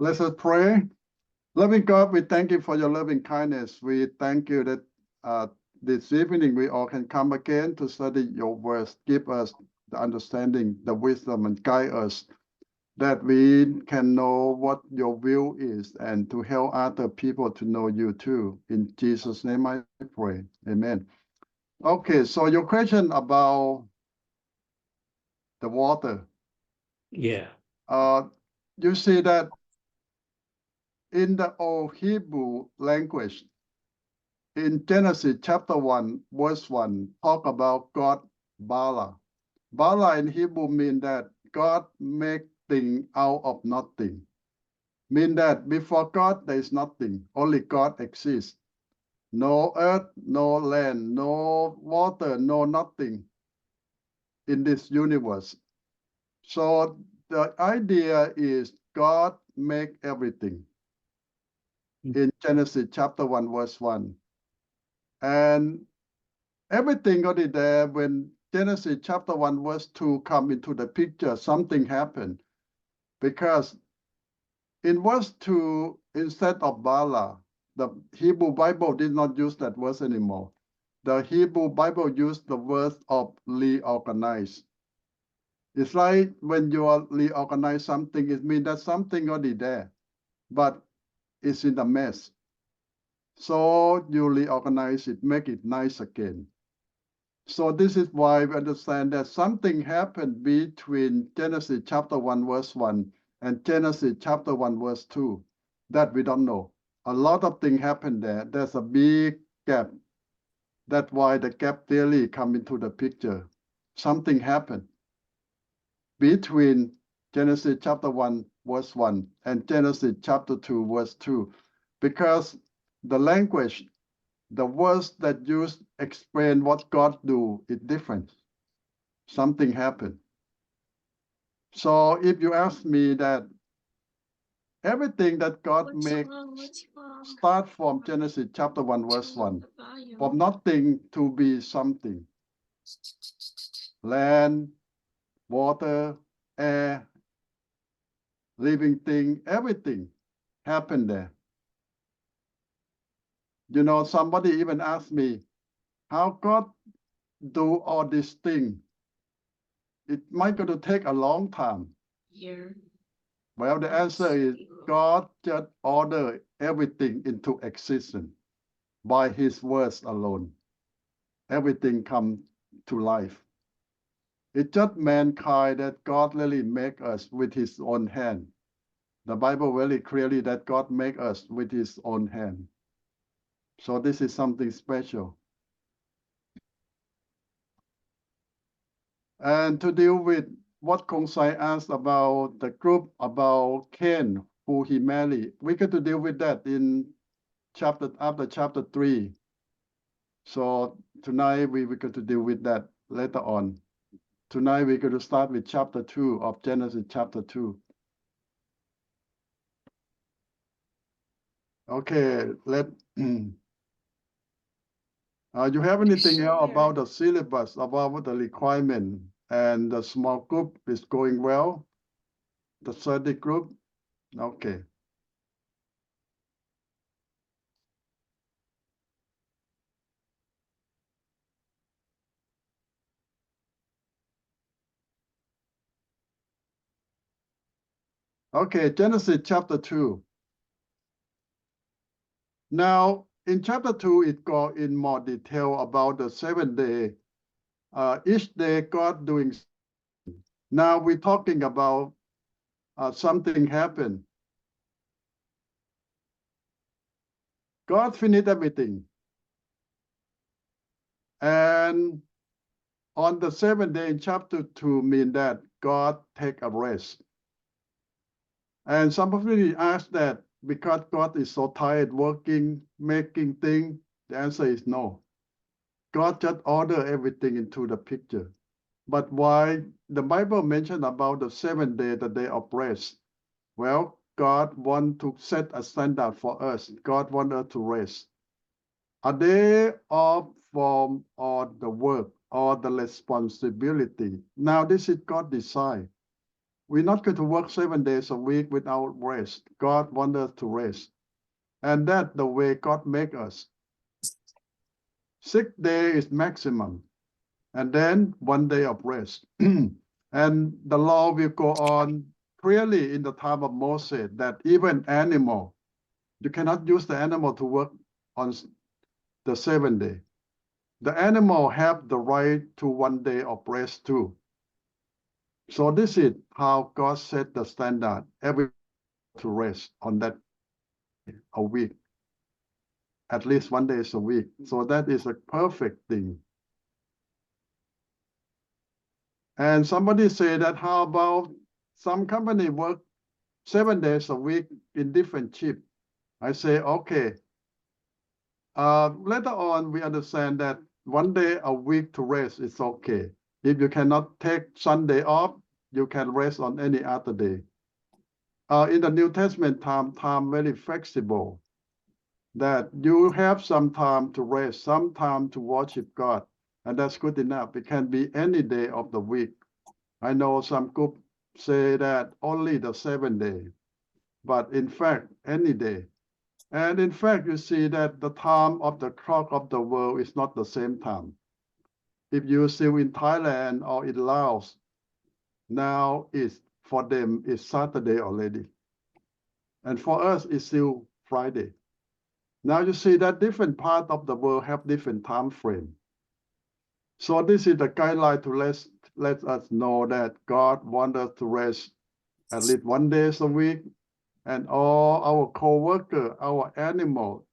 Let us pray. Loving God, we thank you for your loving kindness. We thank you that this evening we all can come again to study your words. Give us the understanding, the wisdom, and guide us that we can know what your will is and to help other people to know you too. In Jesus' name I pray. Amen. Okay, so your question about the water. Yeah. You see that in the old Hebrew language, in Genesis chapter 1, verse 1, talk about God Bala. Bala in Hebrew mean that God make things out of nothing. Mean that before God there is nothing, only God exists. No earth, no land, no water, no nothing in this universe. So the idea is God make everything in Genesis chapter 1, verse 1. And everything already there. When Genesis chapter 1, verse 2 come into the picture, something happened. Because in verse 2, instead of Bala, the Hebrew Bible did not use that verse anymore. The Hebrew Bible used the word of reorganize. It's like when you are reorganize something, it means that something already there, but it's in a mess. So you reorganize it, make it nice again. So this is why we understand that something happened between Genesis chapter 1, verse 1 and Genesis chapter 1, verse 2 that we don't know. A lot of things happened there. There's a big gap. That's why the gap theory come into the picture. Something happened between Genesis chapter 1, verse 1 and Genesis chapter 2, verse 2, because the language, the words that you explain what God do is different. Something happened. So if you ask me that everything that God makes start from Genesis chapter 1, verse 1, from nothing to be something. Land, water, air, living thing, everything happened there. You know, somebody even asked me, how God do all these things? It might going to take a long time. Yeah. Well, the answer is God just ordered everything into existence by his words alone. Everything come to life. It's just mankind that God really make us with his own hand. The Bible very clearly that God make us with his own hand. So this is something special. And to deal with what Kong Sai asked about the group about Cain, who he married, we get to deal with that in after chapter 3. So tonight we're going to deal with that later on. Tonight we're going to start with chapter 2 of Genesis chapter 2. Okay, you have anything else about the syllabus, about the requirement, and the small group is going well? The study group? Okay. Okay, Genesis chapter 2. Now, in chapter 2, it goes in more detail about the 7th day. Each day, God doing. Now, we're talking about something happened. God finished everything. And on the 7th day in chapter 2 mean that God take a rest. And some of you ask that because God is so tired working, making things, the answer is no. God just order everything into the picture. But why the Bible mentioned about the 7th day, the day of rest? Well, God want to set a standard for us. God want us to rest. A day off from all the work or the responsibility. Now this is God's design. We're not going to work 7 days a week without rest. God wants us to rest. And that's the way God make us. 6 days is maximum. And then 1 day of rest. And the law will go on clearly in the time of Moses that even animal, you cannot use the animal to work on the 7th day. The animal have the right to 1 day of rest too. So this is how God set the standard, every to rest on that a week, at least 1 day a week. So that is a perfect thing. And somebody say that how about some company work 7 days a week in different shift? I say, okay. Later on, we understand that 1 day a week to rest is okay. If you cannot take Sunday off, you can rest on any other day. In the New Testament time very flexible, that you have some time to rest, some time to worship God, and that's good enough. It can be any day of the week. I know some group say that only the 7th day, but in fact, any day. And in fact, you see that the time of the clock of the world is not the same time. If you still in Thailand or in Laos, now is for them is Saturday already. And for us, it's still Friday. Now you see that different parts of the world have different time frame. So this is the guideline to let us know that God wants us to rest at least 1 day a week, and all our co-worker, our animal,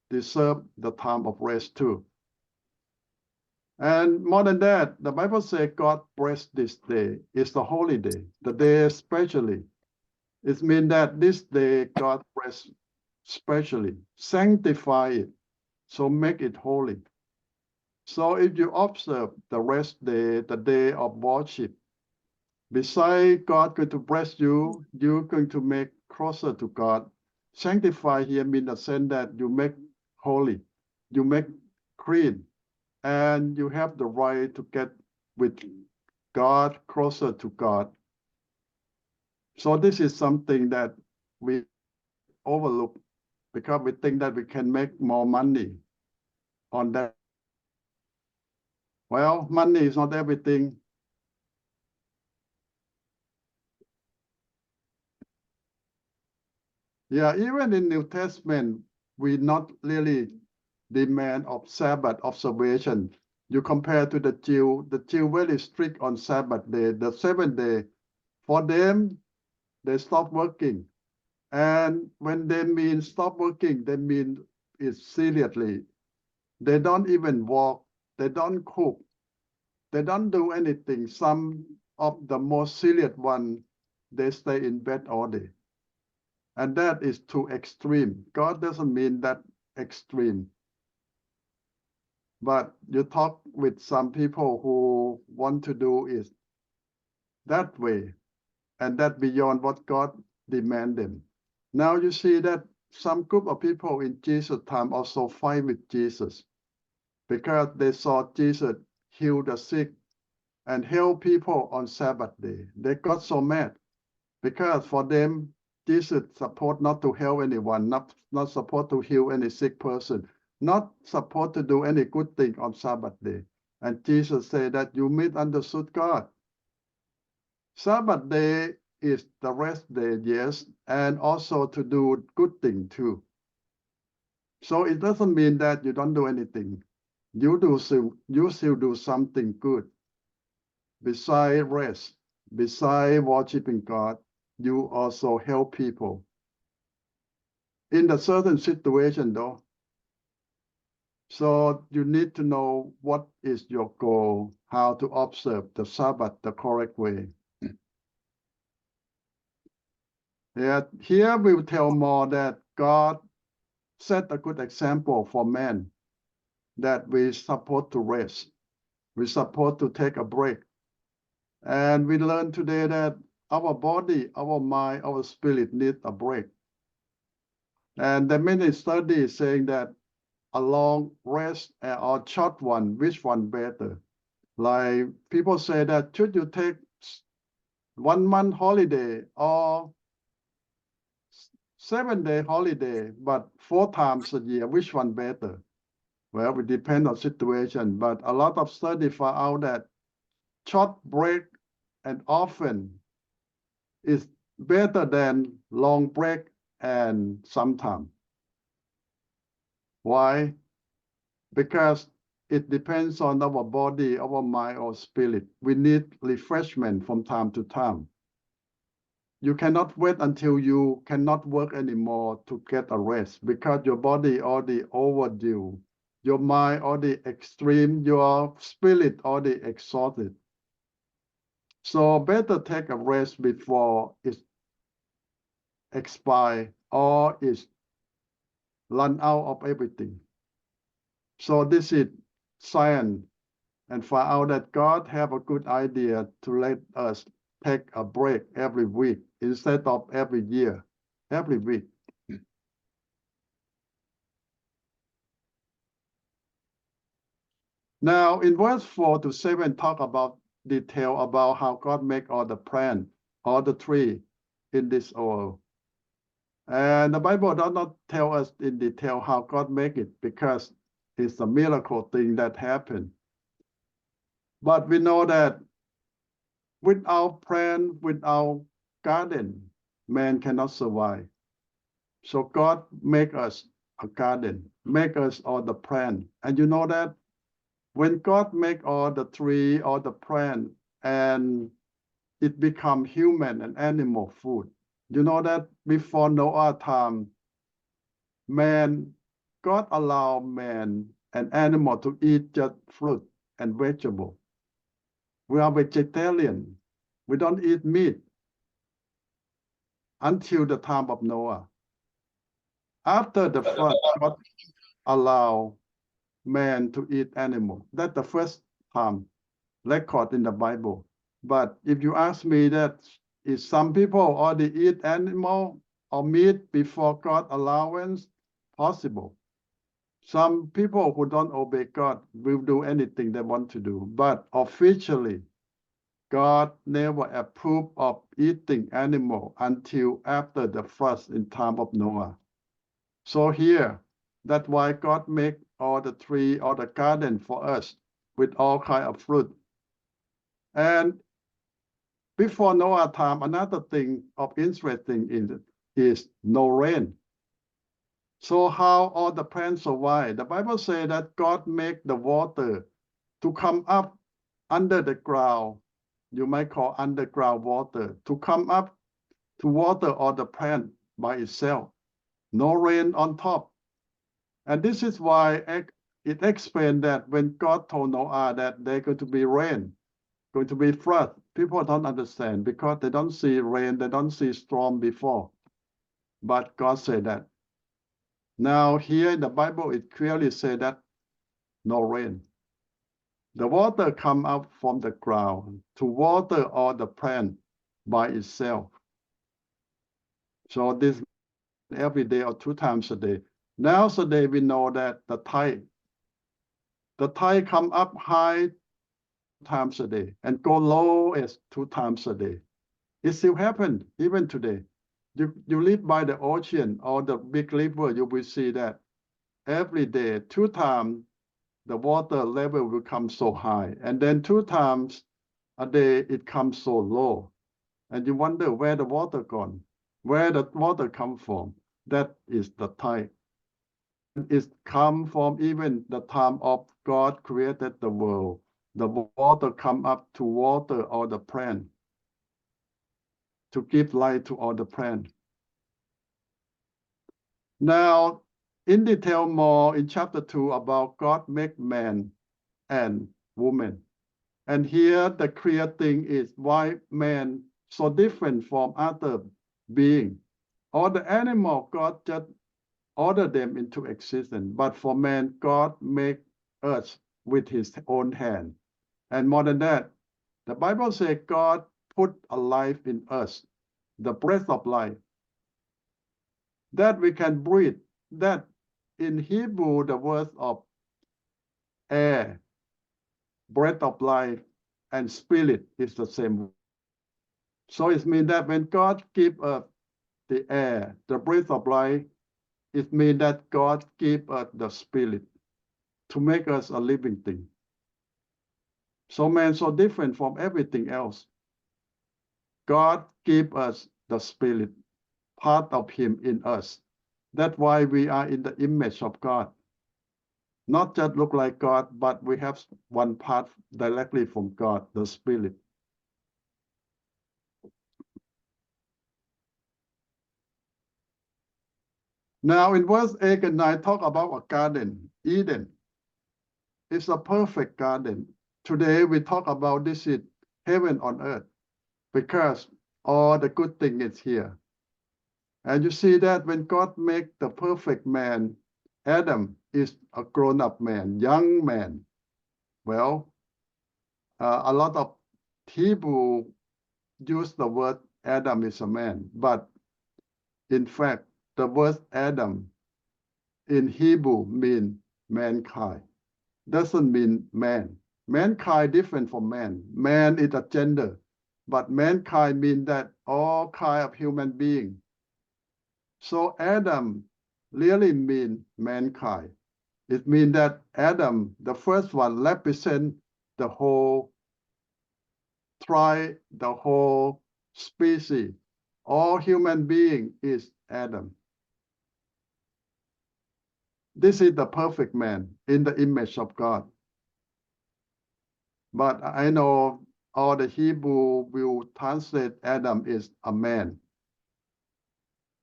deserve the time of rest too. And more than that, the Bible says God blessed this day. It's the holy day, the day especially. It means that this day God blessed specially, sanctify it, so make it holy. So if you observe the rest day, the day of worship, besides God going to bless you, you're going to make closer to God. Sanctify here means the sense that you make holy, you make clean, and you have the right to get with God, closer to God. So this is something that we overlook because we think that we can make more money on that. Well, money is not everything. Yeah, even in New Testament, we not really demand of Sabbath observation. You compare to the Jew very strict on Sabbath day. The 7th day, for them, they stop working. And when they mean stop working, they mean it seriously. They don't even walk, they don't cook, they don't do anything. Some of the most serious ones, they stay in bed all day. And that is too extreme. God doesn't mean that extreme. But you talk with some people who want to do it that way, and that beyond what God demanded. Now you see that some group of people in Jesus' time also fight with Jesus because they saw Jesus heal the sick and help people on Sabbath day. They got so mad because for them, Jesus supposed not to help anyone, not supposed to heal any sick person, not supposed to do any good thing on Sabbath day. And Jesus said that you misunderstood God. Sabbath day is the rest day, yes, and also to do good thing too. So it doesn't mean that you don't do anything. You still do something good. Besides rest, besides worshiping God, you also help people. In the certain situation though, so you need to know what is your goal, how to observe the Sabbath the correct way. Yeah, here we will tell more that God set a good example for man, that we're supposed to rest. We're supposed to take a break. And we learn today that our body, our mind, our spirit need a break. And there are many studies saying that a long rest or short one, which one better? Like people say that should you take 1 month holiday or 7-day holiday, but 4 times a year, which one better? Well, it depends on situation, but a lot of studies found out that short break and often is better than long break and sometime. Why? Because it depends on our body, our mind, or spirit. We need refreshment from time to time. You cannot wait until you cannot work anymore to get a rest because your body already overdue, your mind already extreme, your spirit already exhausted. So better take a rest before it expire or is run out of everything. So this is science, and find out that God have a good idea to let us take a break every week instead of every year, every week. Now, in verse 4 to 7, talk about detail about how God make all the plant, all the tree in this world. And the Bible does not tell us in detail how God make it because it's a miracle thing that happened. But we know that without plant, without garden, man cannot survive. So God make us a garden, make us all the plant. And you know that when God make all the tree, all the plant, and it become human and animal food. You know that before Noah time, God allowed man and animal to eat just fruit and vegetable. We are vegetarian. We don't eat meat until the time of Noah. After the flood, God allowed man to eat animal. That's the first time record in the Bible. But if you ask me that is some people already eat animal or meat before God allowance, possible. Some people who don't obey God will do anything they want to do. But officially, God never approved of eating animal until after the flood in time of Noah. So here, that's why God make all the tree or the garden for us with all kind of fruit. And before Noah time, another thing of interesting is no rain. So how all the plants survive? The Bible says that God make the water to come up under the ground. You might call underground water to come up to water all the plant by itself. No rain on top. And this is why it explains that when God told Noah that there's going to be rain, going to be flood, people don't understand because they don't see rain, they don't see storm before. But God said that. Now here in the Bible, it clearly said that no rain. The water come up from the ground to water all the plant by itself. So this every day or 2 times a day. Now today we know that the tide come up high times a day and go low as 2 times a day. It still happens even today. You live by the ocean or the big river, you will see that every day, 2 times the water level will come so high, and then 2 times a day it comes so low. And you wonder where the water gone, where the water come from. That is the tide. It come from even the time of God created the world. The water come up to water all the plant, to give light to all the plant. Now, in detail more in chapter 2 about God make man and woman. And here the clear thing is why man so different from other being. All the animal, God just ordered them into existence. But for man, God make us with his own hand. And more than that, the Bible says God put a life in us, the breath of life, that we can breathe. That in Hebrew, the word of air, breath of life, and spirit is the same. So it means that when God give us the air, the breath of life, it means that God give us the spirit to make us a living thing. So man so different from everything else. God give us the spirit, part of him in us. That's why we are in the image of God. Not just look like God, but we have one part directly from God, the spirit. Now in verse 8 and 9, talk about a garden, Eden. It's a perfect garden. Today we talk about this is heaven on earth because all the good thing is here. And you see that when God make the perfect man, Adam is a grown-up man, young man. Well, a lot of Hebrew use the word Adam is a man, but in fact, the word Adam in Hebrew mean mankind. Doesn't mean man. Mankind different from man. Man is a gender, but mankind mean that all kind of human being. So Adam really mean mankind. It means that Adam, the first one, represent the whole tribe, the whole species. All human being is Adam. This is the perfect man in the image of God. But I know all the Hebrew will translate Adam is a man.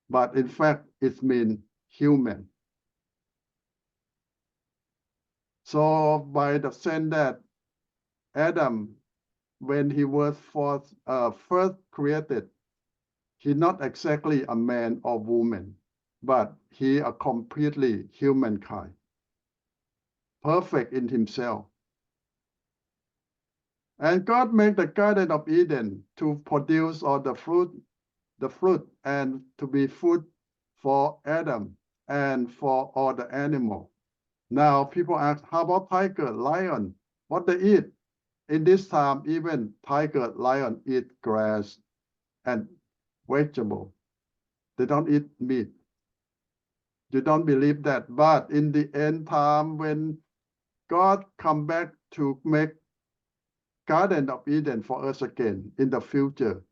But in fact, it means human. So by the sense that Adam, when he was first created, he not exactly a man or woman, but he a completely humankind, perfect in himself. And God made the Garden of Eden to produce all the fruit, and to be food for Adam and for all the animal. Now people ask, how about tiger, lion? What they eat? In this time, even tiger, lion eat grass and vegetable. They don't eat meat. You don't believe that. But in the end time, when God come back to make Garden of Eden for us again in the future,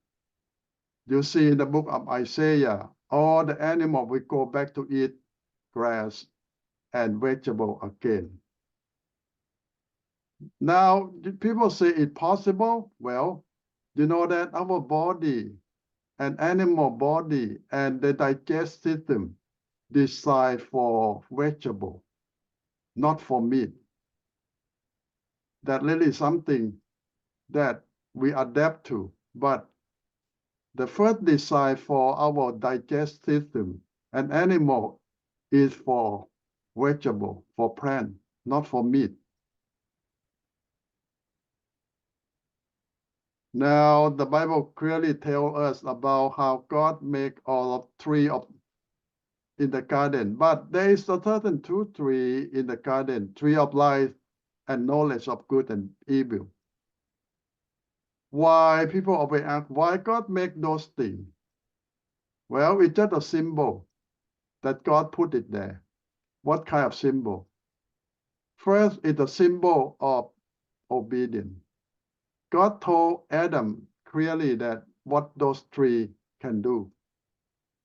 you see in the book of Isaiah, all the animals will go back to eat grass and vegetable again. Now, people say it's possible. Well, you know that our body, an animal body, and the digestive system designed for vegetable, not for meat. That really is something that we adapt to. But the first design for our digestive system, an animal, is for vegetable, for plant, not for meat. Now, the Bible clearly tells us about how God made all of tree in the garden, but there is a certain two tree in the garden, tree of life and knowledge of good and evil. Why people always ask, why God make those things? Well, it's just a symbol that God put it there. What kind of symbol? First, it's a symbol of obedience. God told Adam clearly that what those trees can do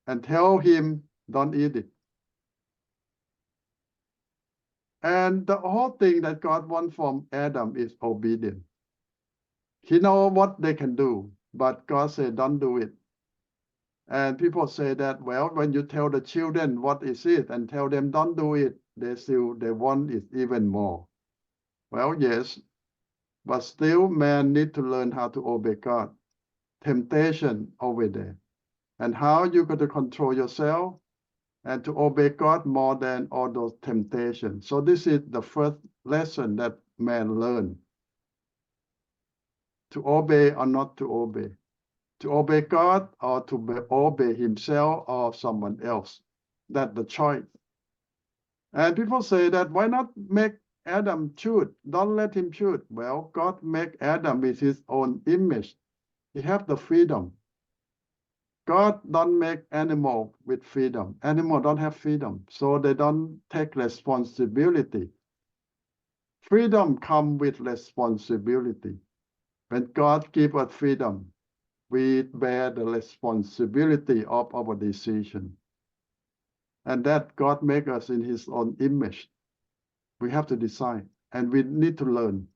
and tell him don't eat it. And the whole thing that God wants from Adam is obedience. He knows what they can do, but God said don't do it. And people say that, well, when you tell the children what is it and tell them don't do it, they want it even more. Well, yes, but still man need to learn how to obey God. Temptation over there. And how you got to control yourself and to obey God more than all those temptations. So this is the first lesson that man learned. To obey or not to obey. To obey God or to obey himself or someone else. That's the choice. And people say that why not make Adam shoot? Don't let him shoot. Well, God made Adam with his own image. He have the freedom. God don't make animal with freedom. Animal don't have freedom, so they don't take responsibility. Freedom come with responsibility. When God give us freedom, we bear the responsibility of our decision. And that God make us in his own image. We have to decide, and we need to learn.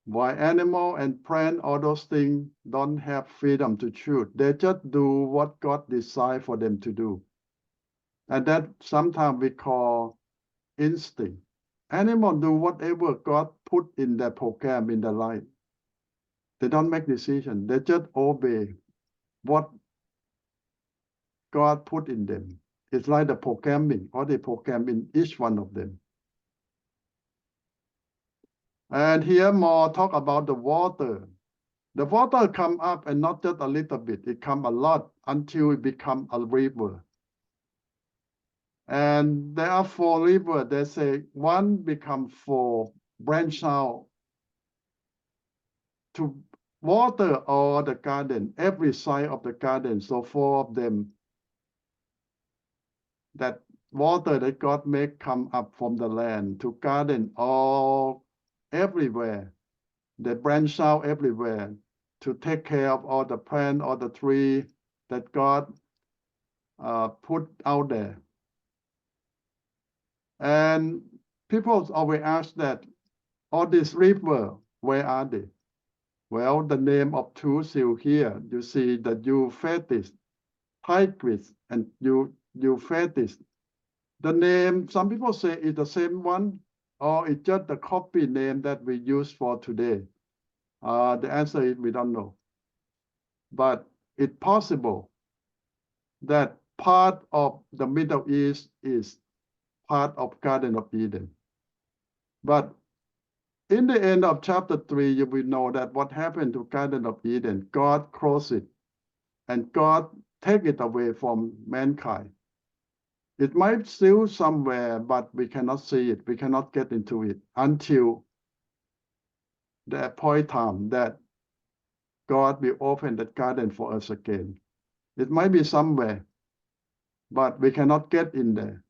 Why animal and plant, all those things don't have freedom to choose. They just do what God decide for them to do. And that sometimes we call instinct. Animals do whatever God put in their program in their life. They don't make decisions. They just obey what God put in them. It's like the programming, or the program in each one of them. And here more talk about the water. The water come up and not just a little bit. It come a lot until it become a river. And there are 4 rivers. They say one become 4, branch out to water all the garden, every side of the garden. So 4 of them, that water that God make come up from the land to garden all everywhere. They branch out everywhere to take care of all the plant, all the tree that God put out there. And people always ask that, all these rivers, where are they? Well, the name of 2 still here. You see the Euphrates, Tigris, and Euphrates. The name, some people say it's the same one, or it's just the copy name that we use for today. The answer is we don't know. But it's possible that part of the Middle East is part of Garden of Eden. But in the end of chapter 3, you will know that what happened to Garden of Eden, God closed it, and God take it away from mankind. It might still somewhere, but we cannot see it. We cannot get into it until the appointed time that God will open that garden for us again. It might be somewhere, but we cannot get in there.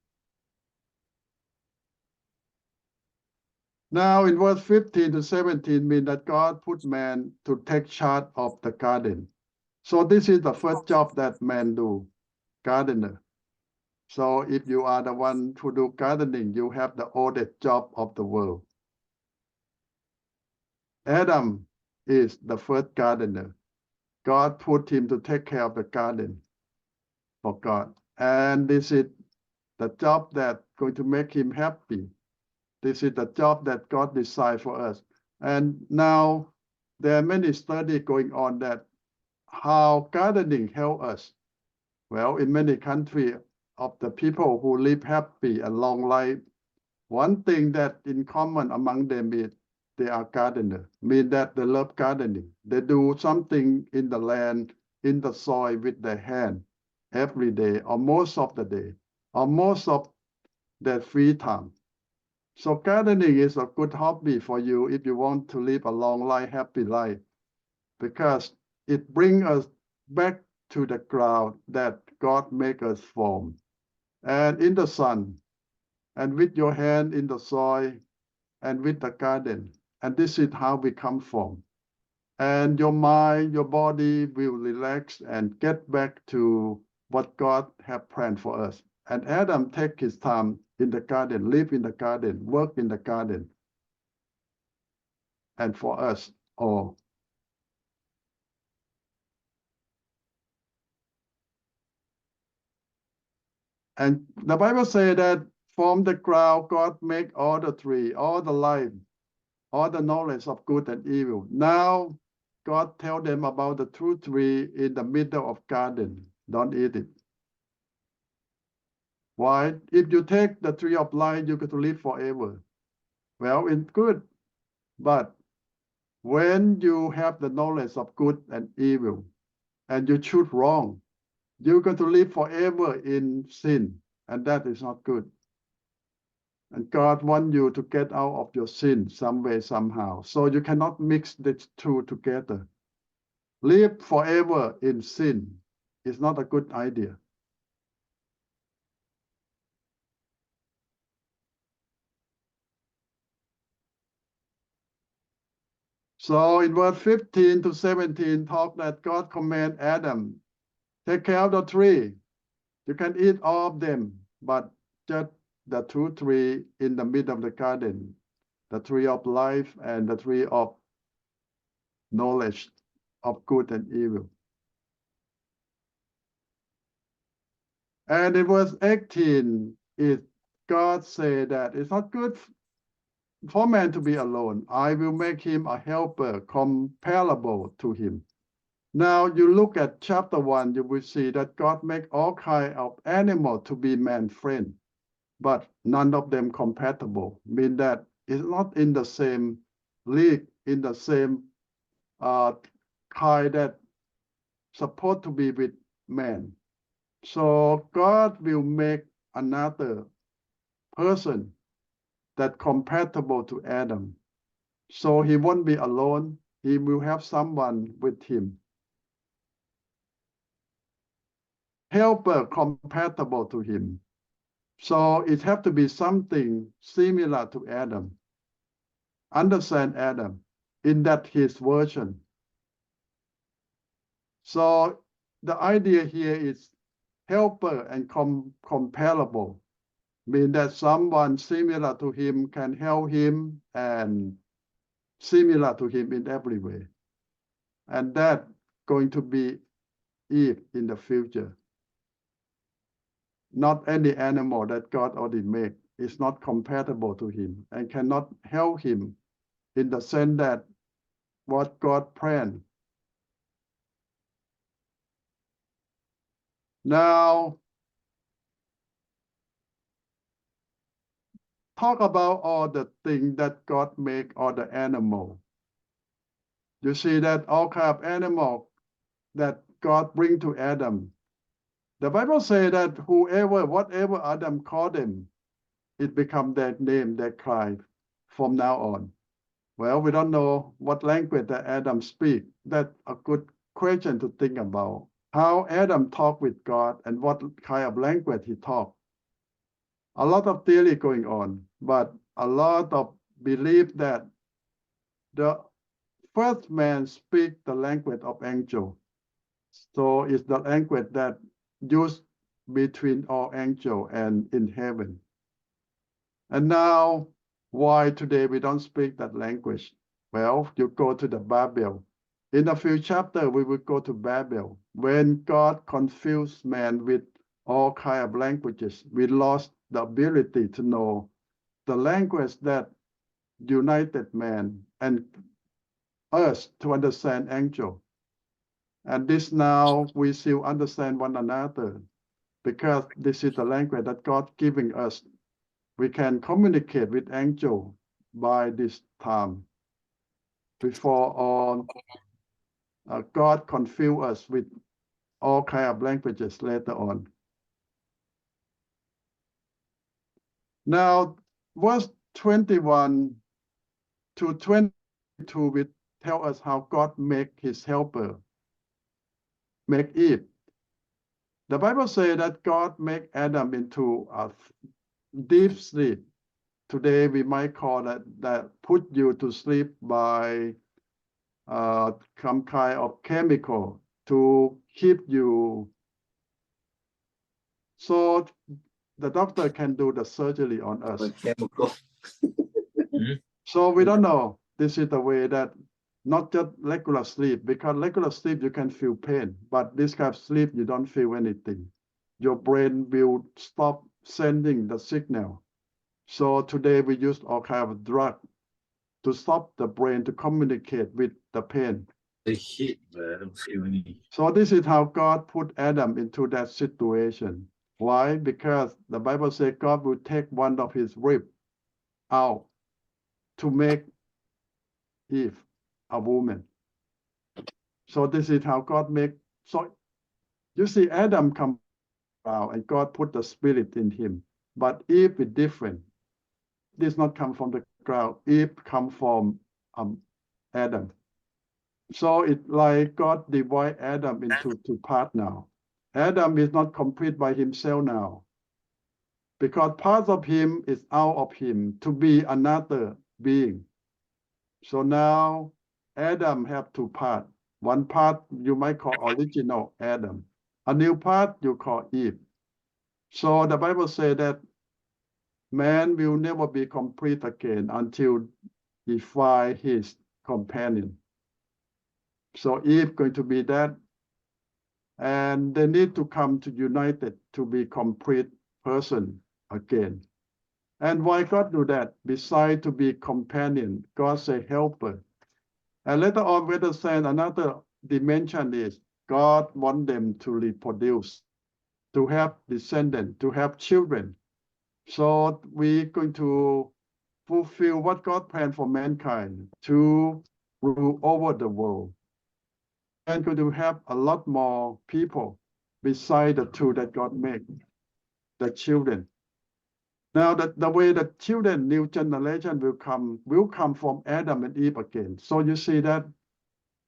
Now in verse 15 to 17 mean that God put man to take charge of the garden. So this is the first job that man do, gardener. So if you are the one who do gardening, you have the oldest job of the world. Adam is the first gardener. God put him to take care of the garden for God. And this is the job that's going to make him happy. This is the job that God designed for us. And now there are many studies going on that how gardening help us. Well, in many countries of the people who live happy and long life, one thing that in common among them is they are gardeners, mean that they love gardening. They do something in the land, in the soil with their hand every day, or most of the day, or most of their free time. So gardening is a good hobby for you if you want to live a long life, happy life, because it brings us back to the ground that God made us from, and in the sun, and with your hand in the soil, and with the garden. And this is how we come from. And your mind, your body will relax and get back to what God has planned for us. And Adam take his time in the garden, live in the garden, work in the garden. And for us all. And the Bible says that from the ground, God made all the tree, all the life, all the knowledge of good and evil. Now, God tell them about the true tree in the middle of garden. Don't eat it. Why? If you take the tree of life, you're going to live forever. Well, it's good. But when you have the knowledge of good and evil, and you choose wrong, you're going to live forever in sin, and that is not good. And God wants you to get out of your sin some way, somehow. So you cannot mix the two together. live forever in sin is not a good idea. So in verse 15 to 17, talk that God command Adam, take care of the tree. You can eat all of them, but just the two trees in the middle of the garden, the tree of life and the tree of knowledge of good and evil. And in verse 18, God said that it's not good for man to be alone. I will make him a helper comparable to him. Now you look at chapter 1, you will see that God make all kinds of animals to be man's friend, but none of them compatible, mean that it's not in the same league, in the same kind that supposed to be with man. So God will make another person that compatible to Adam. So he won't be alone. He will have someone with him. Helper compatible to him. So it have to be something similar to Adam. Understand Adam in that his version. So the idea here is helper and comparable, mean that someone similar to him can help him and similar to him in every way. And that going to be Eve in the future. Not any animal that God already made is not compatible to him and cannot help him in the sense that what God planned. Now, talk about all the things that God made, all the animal. You see that all kind of animal that God bring to Adam. The Bible says that whatever Adam called them, it become their name, their cry from now on. Well, we don't know what language that Adam speak. That's a good question to think about. How Adam talked with God and what kind of language he talked. A lot of theory going on, but a lot of belief that the first man speak the language of angel. So it's the language that used between all angel and in heaven. And now, why today we don't speak that language? Well, you go to the Babel. In a few chapters, we will go to Babel. When God confused man with all kinds of languages, we lost the ability to know the language that united man and us to understand angel. And this now we still understand one another because this is the language that God giving us. We can communicate with angel by this time. Before all, God confuse us with all kinds of languages later on. Now, verse 21 to 22 will tell us how God make his helper, make Eve. The Bible says that God make Adam into a deep sleep. Today we might call that put you to sleep by some kind of chemical to keep you. So the doctor can do the surgery on us. Chemical. So we don't know. This is the way that not just regular sleep, because regular sleep you can feel pain, but this kind of sleep you don't feel anything. Your brain will stop sending the signal. So today we use all kind of drug to stop the brain to communicate with the pain. So this is how God put Adam into that situation. Why? Because the Bible says God will take one of his rib out to make Eve a woman. So this is how God make. So you see, Adam come out and God put the spirit in him, but Eve is different. This not come from the ground. Eve come from Adam. So it's like God divide Adam into two parts now. Adam is not complete by himself now, because part of him is out of him to be another being. So now Adam have two parts. One part you might call original Adam. A new part you call Eve. So the Bible says that man will never be complete again until he find his companion. So Eve going to be that, and they need to come to united to be complete person again. And why God do that? Besides to be companion, God say helper. And later on, we understand another dimension is God want them to reproduce, to have descendants, to have children. So we're going to fulfill what God planned for mankind, to rule over the world. And going to have a lot more people beside the two that God made, the children. Now, the way the children, new generation will come from Adam and Eve again. So you see that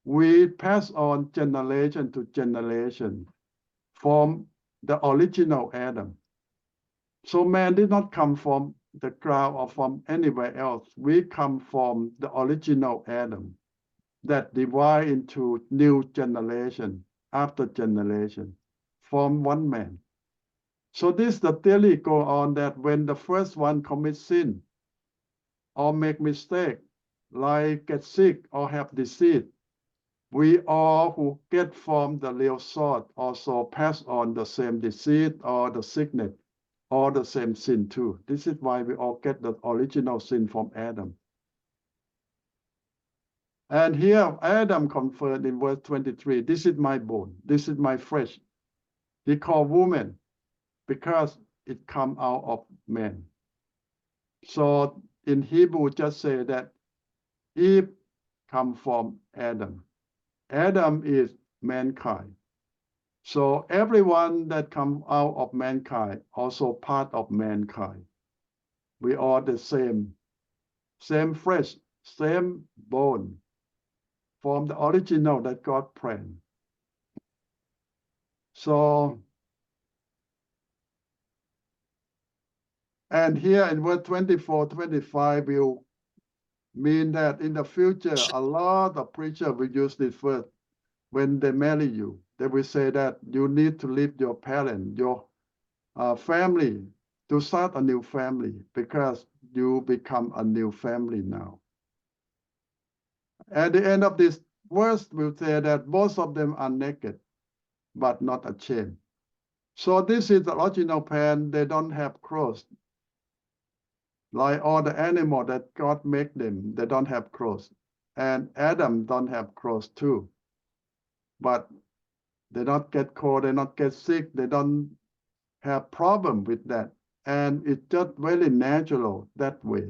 we pass on generation to generation from the original Adam. So man did not come from the ground or from anywhere else. We come from the original Adam that divide into new generation after generation from one man. So this the theory go on that when the first one commits sin or make mistake, like get sick or have disease, we all who get from the real source also pass on the same disease or the sickness or the same sin too. This is why we all get the original sin from Adam. And here Adam confirmed in verse 23, this is my bone, this is my flesh. He called woman because it come out of man. So in Hebrew, just say that Eve come from Adam. Adam is mankind. So everyone that come out of mankind, also part of mankind. We are the same flesh, same bone, from the original that God planned. So, and here in verse 24, 25 will mean that in the future, a lot of preachers will use this verse when they marry you. They will say that you need to leave your parents, your family, to start a new family because you become a new family now. At the end of this verse, we'll say that most of them are naked, but not ashamed. So this is the original plan. They don't have clothes. Like all the animals that God made them, they don't have clothes. And Adam don't have clothes too. But they don't get cold, they don't get sick, they don't have problem with that. And it's just very natural that way.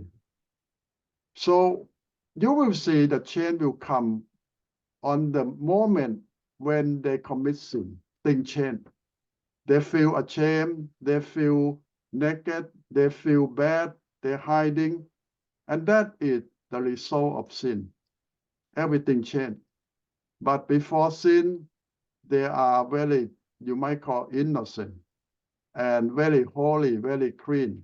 So you will see the change will come on the moment when they commit sin. Things change. They feel ashamed, they feel naked, they feel bad, they're hiding. And that is the result of sin. Everything changed. But before sin, they are very, you might call innocent and very holy, very clean.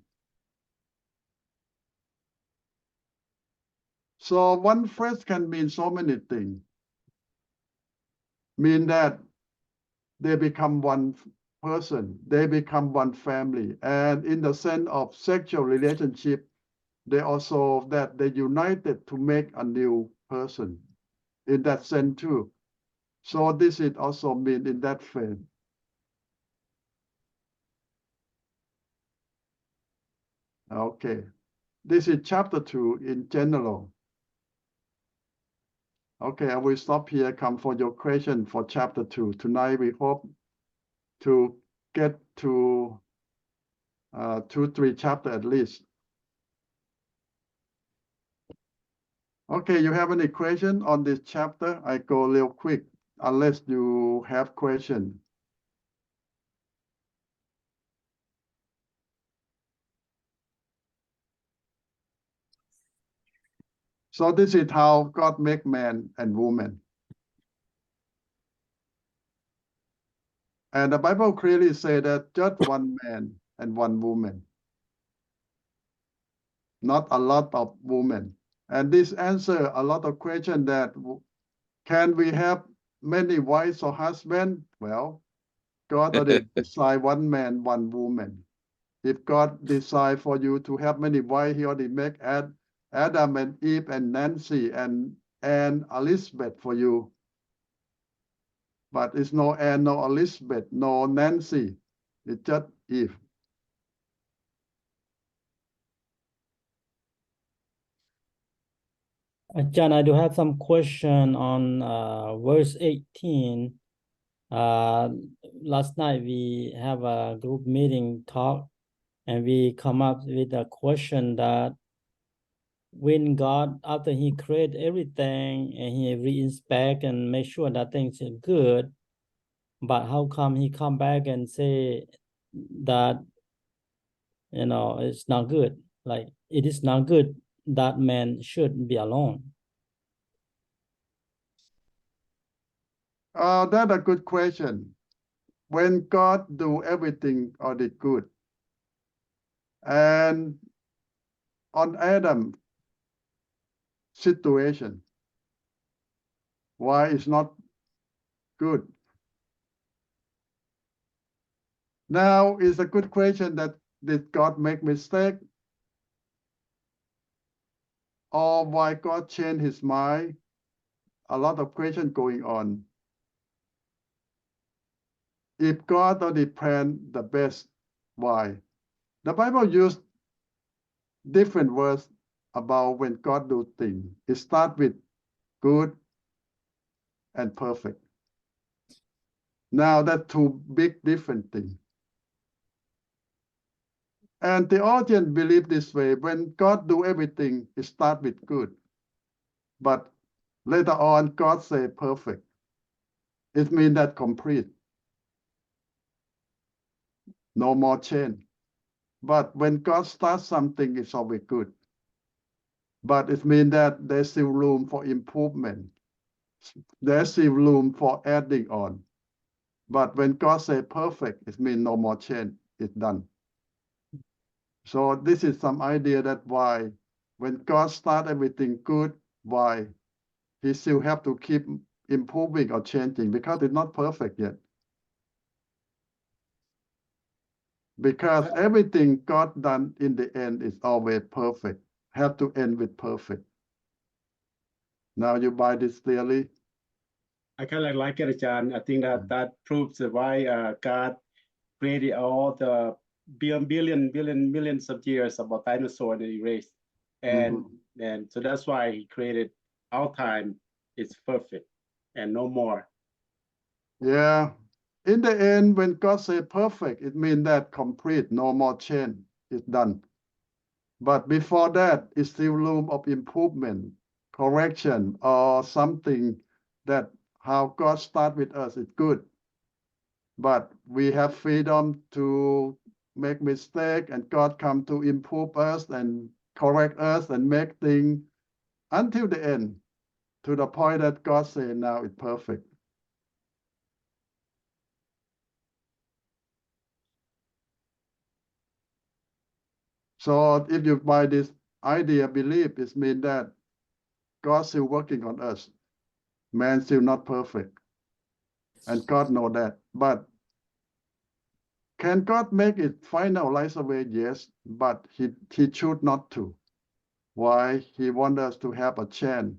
So one phrase can mean so many things. Mean that they become one person, they become one family. And in the sense of sexual relationship, they also that they united to make a new person in that sense too. So this is also mean in that frame. Okay, this is chapter 2 in general. Okay, I will stop here, come for your question for chapter 2. Tonight we hope to get to 2-3 chapters at least. Okay, you have any question on this chapter? I go real quick, unless you have question. So this is how God make man and woman. And the Bible clearly says that just one man and one woman, not a lot of women. And this answers a lot of questions that can we have many wives or husbands? Well, God already designed one man, one woman. If God decide for you to have many wives, He already make Adam and Eve and Nancy and Elizabeth for you. But it's no Anne, no Elizabeth, no Nancy. It's just Eve. John, I do have some question on verse 18. Last night we have a group meeting talk, and we come up with a question that when God, after He create everything and He re-inspect and make sure that things are good, but how come He come back and say that it's not good? Like it is not good that man should be alone. That's a good question. When God do everything already good, and on Adam situation, why it's not good? Now is a good question that did God make mistake? Or why God changed His mind? A lot of questions going on. If God already planned the best, why? The Bible used different words about when God do things. It starts with good and perfect. Now that's two big different things. And the audience believe this way: when God do everything, it starts with good. But later on, God say perfect. It means that complete. No more change. But when God starts something, it's always good. But it means that there's still room for improvement. There's still room for adding on. But when God say perfect, it means no more change. It's done. So this is some idea that why when God start everything good, why He still have to keep improving or changing, because it's not perfect yet. Because everything God done in the end is always perfect. Have to end with perfect. Now you buy this clearly? I kind of like it, John. I think that proves why God created all the millions of years about dinosaur and erased. And so that's why He created our time is perfect and no more. Yeah. In the end, when God say perfect, it means that complete, no more change, it's done. But before that, it's still room of improvement, correction, or something that how God start with us is good. But we have freedom to make mistake, and God come to improve us and correct us and make things until the end, to the point that God say now it's perfect. So if you buy this idea, belief, it means that God's still working on us. Man still not perfect. And God know that. But can God make it finalize away? Yes, but he choose not to. Why? He wants us to have a chance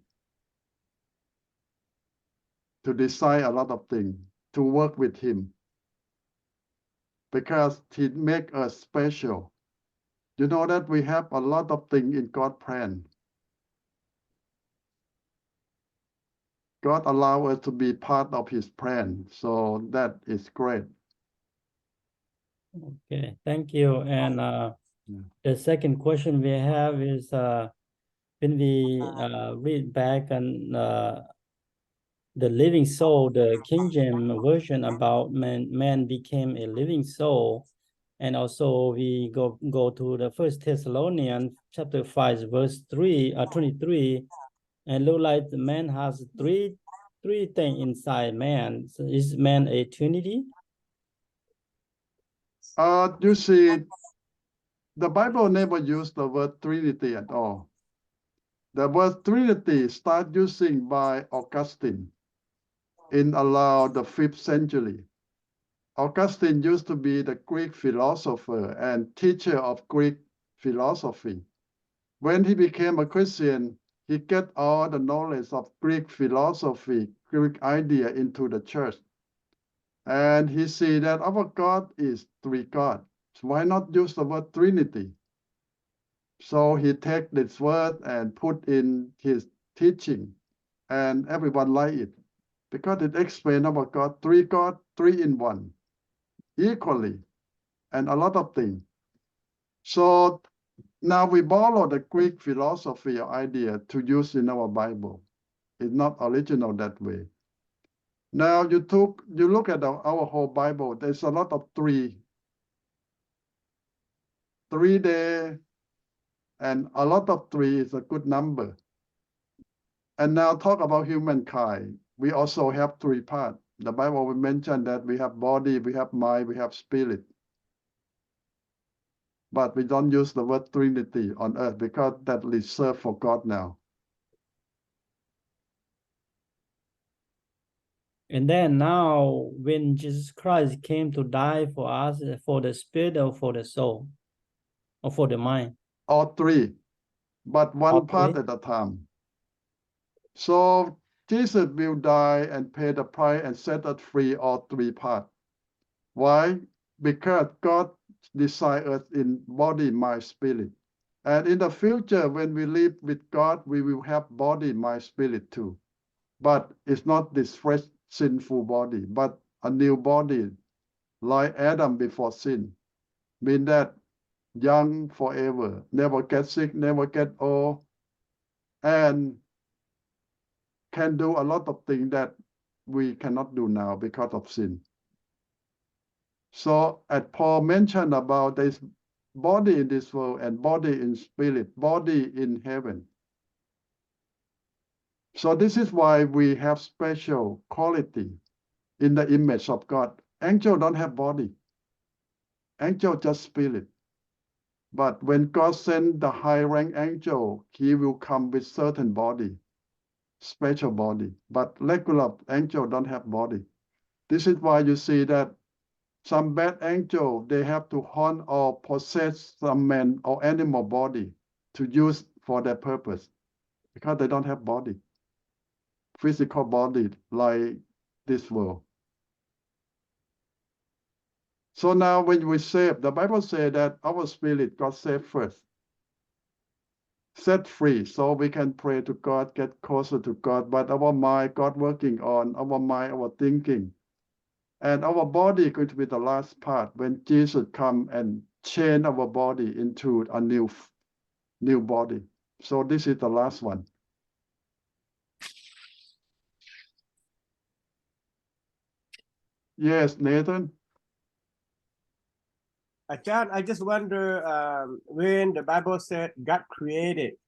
to decide a lot of things, to work with Him. Because He make us special. You know that we have a lot of things in God's plan. God allow us to be part of His plan. So that is great. Okay, thank you. And the second question we have is when we read back and the living soul, the King James version about man became a living soul. And also we go to the First Thessalonians chapter 5, verse 23, and look like the man has three things inside man. So is man a trinity? You see, the Bible never used the word Trinity at all. The word Trinity started using by Augustine in around the 5th century. Augustine used to be the Greek philosopher and teacher of Greek philosophy. When he became a Christian, he got all the knowledge of Greek philosophy, Greek idea into the church. And he see that our God is three God. So why not use the word Trinity? So he take this word and put in his teaching, and everyone like it because it explains our God, three in one, equally, and a lot of things. So now we borrow the Greek philosophy or idea to use in our Bible. It's not original that way. Now you look at our whole Bible, there's a lot of three there, and a lot of three is a good number. And now talk about humankind. We also have three parts. The Bible will mention that we have body, we have mind, we have spirit. But we don't use the word Trinity on earth because that is reserved for God now. And then now, when Jesus Christ came to die for us, for the spirit or for the soul, or for the mind? All three, but one All part three? at a time. So Jesus will die and pay the price and set us free all three parts. Why? Because God designed us in body, mind, spirit. And in the future, when we live with God, we will have body, mind, spirit too. But it's not this fresh sinful body, but a new body like Adam before sin. Mean that young forever, never get sick, never get old, and can do a lot of things that we cannot do now because of sin. So as Paul mentioned about this body in this world and body in spirit, body in heaven. So this is why we have special quality in the image of God. Angels don't have body. Angel just spirit. But when God sends the high rank angel, he will come with certain body, special body. But regular angel don't have body. This is why you see that some bad angel, they have to haunt or possess some man or animal body to use for their purpose because they don't have body, physical body like this world. So now when we save, the Bible says that our spirit got saved first, set free, so we can pray to God, get closer to God. But our mind, God working on our mind, our thinking, and our body is going to be the last part when Jesus come and change our body into a new body. So this is the last one. Yes, Nathan. John, I just wonder when the Bible said God created,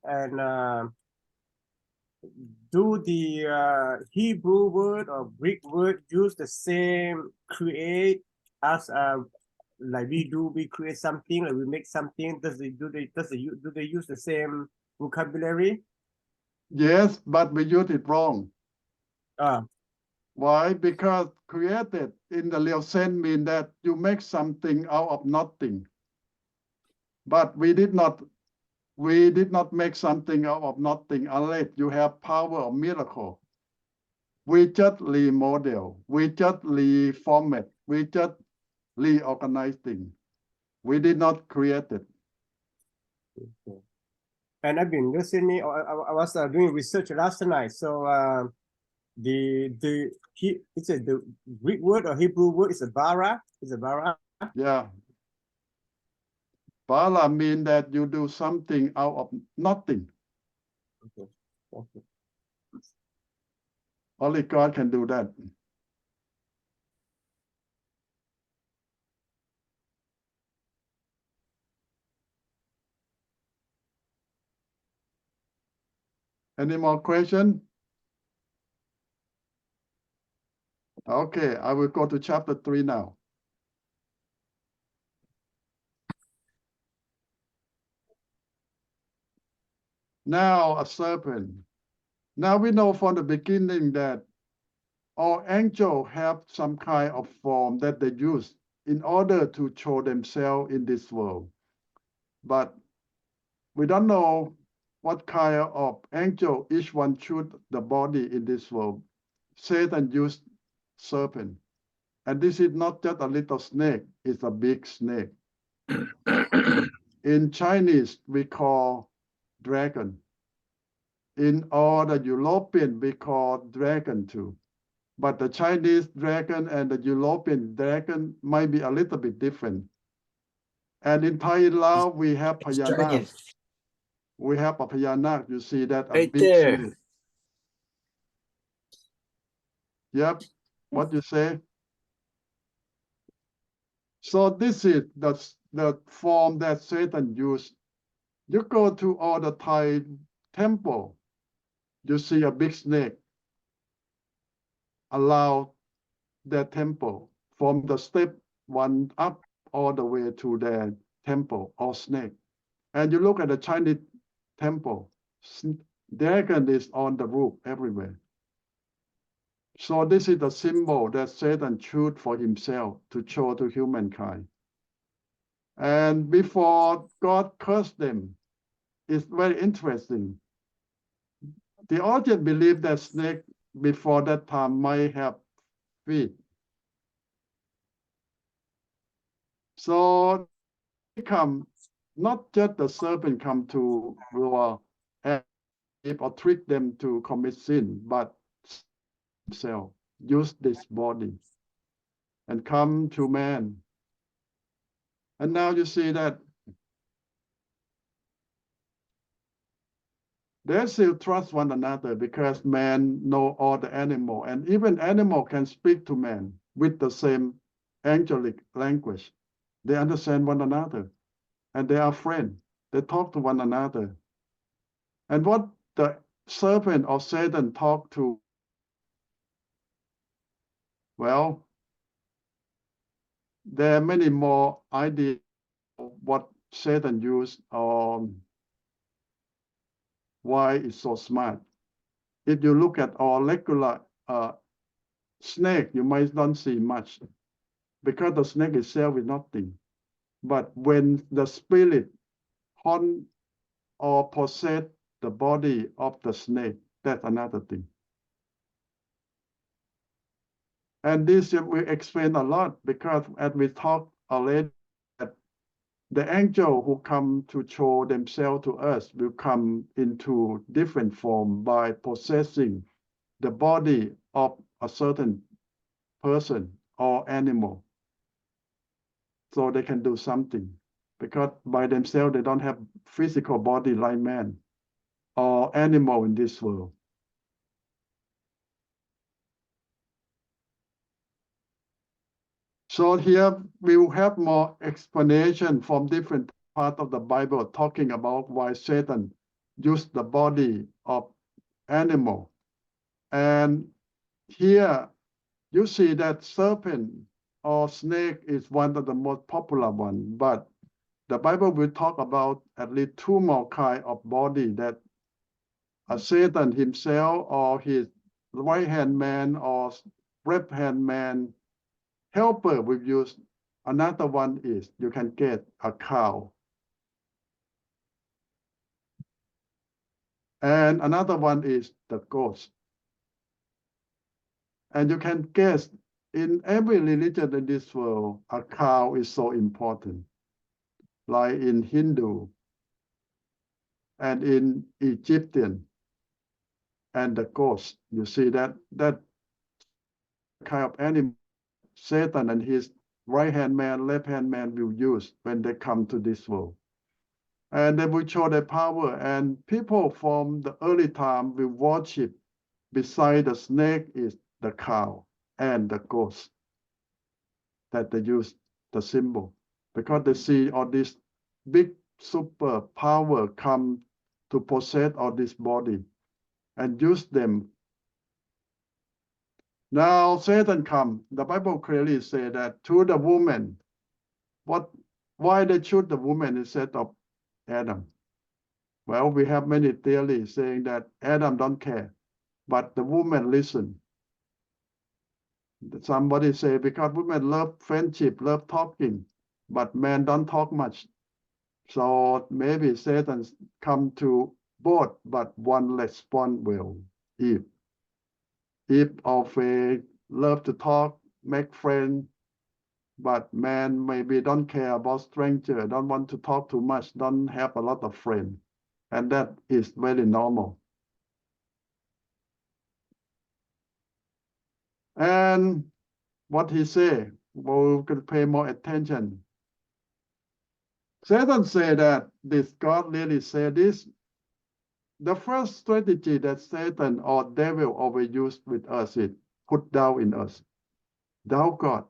and do the Hebrew word or Greek word use the same create as like we create something, like we make something? Do they use the same vocabulary? Yes, but we use it wrong. Ah. Why? Because created in the real sense mean that you make something out of nothing. But we did not make something out of nothing unless you have power of miracle. We just remodel, we just reformat, we just reorganize things. We did not create it. Okay. And I've been listening. I was doing research last night. So the Greek word or Hebrew word is a bara. Is a bara. Yeah. Bara mean that you do something out of nothing. Okay. Okay. Only God can do that. Any more questions? Okay, I will go to chapter 3 now. Now a serpent. Now we know from the beginning that all angels have some kind of form that they use in order to show themselves in this world. But we don't know what kind of angel each one should the body in this world. Satan used serpent. And this is not just a little snake, it's a big snake. In Chinese, we call dragon. In all the European, we call dragon too. But the Chinese dragon and the European dragon might be a little bit different. And in Thai-Lao, we have Payanak. We have a Payanak, you see that, a Right big there. snake. Yep, what you say? So this is the form that Satan used. You go to all the Thai temple, you see a big snake around the temple from the step 1 up all the way to the temple or snake. And you look at the Chinese temple, dragon is on the roof everywhere. So this is the symbol that Satan chose for himself to show to humankind. And before God cursed them, it's very interesting. The audience believe that snake before that time might have feet. So come, not just the serpent come to lure or trick them to commit sin, but himself use this body and come to man. And now you see that they still trust one another because man know all the animal, and even animal can speak to man with the same angelic language. They understand one another, and they are friends. They talk to one another. And what the serpent or Satan talk to, well, there are many more ideas of what Satan used or why it's so smart. If you look at our regular snake, you might not see much because the snake itself is nothing. But when the spirit haunt or possess the body of the snake, that's another thing. And this we explain a lot because as we talked already, that the angel who come to show themselves to us will come into different form by possessing the body of a certain person or animal. So they can do something because by themselves they don't have physical body like man or animal in this world. So here we will have more explanation from different parts of the Bible talking about why Satan used the body of animal. And here you see that serpent or snake is one of the most popular ones, but the Bible will talk about at least 2 more kinds of body that Satan himself or his right-hand man or left-hand man helper will use. Another one is you can get a cow. And another one is the ghost. And you can guess in every religion in this world, a cow is so important. Like in Hindu and in Egyptian and the ghost, you see that kind of animal Satan and his right-hand man, left-hand man will use when they come to this world. And they will show their power, and people from the early time will worship beside the snake is the cow and the ghost that they use the symbol because they see all this big super power come to possess all this body and use them. Now Satan come, the Bible clearly say that to the woman, why they choose the woman instead of Adam? Well, we have many theories saying that Adam don't care, but the woman listen. Somebody say because women love friendship, love talking, but men don't talk much. So maybe Satan come to both, but one respond well. Eve always love to talk, make friends, but man maybe don't care about stranger, don't want to talk too much, don't have a lot of friends. And that is very normal. And what he say, we could pay more attention. Satan say that this God really say this. The first strategy that Satan or devil always used with us is put doubt in us. Doubt God.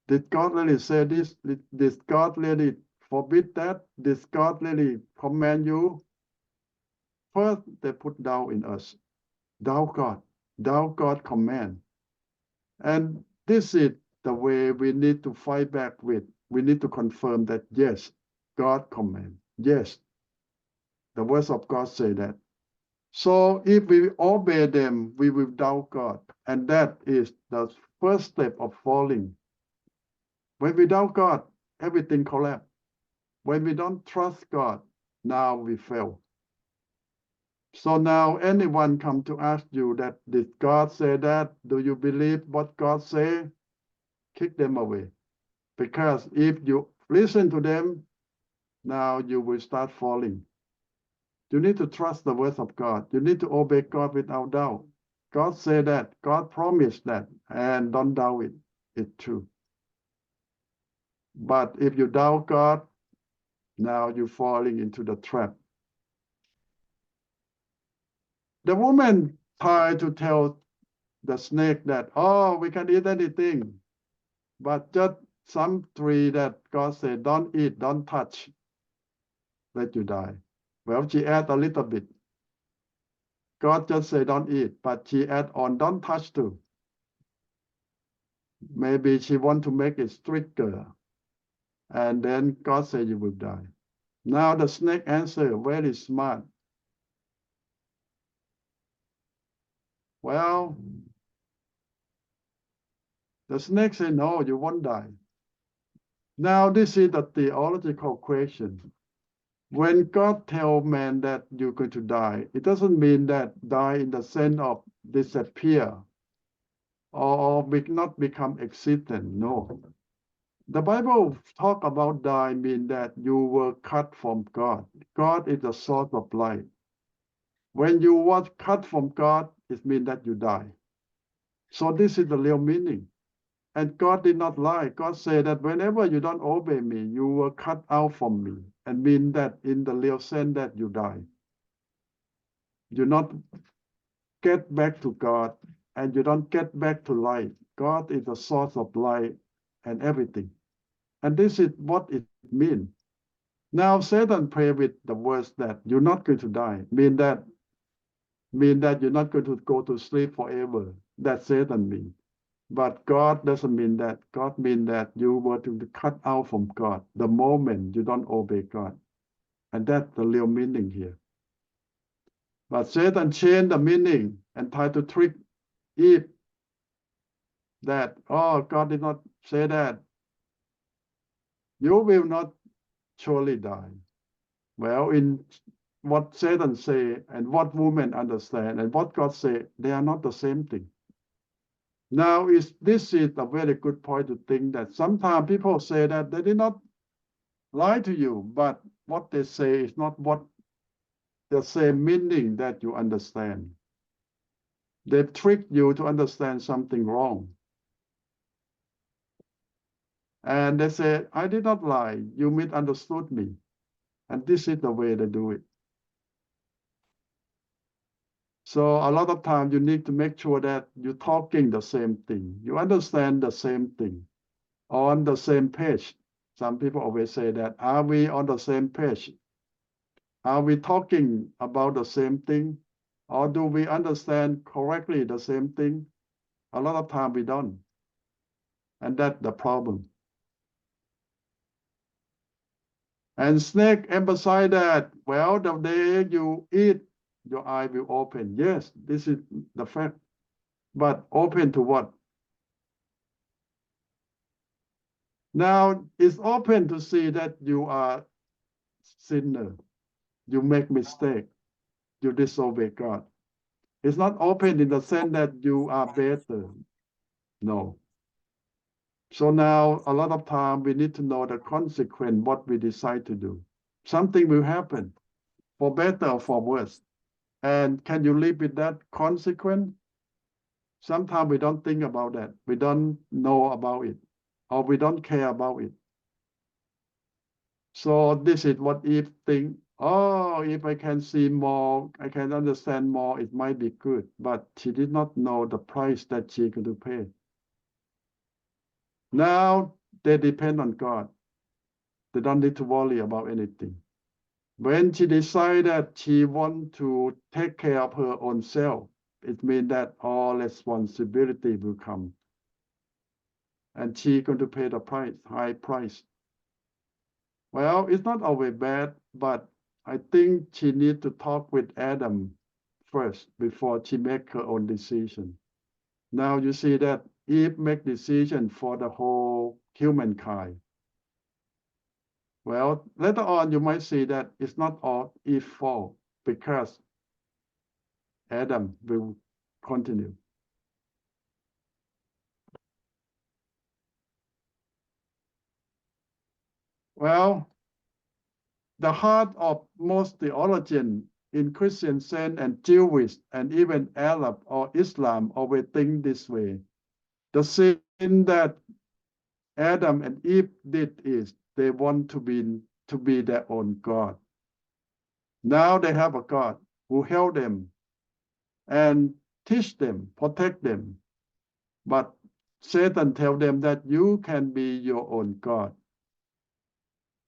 Did God really say this? Did God really forbid that? Did God really command you? First, they put doubt in us. Doubt God. Doubt God command. And this is the way we need to fight back with. We need to confirm that, yes, God command. Yes, the words of God say that. So if we obey them, we will doubt God. And that is the first step of falling. When we doubt God, everything collapses. When we don't trust God, now we fail. So now anyone come to ask you that, did God say that? Do you believe what God say? Kick them away. Because if you listen to them, now you will start falling. You need to trust the words of God. You need to obey God without doubt. God said that. God promised that. And don't doubt it. It's true. But if you doubt God, now you're falling into the trap. The woman tried to tell the snake that, oh, we can eat anything. But just some tree that God said, don't eat, don't touch. Let you die. Well, she add a little bit. God just say don't eat, but she add on don't touch too. Maybe she want to make it stricter. And then God said you will die. Now the snake answer very smart. Well, the snake said no, you won't die. Now this is the theological question. When God tells man that you're going to die, it doesn't mean that die in the sense of disappear or not become existent. No. The Bible talk about die mean that you were cut from God. God is the source of life. When you was cut from God, it means that you die. So this is the real meaning. And God did not lie. God said that whenever you don't obey me, you were cut out from me. And mean that in the real sense that you die. You not get back to God and you don't get back to life. God is the source of life and everything. And this is what it means. Now Satan play with the words that you're not going to die, mean that you're not going to go to sleep forever. That Satan means. But God doesn't mean that. God means that you were to be cut out from God the moment you don't obey God. And that's the real meaning here. But Satan changed the meaning and tried to trick Eve that, oh, God did not say that. You will not surely die. Well, in what Satan say and what women understand and what God say, they are not the same thing. Now, this is a very good point to think that sometimes people say that they did not lie to you, but what they say is not what the same meaning that you understand. They trick you to understand something wrong. And they say, I did not lie, you misunderstood me. And this is the way they do it. So a lot of times you need to make sure that you're talking the same thing. You understand the same thing, on the same page. Some people always say that, are we on the same page? Are we talking about the same thing? Or do we understand correctly the same thing? A lot of times we don't. And that's the problem. And snake emphasize that, well, the day you eat, your eye will open. Yes, this is the fact. But open to what? Now, it's open to see that you are sinner. You make mistake. You disobey God. It's not open in the sense that you are better. No. So now, a lot of time, we need to know the consequence, what we decide to do. Something will happen, for better or for worse. And can you live with that consequence? Sometimes we don't think about that. We don't know about it, or we don't care about it. So this is what Eve think. Oh, if I can see more, I can understand more, it might be good. But she did not know the price that she going to pay. Now they depend on God. They don't need to worry about anything. When she decided that she want to take care of her own self, it means that all responsibility will come. And she going to pay the price, high price. Well, it's not always bad, but I think she need to talk with Adam first before she make her own decision. Now you see that Eve make decision for the whole humankind. Well, later on you might see that it's not all Eve's fault because Adam will continue. Well, the heart of most theologians in Christian sense and Jewish and even Arab or Islam always think this way. The sin that Adam and Eve did is they want to be their own God. Now they have a God who help them and teach them, protect them. But Satan tells them that you can be your own God.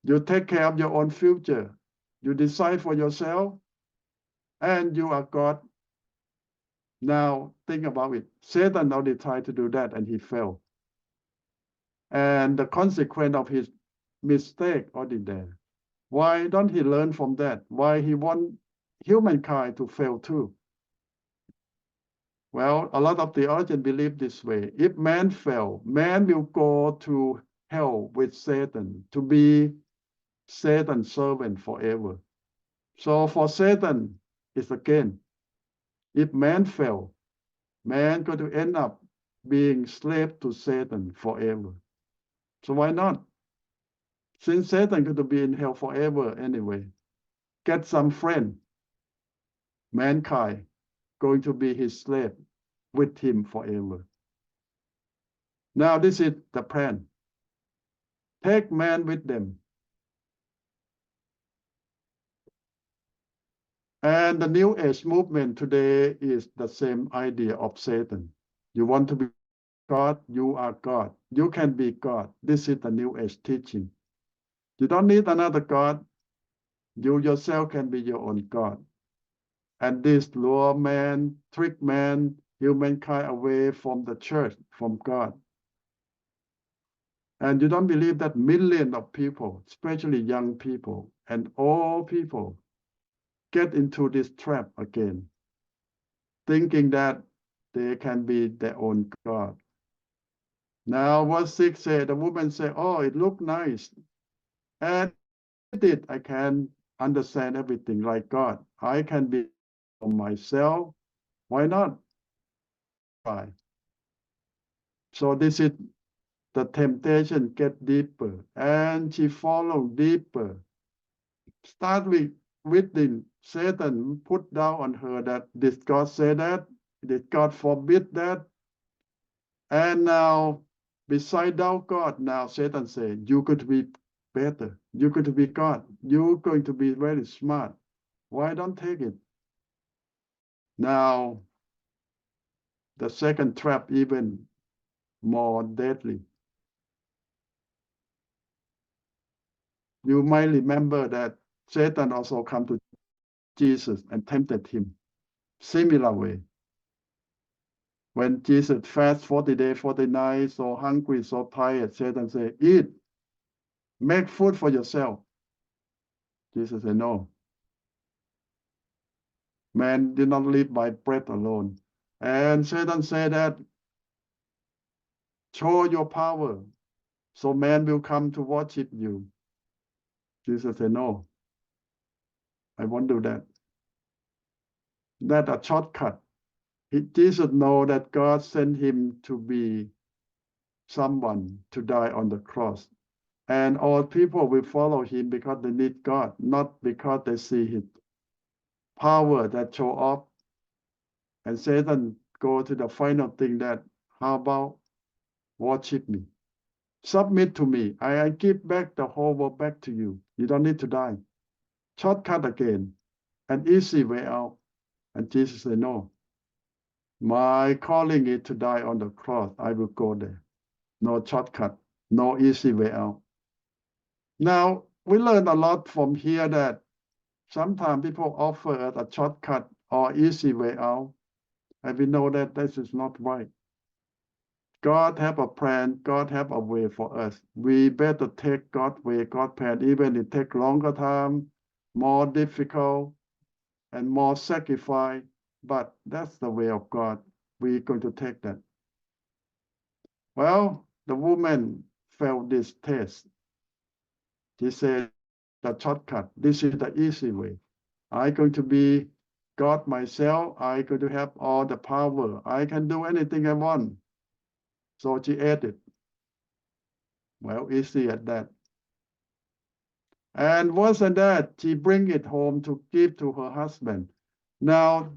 You take care of your own future. You decide for yourself, and you are God. Now think about it. Satan already tried to do that, and he failed. And the consequence of his mistake already there. Why don't he learn from that? Why he want humankind to fail too? Well, a lot of theologians believe this way. If man fail, man will go to hell with Satan to be Satan's servant forever. So for Satan, it's again, if man fail, man going to end up being slave to Satan forever. So why not? Since Satan going to be in hell forever anyway, get some friend, mankind going to be his slave with him forever. Now this is the plan. Take man with them. And the New Age movement today is the same idea of Satan. You want to be God, you are God. You can be God. This is the New Age teaching. You don't need another God. You yourself can be your own God. And this lure man, trick man, humankind away from the church, from God. And you don't believe that millions of people, especially young people and old people, get into this trap again, thinking that they can be their own God. Now, verse 6 said, the woman said, oh, it looked nice. And I can understand everything like God. I can be for myself. Why not? Why? So this is the temptation get deeper, and she followed deeper. Start with within Satan put down on her that did God say that? Did God forbid that? And now beside thou God, now Satan said, you're going to be better. You're going to be God. You're going to be very smart. Why don't take it? Now, the second trap even more deadly. You might remember that Satan also came to Jesus and tempted him. Similar way. When Jesus fasted 40 days, 40 nights, so hungry, so tired, Satan said, eat, make food for yourself. Jesus said, no. Man did not live by bread alone. And Satan said that, show your power, so man will come to worship you. Jesus said, no, I won't do that. That's a shortcut. Jesus knows that God sent him to be someone to die on the cross. And all people will follow him because they need God, not because they see his power that show off. And Satan go to the final thing that, how about worship me? Submit to me. I give back the whole world back to you. You don't need to die. Shortcut again, an easy way out. And Jesus said, no. My calling is to die on the cross. I will go there. No shortcut, no easy way out. Now, we learn a lot from here that sometimes people offer us a shortcut or easy way out, and we know that this is not right. God have a plan, God have a way for us. We better take God's way, God's plan, even it take longer time, more difficult, and more sacrifice, but that's the way of God. We're going to take that. Well, the woman felt this test. She said, the shortcut, this is the easy way. I'm going to be God myself. I'm going to have all the power. I can do anything I want. So she ate it. Well, easy at that. And worse than that, she bring it home to give to her husband. Now,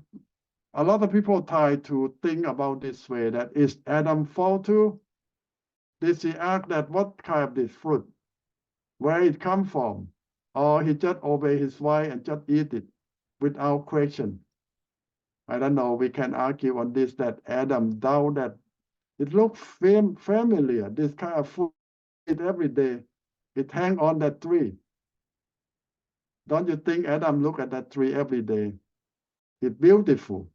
a lot of people try to think about this way, that is Adam fault too? Did she ask that what kind of this fruit? Where it come from? Or he just obey his wife and just eat it without question? I don't know, we can argue on this, that Adam doubt that it looks familiar, this kind of food every day. It hang on that tree. Don't you think Adam look at that tree every day? It's beautiful.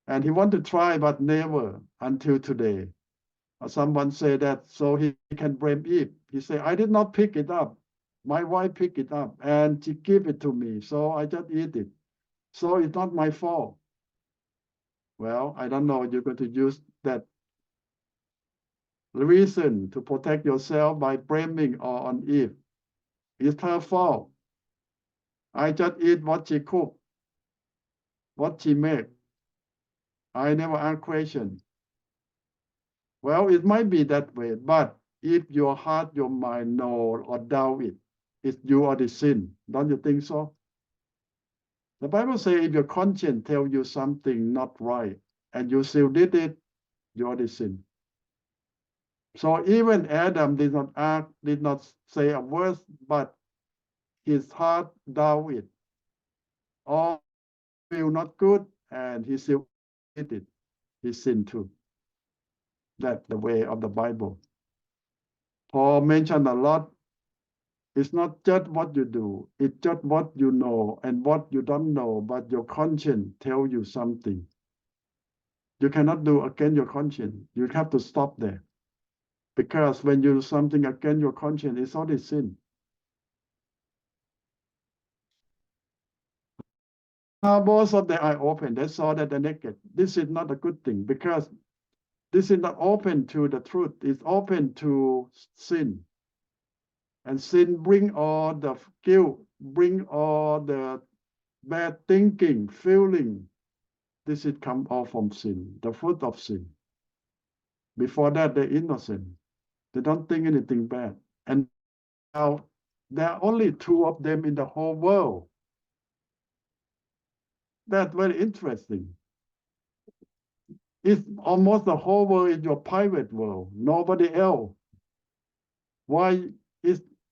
And he want to try, but never until today. Someone said that so he can blame Eve. He said, I did not pick it up. My wife picked it up and she gave it to me, so I just eat it. So it's not my fault. Well, I don't know, you're going to use that reason to protect yourself by blaming or on Eve. It's her fault. I just eat what she cooked, what she made. I never ask questions. Well, it might be that way, but if your heart, your mind know or doubt it, it's you or the sin. Don't you think so? The Bible says if your conscience tells you something not right and you still did it, you are the sin. So even Adam did not act, did not say a word, but his heart doubt it. All feel not good, and he still did it. He sinned too. That's the way of the Bible. Paul mentioned a lot. It's not just what you do, it's just what you know and what you don't know, but your conscience tells you something. You cannot do against your conscience. You have to stop there. Because when you do something against your conscience, it's already sin. Now both of their eyes open. They saw that they're naked. This is not a good thing because this is not open to the truth. It's open to sin. And sin bring all the guilt, bring all the bad thinking, feeling. This is come all from sin, the fruit of sin. Before that, they're innocent. They don't think anything bad. And now there are only two of them in the whole world. That's very interesting. It's almost the whole world is your private world, nobody else. Why?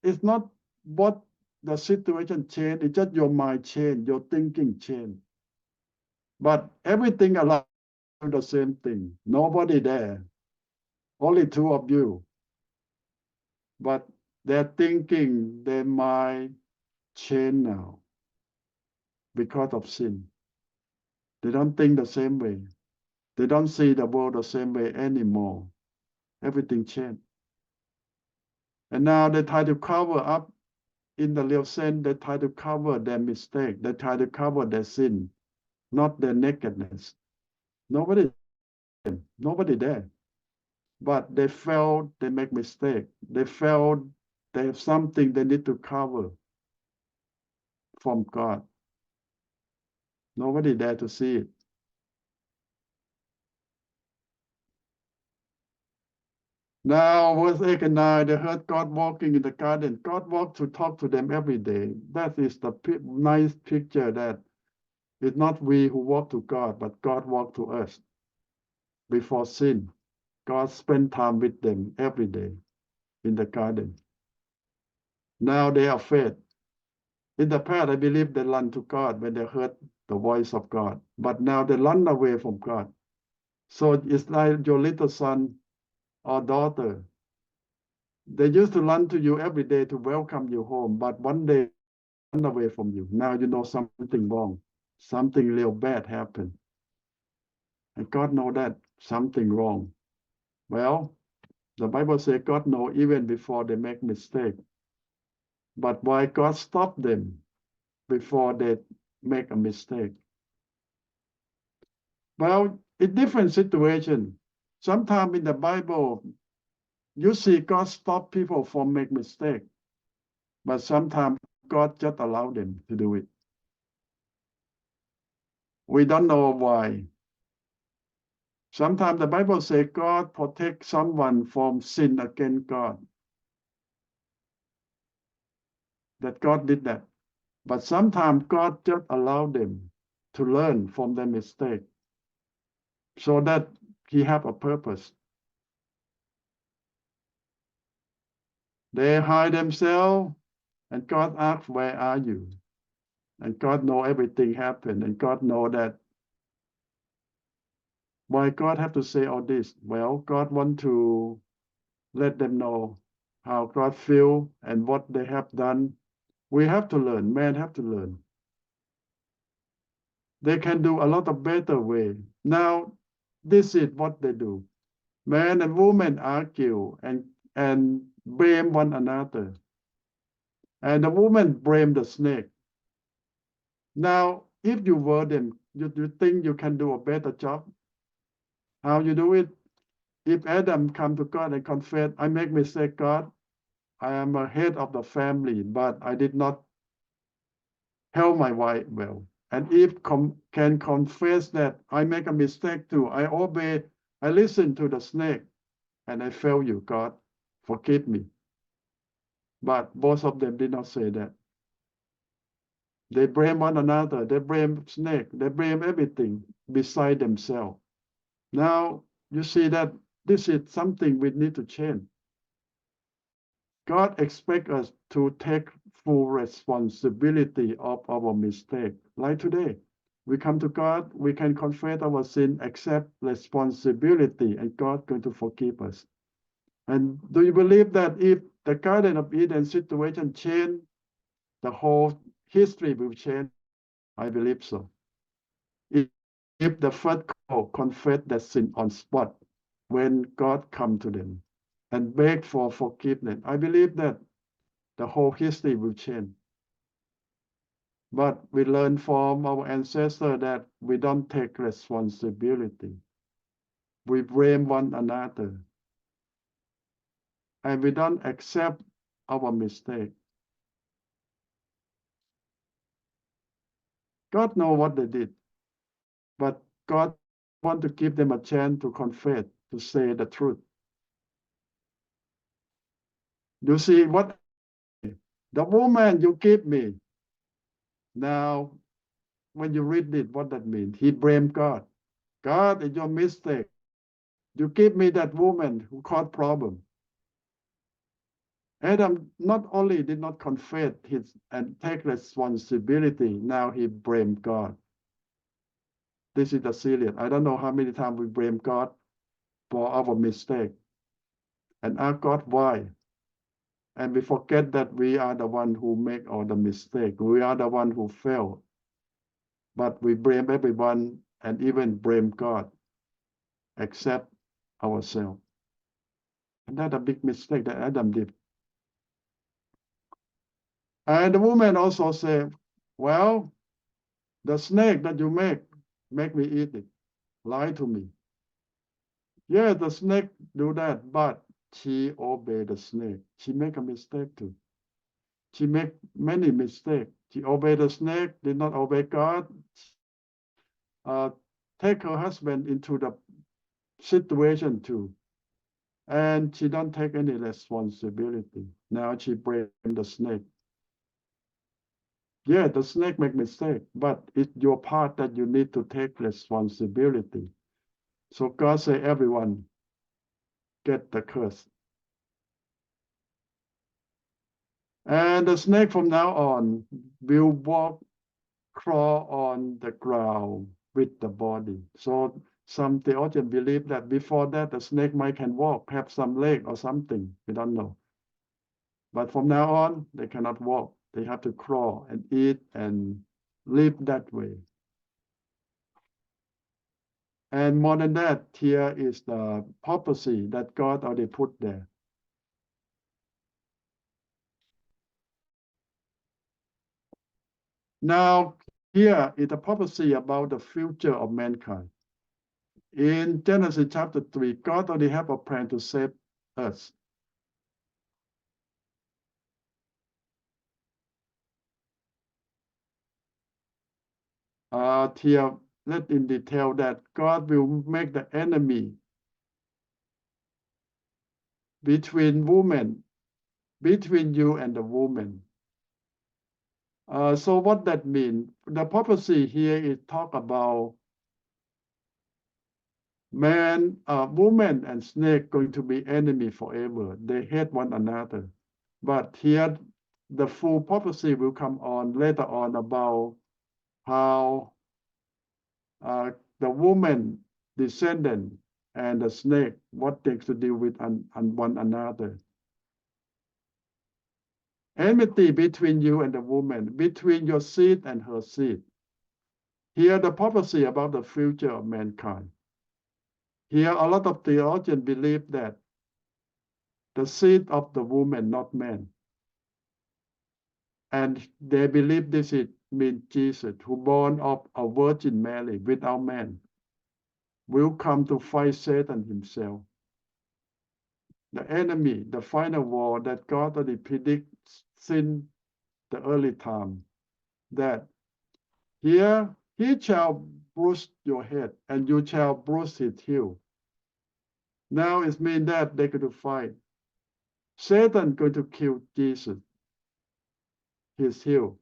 It's not what the situation changed, it's just your mind changed, your thinking changed. But everything around you the same thing. Nobody there. Only two of you. But their thinking, their mind change now because of sin. They don't think the same way. They don't see the world the same way anymore. Everything changed. And now they try to cover up in the real sense, they try to cover their mistake. They try to cover their sin, not their nakedness. Nobody there. But they felt they make mistake. They felt they have something they need to cover from God. Nobody there to see it. Now, verse 8 and 9, they heard God walking in the garden. God walked to talk to them every day. That is the nice picture that it's not we who walk to God, but God walked to us. Before sin, God spent time with them every day in the garden. Now they are faith. In the past, I believe they run to God when they heard the voice of God, but now they run away from God. So it's like your little son or daughter. They used to run to you every day to welcome you home, but one day run away from you. Now you know something wrong, something real bad happened. And God knows that something wrong. Well, the Bible says God knows even before they make mistake. But why God stopped them before they make a mistake? Well, in different situations, sometimes in the Bible, you see God stop people from make mistake, but sometimes God just allow them to do it. We don't know why. Sometimes the Bible says God protect someone from sin against God. That God did that. But sometimes God just allowed them to learn from their mistake so that He have a purpose. They hide themselves, and God asks, where are you? And God know everything happened, and God know that. Why God have to say all this? Well, God want to let them know how God feel and what they have done. We have to learn. Men have to learn. They can do a lot of better way. Now, this is what they do. Man and woman argue and blame one another. And the woman blame the snake. Now, if you were them, you think you can do a better job? How you do it? If Adam come to God and confess, I make mistake, God. I am a head of the family, but I did not help my wife well. And if can confess that I make a mistake too, I obey, I listen to the snake, and I fail you, God, forgive me. But both of them did not say that. They blame one another, they blame snake, they blame everything beside themselves. Now you see that this is something we need to change. God expects us to take full responsibility of our mistake. Like today, we come to God, we can confess our sin, accept responsibility, and God is going to forgive us. And do you believe that if the Garden of Eden situation change, the whole history will change? I believe so. If the first couple confess their sin on spot, when God come to them and beg for forgiveness, I believe that the whole history will change. But we learn from our ancestors that we don't take responsibility. We blame one another. And we don't accept our mistake. God knows what they did. But God wants to give them a chance to confess, to say the truth. You see what the woman you give me. Now, when you read it, what that means? He blamed God. God, it's your mistake. You give me that woman who caused problem. Adam not only did not confess his and take responsibility, now he blamed God. This is the serious. I don't know how many times we blame God for our mistake and ask God why. And we forget that we are the one who make all the mistake. We are the one who fail. But we blame everyone and even blame God, except ourselves. And that's a big mistake that Adam did. And the woman also said, well, the snake that you make me eat it. Lie to me. Yeah, the snake do that, but she obeyed the snake. She make a mistake too. She make many mistakes. She obeyed the snake, did not obey God. Take her husband into the situation too. And she don't take any responsibility. Now she blame the snake. Yeah, the snake make mistake, but it's your part that you need to take responsibility. So God say everyone get the curse. And the snake from now on will walk, crawl on the ground with the body. So some theologians believe that before that the snake might can walk, have some leg or something. We don't know. But from now on, they cannot walk. They have to crawl and eat and live that way. And more than that, here is the prophecy that God already put there. Now, here is a prophecy about the future of mankind. In Genesis chapter 3, God already have a plan to save us. Here, let in detail that God will make the enemy between you and the woman. So what that means? The prophecy here is talk about man, woman, and snake going to be enemy forever. They hate one another. But here, the full prophecy will come on later on about how the woman descendant and the snake, what things to do with one another. Enmity between you and the woman, between your seed and her seed. Here, the prophecy about the future of mankind. Here, a lot of theologians believe that the seed of the woman, not man. And they believe this means Jesus, who born of a Virgin Mary without man, will come to fight Satan himself. The enemy, the final war that God already predicts since the early time, that here he shall bruise your head and you shall bruise his heel. Now it means that they're going to fight. Satan going to kill Jesus, his heel,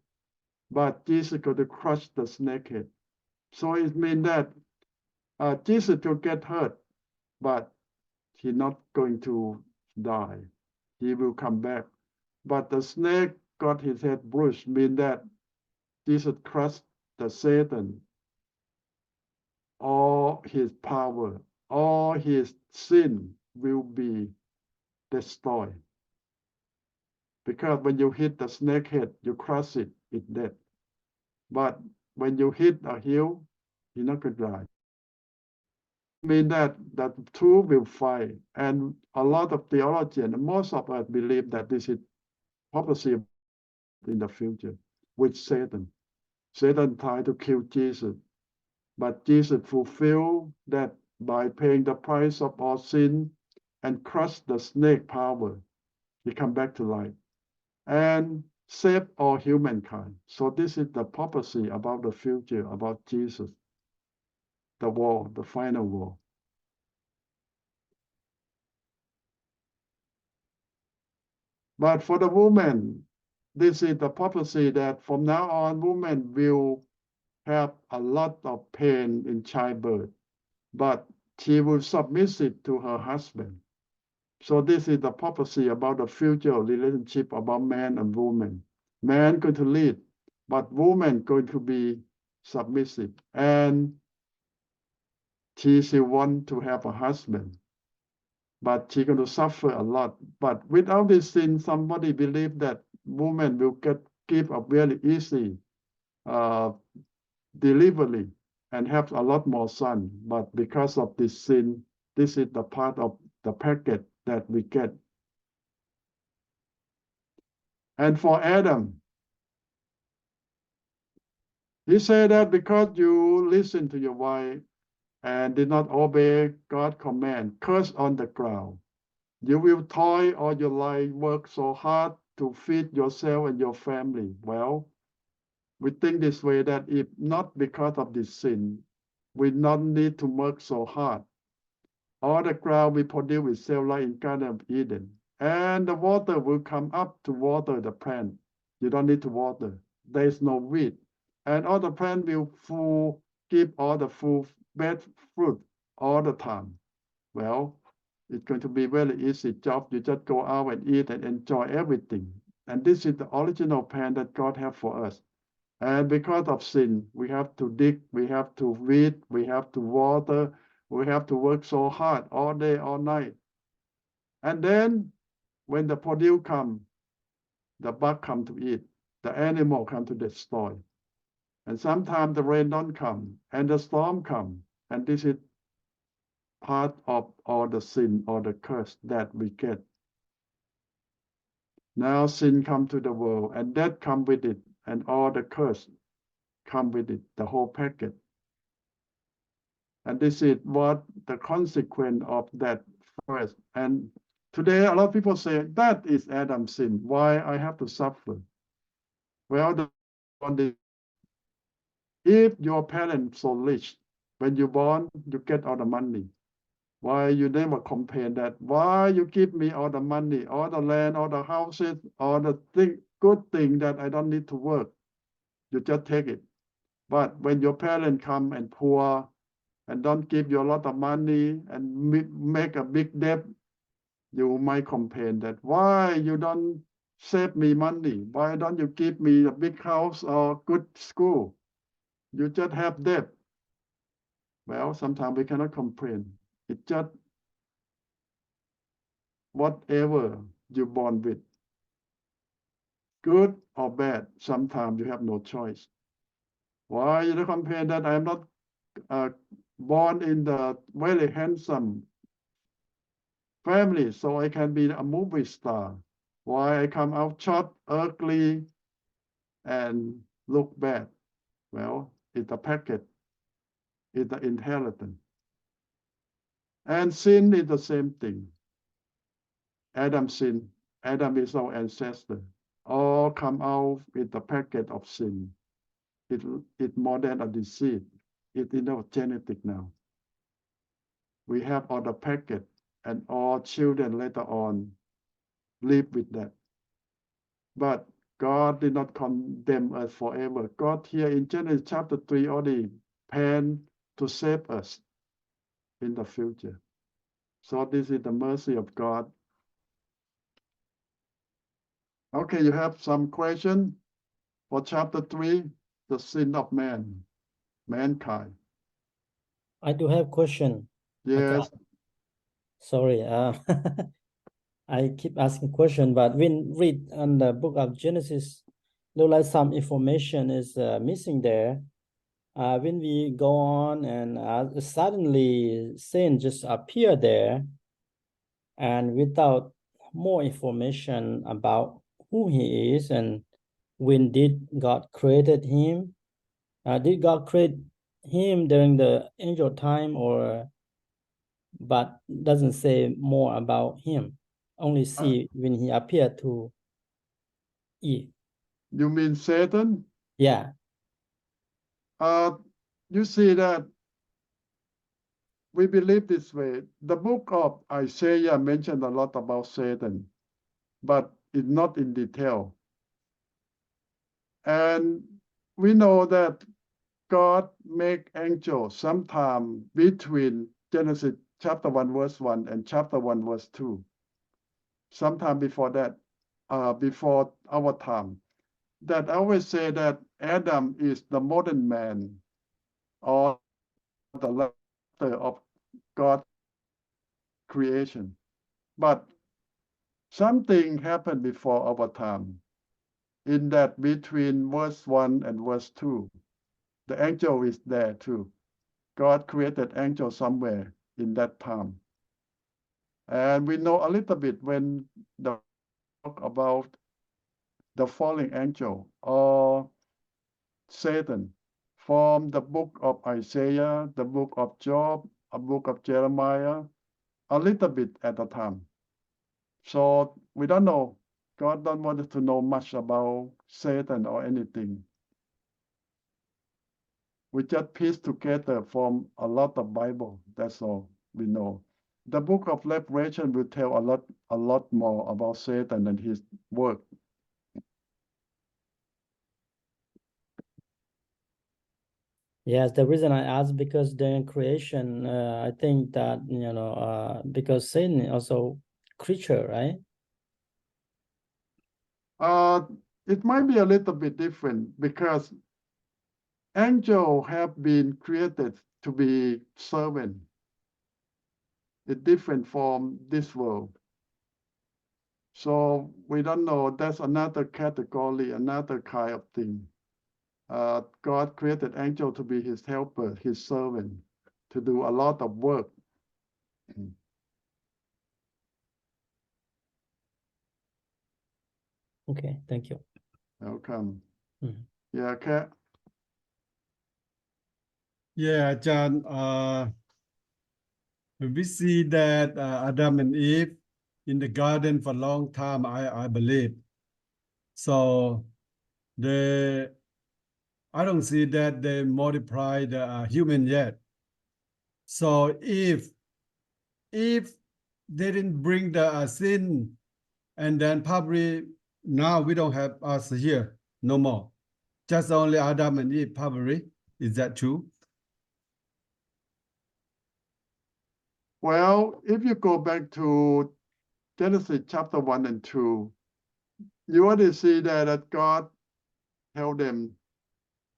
but Jesus going to crush the snake head. So it means that Jesus will get hurt, but he's not going to die. He will come back. But the snake got his head bruised, means that Jesus crushed the Satan, all his power, all his sin will be destroyed. Because when you hit the snake head, you crush it, it's dead. But when you hit a heel, you're not going to die. Mean that two will fight, and a lot of theologians, most of us believe that this is prophecy in the future with Satan. Satan tried to kill Jesus, but Jesus fulfilled that by paying the price of our sin and crushed the snake power. He come back to life and save all humankind. So this is the prophecy about the future, about Jesus, the war, the final war. But for the woman, this is the prophecy that from now on, women will have a lot of pain in childbirth, but she will submit it to her husband. So this is the prophecy about the future relationship about man and woman. Man going to lead, but woman going to be submissive. And she want to have a husband, but she's going to suffer a lot. But without this sin, somebody believe that woman will give a very easy delivery and have a lot more son. But because of this sin, this is the part of the packet that we get. And for Adam, He said that because you listened to your wife and did not obey God's command, curse on the ground. You will toil all your life, work so hard to feed yourself and your family. Well, we think this way that if not because of this sin, we not need to work so hard. All the ground we produce itself like in Garden of Eden. And the water will come up to water the plant. You don't need to water. There is no weed. And all the plant will give all the bad fruit all the time. Well, it's going to be very easy job. You just go out and eat and enjoy everything. And this is the original plan that God has for us. And because of sin, we have to dig, we have to weed, we have to water, we have to work so hard all day, all night. And then when the produce come, the bug come to eat, the animal come to destroy. And sometimes the rain don't come and the storm come. And this is part of all the sin or the curse that we get. Now sin come to the world and death come with it and all the curse come with it, the whole package. And this is what the consequence of that first. And today, a lot of people say, that is Adam's sin. Why I have to suffer? Well, if your parents so rich, when you born, you get all the money. Why you never complain that? Why you give me all the money, all the land, all the houses, all the good thing that I don't need to work? You just take it. But when your parents come and poor, and don't give you a lot of money and make a big debt, you might complain that why you don't save me money? Why don't you give me a big house or good school? You just have debt. Well, sometimes we cannot complain. It's just whatever you're born with, good or bad, sometimes you have no choice. Why you don't complain that I'm not born in the very handsome family, so I can be a movie star? Why I come out short, ugly, and look bad? Well, it's a package. It's the inheritance. And sin is the same thing. Adam sinned. Adam is our ancestor. All come out with the packet of sin. It's more than a disease. It's in our genetic now. We have all the packet, and all children later on live with that. But God did not condemn us forever. God here in Genesis chapter 3 already planned to save us in the future. So this is the mercy of God. Okay, you have some question for chapter 3, the sin of mankind. I do have question. Yes. Sorry, I keep asking question, but when read on the book of Genesis, look like some information is missing there. When we go on and suddenly sin just appear there, and without more information about who he is and when did God created him, did God create him during the angel time, or but doesn't say more about him, only see when he appeared to Eve. You mean Satan? Yeah. You see that we believe this way. The book of Isaiah mentioned a lot about Satan, but it's not in detail. And we know that God make angels sometime between Genesis chapter 1 verse 1 and chapter 1 verse 2. Sometime before that, before our time. That I always say that Adam is the modern man or the letter of God's creation. But something happened before our time. In that between verse 1 and verse 2, the angel is there too. God created angel somewhere in that time. And we know a little bit when the talk about the falling angel or Satan. from the book of Isaiah, the book of Job, a book of Jeremiah, a little bit at a time. So we don't know. God don't want us to know much about Satan or anything. We just piece together from a lot of Bible. That's all we know. The book of Revelation will tell a lot more about Satan and his work. Yes, the reason I asked because during creation, I think that because Satan is also creature, right? It might be a little bit different because angels have been created to be servant. It's different from this world. So we don't know. That's another category, another kind of thing. God created angel to be his helper, his servant, to do a lot of work. Okay, thank you. Welcome. Mhm. Yeah, Kat. Yeah, John, we see that Adam and Eve in the garden for a long time, I believe. So I don't see that they multiply the human yet. So if they didn't bring the sin, and then probably now we don't have us here no more. Just only Adam and Eve, probably. Is that true? Well, if you go back to Genesis chapter 1 and 2, you already see that God told them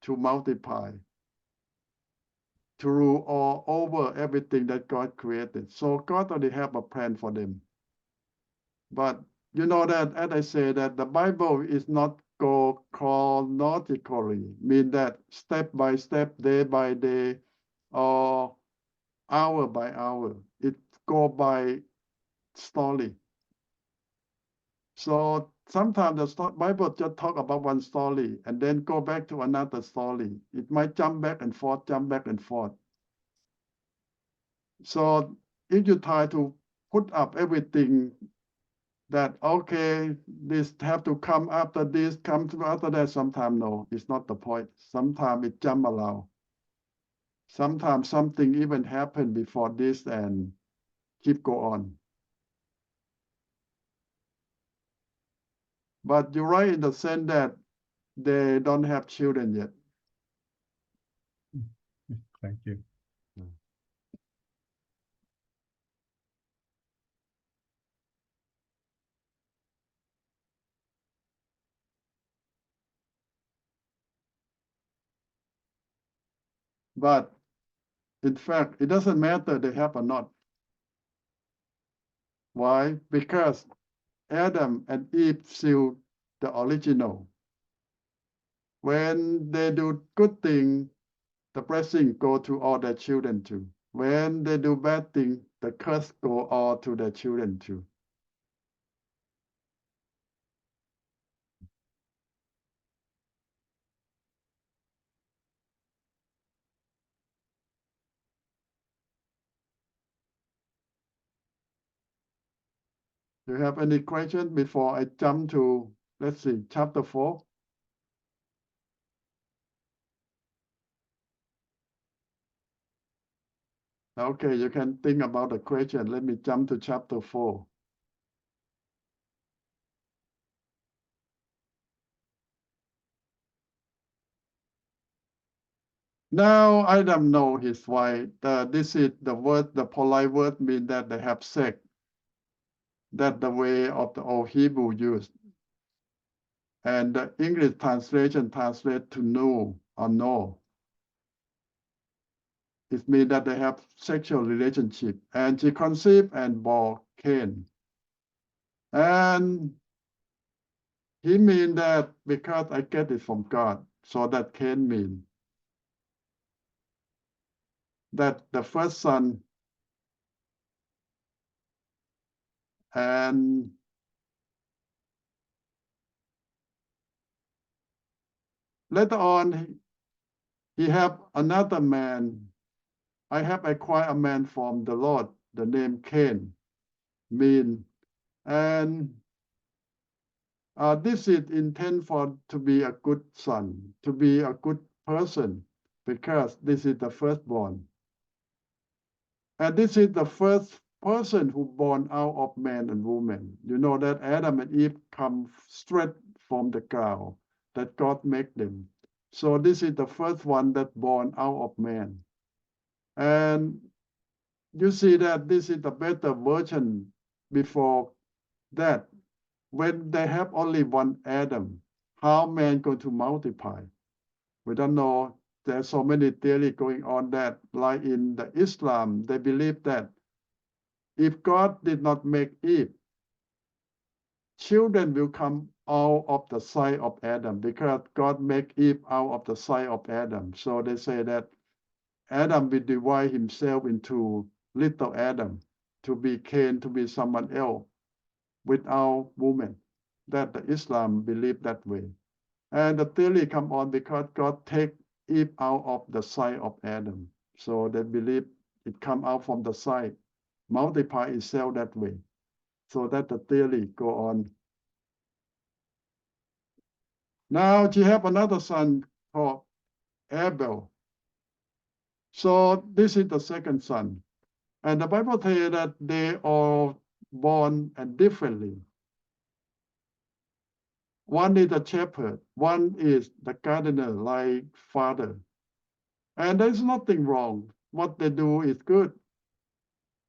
to multiply, to rule all over everything that God created. So God already have a plan for them. But you know that, as I say, that the Bible is not go chronologically, mean that step by step, day by day, or hour by hour. It go by story. So sometimes the Bible just talk about one story and then go back to another story. It might jump back and forth, jump back and forth. So if you try to put up everything that, okay, this have to come after this, come to after that, sometimes no, it's not the point. Sometimes it jump around. Sometimes something even happened before this and keep go on. But you're right in the sense that they don't have children yet. Thank you. But in fact, it doesn't matter they have or not. Why? Because Adam and Eve still the original. When they do good thing, the blessing go to all their children too. When they do bad thing, the curse go all to their children too. Do you have any question before I jump to, let's see, chapter 4? Okay, you can think about the question. Let me jump to chapter 4. Now Adam know his wife. This is the word, the polite word mean that they have sex. That the way of the old Hebrew used. And the English translation translate to know or know. It means that they have sexual relationship. And she conceived and bore Cain. And he mean that because I get it from God, so that Cain mean that the first son and later on he have another man. I have acquired a man from the Lord, the name Cain, mean, and this is intended for to be a good son, to be a good person, because this is the firstborn. And this is the first person who born out of man and woman. You know that Adam and Eve come straight from the ground that God made them. So this is the first one that born out of man. And you see that this is the better version before that. When they have only one Adam, how man going to multiply? We don't know. There's so many theories going on that, like in the Islam, they believe that if God did not make Eve, children will come out of the side of Adam, because God made Eve out of the side of Adam. So they say that Adam will divide himself into little Adam, to be Cain, to be someone else without woman. That the Islam believe that way. And the theory come on because God take Eve out of the side of Adam. So they believe it come out from the side, multiply itself that way. So that the theory go on. Now she have another son called Abel. So this is the second son. And the Bible tells that they are born and differently. One is a shepherd, one is the gardener, like father. And there's nothing wrong. What they do is good.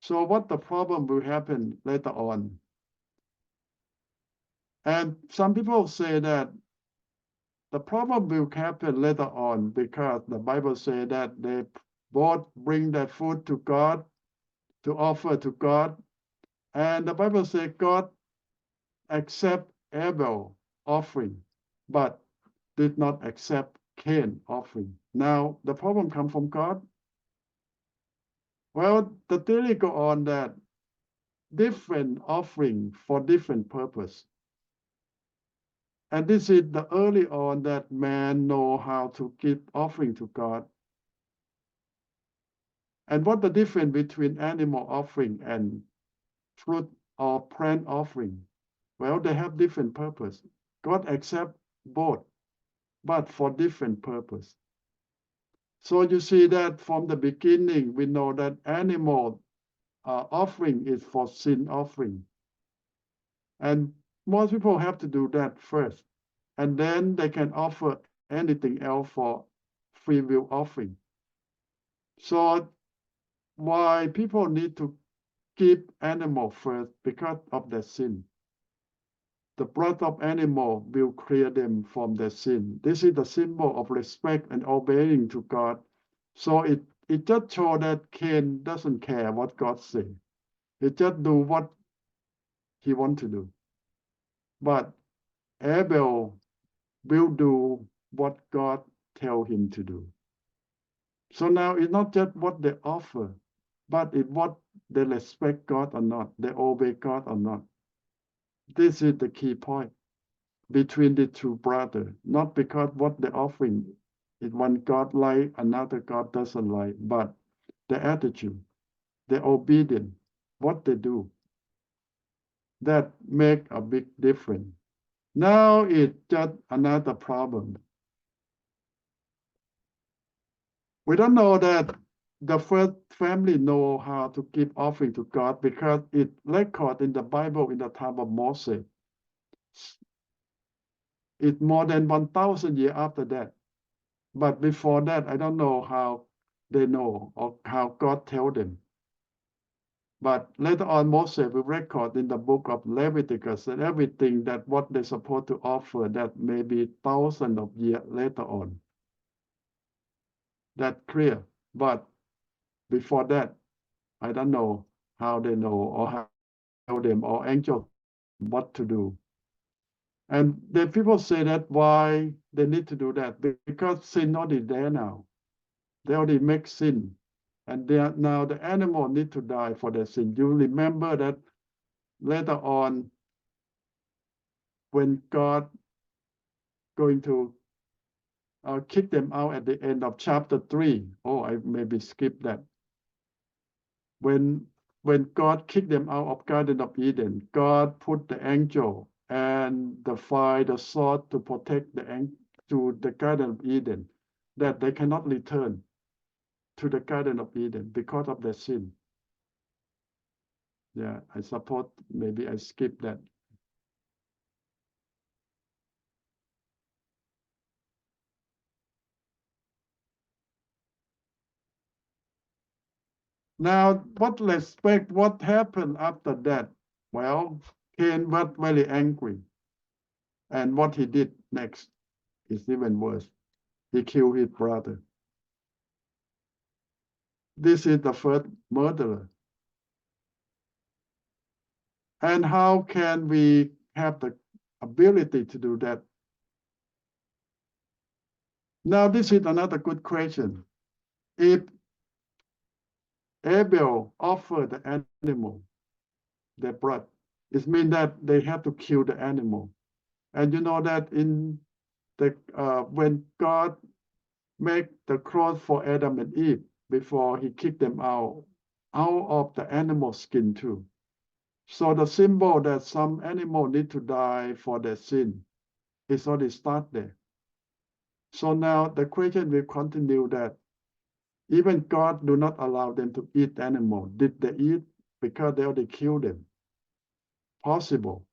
So what the problem will happen later on? And some people say that the problem will happen later on because the Bible says that they both bring their food to God, to offer to God. And the Bible says God accept Abel offering, but did not accept Cain offering. Now, the problem comes from God. Well, the theory go on that different offering for different purpose. And this is the early on that man know how to give offering to God. And what the difference between animal offering and fruit or plant offering? Well, they have different purpose. God accept both, but for different purpose. So you see that from the beginning, we know that animal offering is for sin offering. And most people have to do that first. And then they can offer anything else for free will offering. So why people need to keep animal first? Because of their sin. The blood of animal will clear them from their sin. This is the symbol of respect and obeying to God. So it just shows that Cain doesn't care what God says. He just do what he wants to do. But Abel will do what God tells him to do. So now it's not just what they offer, but it's what they respect God or not, they obey God or not. This is the key point between the two brothers, not because what they're offering is one God like, another God doesn't like, but the attitude, the obedience, what they do, that make a big difference. Now it's just another problem. We don't know that the first family know how to give offering to God because it recorded in the Bible in the time of Moses. It's more than 1,000 years after that. But before that, I don't know how they know or how God tell them. But later on, Moses will record in the book of Leviticus that everything that what they're supposed to offer, that may be thousands of years later on. That's clear. But before that, I don't know how they know or how them or angels what to do. And the people say that why they need to do that, because sin already there now. They already make sin. And now the animal need to die for their sin. You remember that later on, when God going to kick them out at the end of chapter 3. Oh, I maybe skipped that. When God kicked them out of Garden of Eden, God put the angel and the fire, the sword to protect to the Garden of Eden, that they cannot return to the Garden of Eden because of their sin. Yeah, I suppose maybe I skipped that. Now, what happened after that? Well, Cain was very angry. And what he did next is even worse. He killed his brother. This is the first murderer. And how can we have the ability to do that? Now, this is another good question. If Abel offered the animal, their blood, it means that they have to kill the animal. And you know that in the when God made the cloth for Adam and Eve before he kicked them out of the animal skin too. So the symbol that some animal need to die for their sin is already start there. So now the question will continue that even God do not allow them to eat animal. Did they eat because they already killed them? Possible,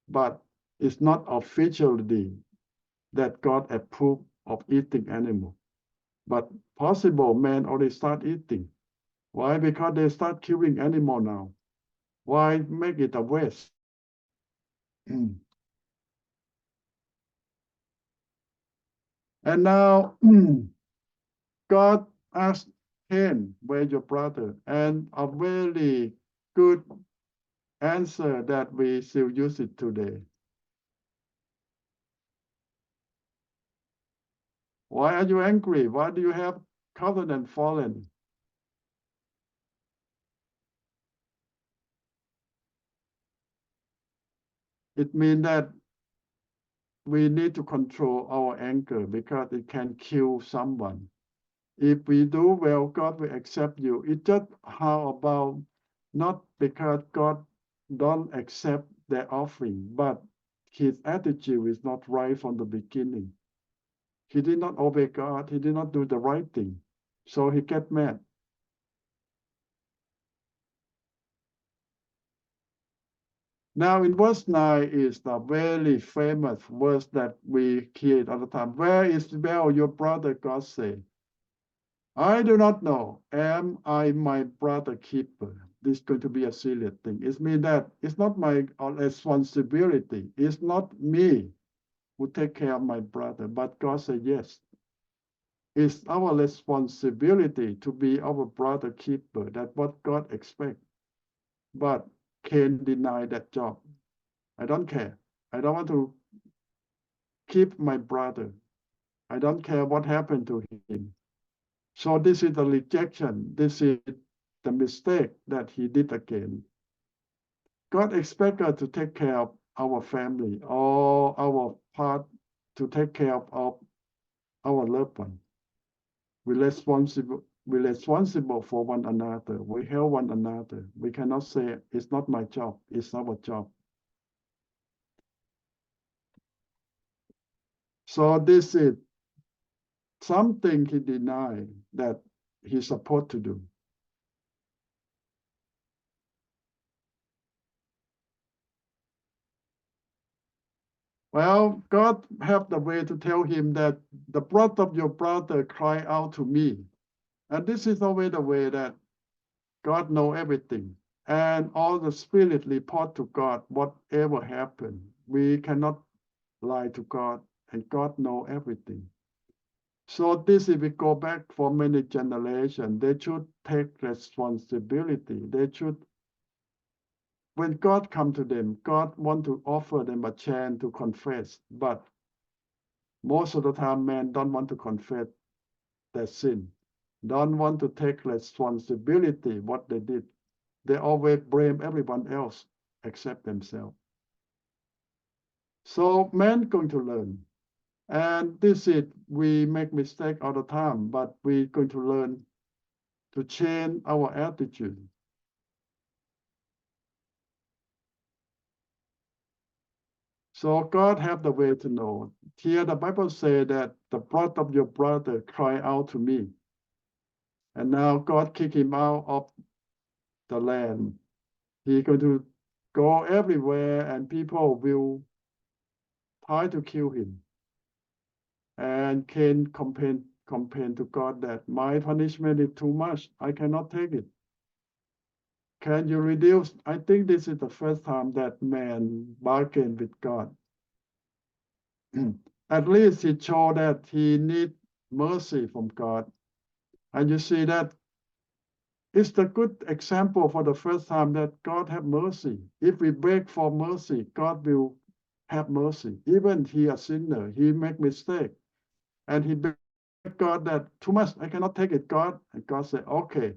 but it's not officially that God approved of eating animal. But possible man already start eating. Why? Because they start killing animal now. Why make it a waste? And now God asked Cain, where's your brother? And a very good answer that we still use it today. Why are you angry? Why do you have covenant fallen? It means that we need to control our anger because it can kill someone. If we do well, God will accept you. It's just how about not because God don't accept their offering, but his attitude is not right from the beginning. He did not obey God. He did not do the right thing. So he get mad. Now in verse 9 is the very famous verse that we hear all the time. Where is Bel, your brother? God said. I do not know. Am I my brother keeper? This is going to be a serious thing. It means that it's not my responsibility. It's not me who take care of my brother, but God said yes. It's our responsibility to be our brother keeper. That's what God expects. But Cain denied that job. I don't care. I don't want to keep my brother. I don't care what happened to him. So this is the rejection. This is the mistake that he did again. God expects us to take care of our family, or our part to take care of our loved one. We're responsible for one another. We help one another. We cannot say it's not my job, it's our job. So this is something he denied that he's supposed to do. Well, God have the way to tell him that the blood of your brother cry out to me. And this is always the way that God knows everything. And all the spirit report to God whatever happened. We cannot lie to God, and God knows everything. So this, if we go back for many generations, they should take responsibility. They should, when God come to them, God want to offer them a chance to confess. But most of the time, men don't want to confess their sin, don't want to take responsibility what they did. They always blame everyone else except themselves. So men going to learn. And this is, we make mistake all the time, but we're going to learn to change our attitude. So God have the way to know. Here the Bible says that the blood of your brother cry out to me. And now God kick him out of the land. He's going to go everywhere and people will try to kill him. And Cain complained to God that my punishment is too much. I cannot take it. Can you reduce? I think this is the first time that man bargained with God. At least he showed that he needs mercy from God. And you see that it's the good example for the first time that God have mercy. If we beg for mercy, God will have mercy. Even he a sinner, he make mistake. And he begged God that too much, I cannot take it, God. And God said, okay,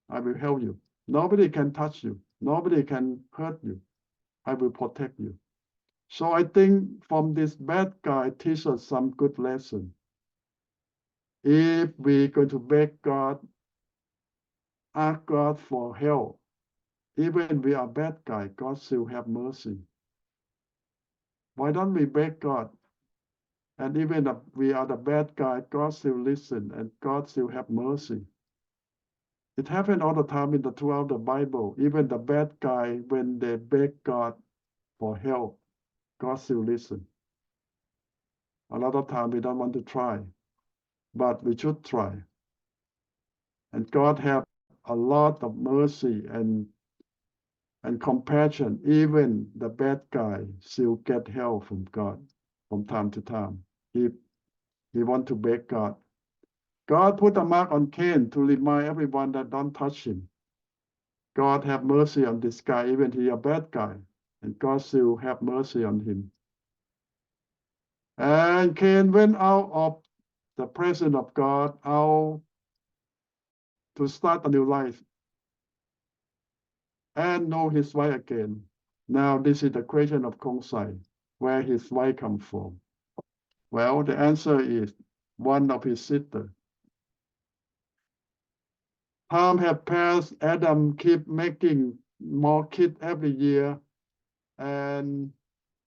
I will help you. Nobody can touch you. Nobody can hurt you. I will protect you. So I think from this bad guy teach us some good lesson. If we're going to beg God, ask God for help, even we are bad guy, God still have mercy. Why don't we beg God? And even if we are the bad guy, God still listen and God still have mercy. It happened all the time throughout the Bible. Even the bad guy, when they beg God for help, God still listen. A lot of time we don't want to try, but we should try. And God have a lot of mercy and compassion. Even the bad guy still get help from God from time to time. If he want to beg God. God put a mark on Cain to remind everyone that don't touch him. God have mercy on this guy, even he a bad guy, and God still have mercy on him. And Cain went out of the presence of God, out to start a new life and know his wife again. Now this is the question of Kong Sai, where his wife come from. Well, the answer is one of his sisters. Time have passed, Adam keep making more kids every year, and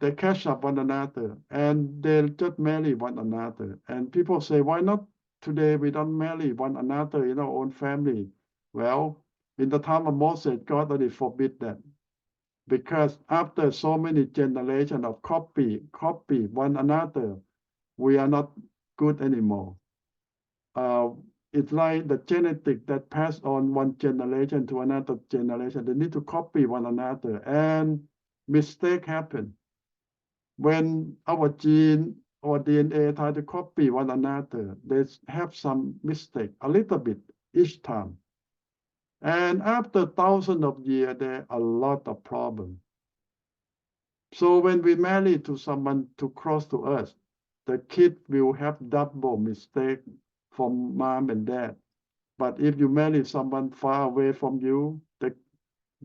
they catch up one another, and they just marry one another. And people say, why not today we don't marry one another in our own family? Well, in the time of Moses, God already forbid that. Because after so many generations of copy one another, we are not good anymore. It's like the genetic that pass on one generation to another generation. They need to copy one another, and mistake happen. When our gene or DNA try to copy one another, they have some mistake, a little bit each time. And after thousands of years, there are a lot of problems. So when we marry to someone too close to us, the kid will have double mistake from mom and dad. But if you marry someone far away from you,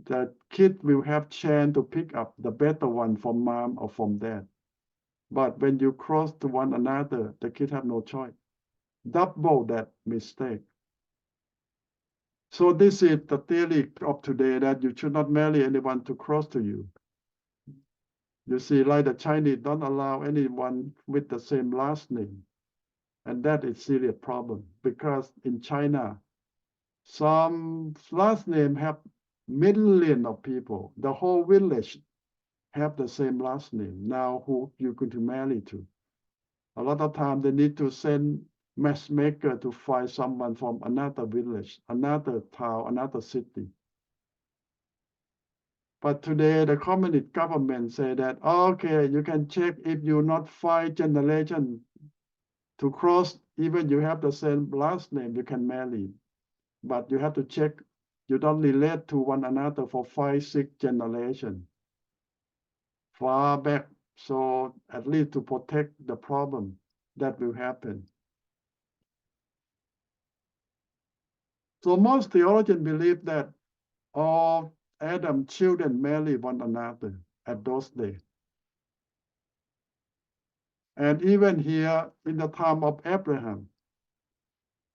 the kid will have chance to pick up the better one from mom or from dad. But when you cross to one another, the kid have no choice. Double that mistake. So this is the theory of today, that you should not marry anyone too close to you. You see, like the Chinese don't allow anyone with the same last name. And that is a serious problem, because in China, some last name have millions of people. The whole village have the same last name. Now who you're going to marry to? A lot of time they need to send matchmaker to find someone from another village, another town, another city. But today the communist government say that, okay, you can check if you not 5 generations to cross, even you have the same last name, you can marry. But you have to check you don't relate to one another for 5, 6 generations far back. So at least to protect the problem that will happen. So most theologians believe that all Adam's children marry one another at those days. And even here in the time of Abraham,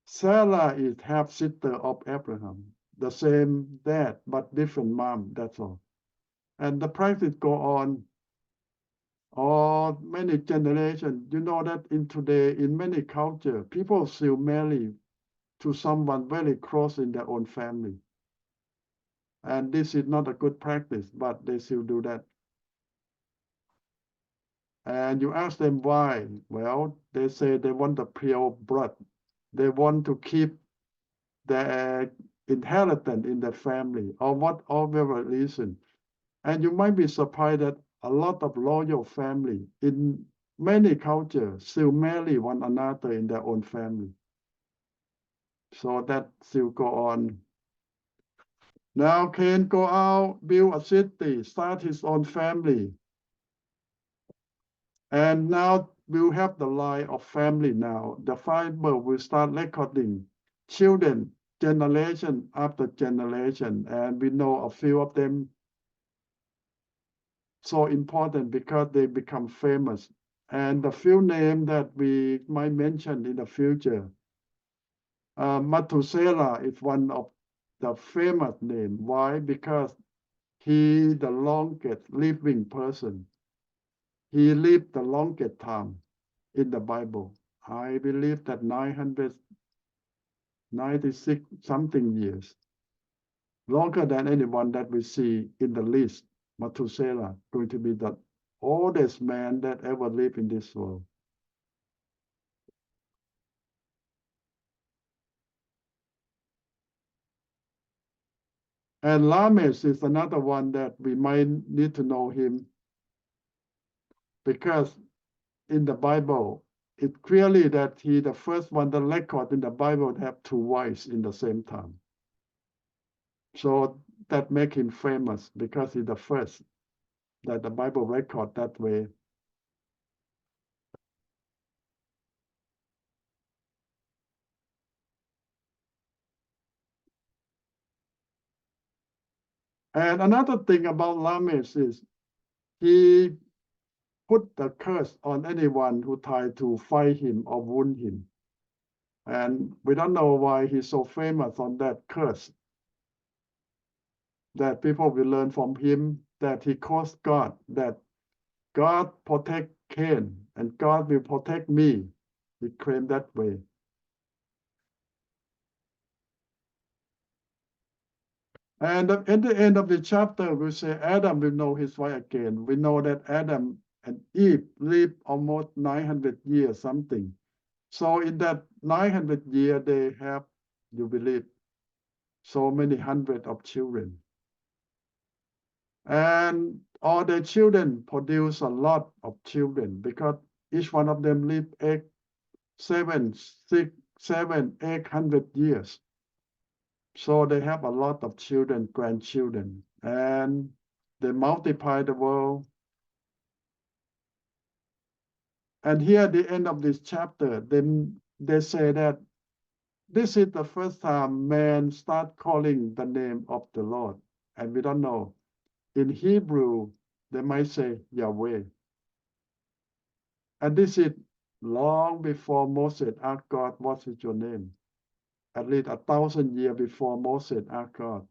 Sarah is half sister of Abraham, the same dad but different mom, that's all. And the practice go on or many generations. You know that in today, in many cultures, people still marry to someone very close in their own family. And this is not a good practice, but they still do that. And you ask them why? Well, they say they want the pure blood. They want to keep their inheritance in the family or whatever reason. And you might be surprised that a lot of loyal family in many cultures still marry one another in their own family. So that still go on. Now Cain go out, build a city, start his own family. And now we'll have the line of family now. The Bible will start recording children, generation after generation. And we know a few of them so important because they become famous. And the few names that we might mention in the future, Methuselah is one of the famous names. Why? Because he the longest living person. He lived the longest time in the Bible. I believe that 996 something years, longer than anyone that we see in the list. Methuselah going to be the oldest man that ever lived in this world. And Lamech is another one that we might need to know him because in the Bible, it's clearly that he the first one, the record in the Bible have two wives in the same time. So that make him famous because he's the first that the Bible record that way. And another thing about Lamech is he put the curse on anyone who tried to fight him or wound him. And we don't know why he's so famous on that curse. That people will learn from him that he caused God, that God protect Cain and God will protect me. He claimed that way. And at the end of the chapter, we say Adam will know his wife again. We know that Adam and Eve lived almost 900 years something. So in that 900 years, they have, you believe, so many hundred of children. And all the children produce a lot of children because each one of them live 800 years. So they have a lot of children, grandchildren, and they multiply the world. And here at the end of this chapter, then they say that this is the first time man start calling the name of the Lord. And we don't know. In Hebrew, they might say Yahweh. And this is long before Moses asked God, what is your name? At least 1,000 years before Moses asked God.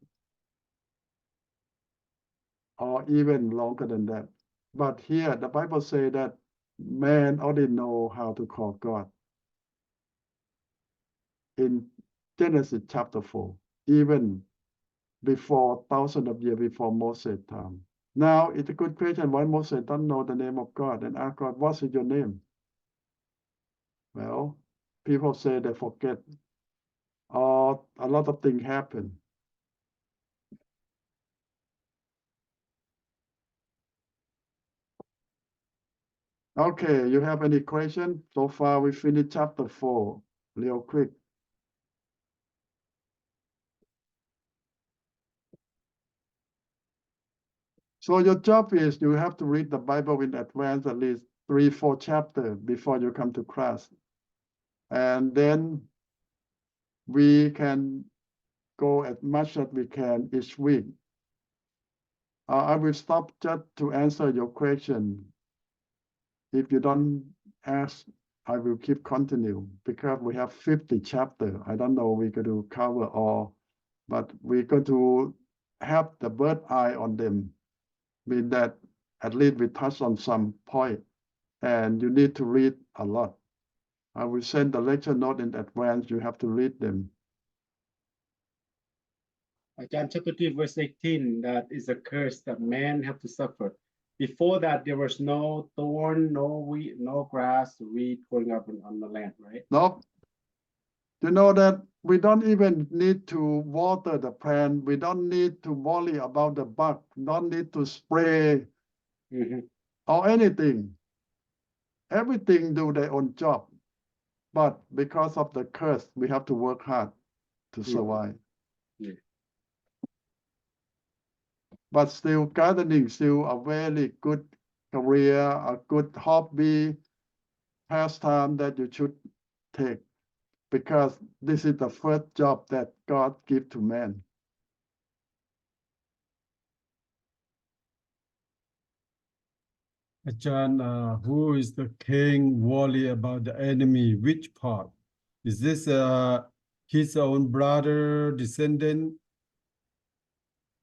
Or even longer than that. But here, the Bible says that man already know how to call God. In Genesis chapter 4, even before thousands of years before Moses' time. Now, it's a good question why Moses don't know the name of God and ask God, what is your name? Well, people say they forget. Or a lot of things happen. Okay, you have any question? So far, we finished chapter 4, real quick. So your job is you have to read the Bible in advance at least 3-4 chapters before you come to class. And then we can go as much as we can each week. I will stop just to answer your question. If you don't ask, I will keep continue because we have 50 chapter. I don't know we're going to cover all, but we're going to have the bird eye on them. Mean that at least we touch on some point, and you need to read a lot. I will send the lecture note in advance. You have to read them. John chapter 3 verse 18, that is a curse that man have to suffer. Before that, there was no thorn, no wheat, no grass, weed growing up on the land, right? No, you know that we don't even need to water the plant. We don't need to worry about the bug. Don't need to spray or anything. Everything do their own job. But because of the curse, we have to work hard to survive. Yeah. But still, gardening still a very good career, a good hobby, pastime that you should take, because this is the first job that God gives to man. Ajahn, who is the king worry about the enemy? Which part? Is this his own brother, descendant,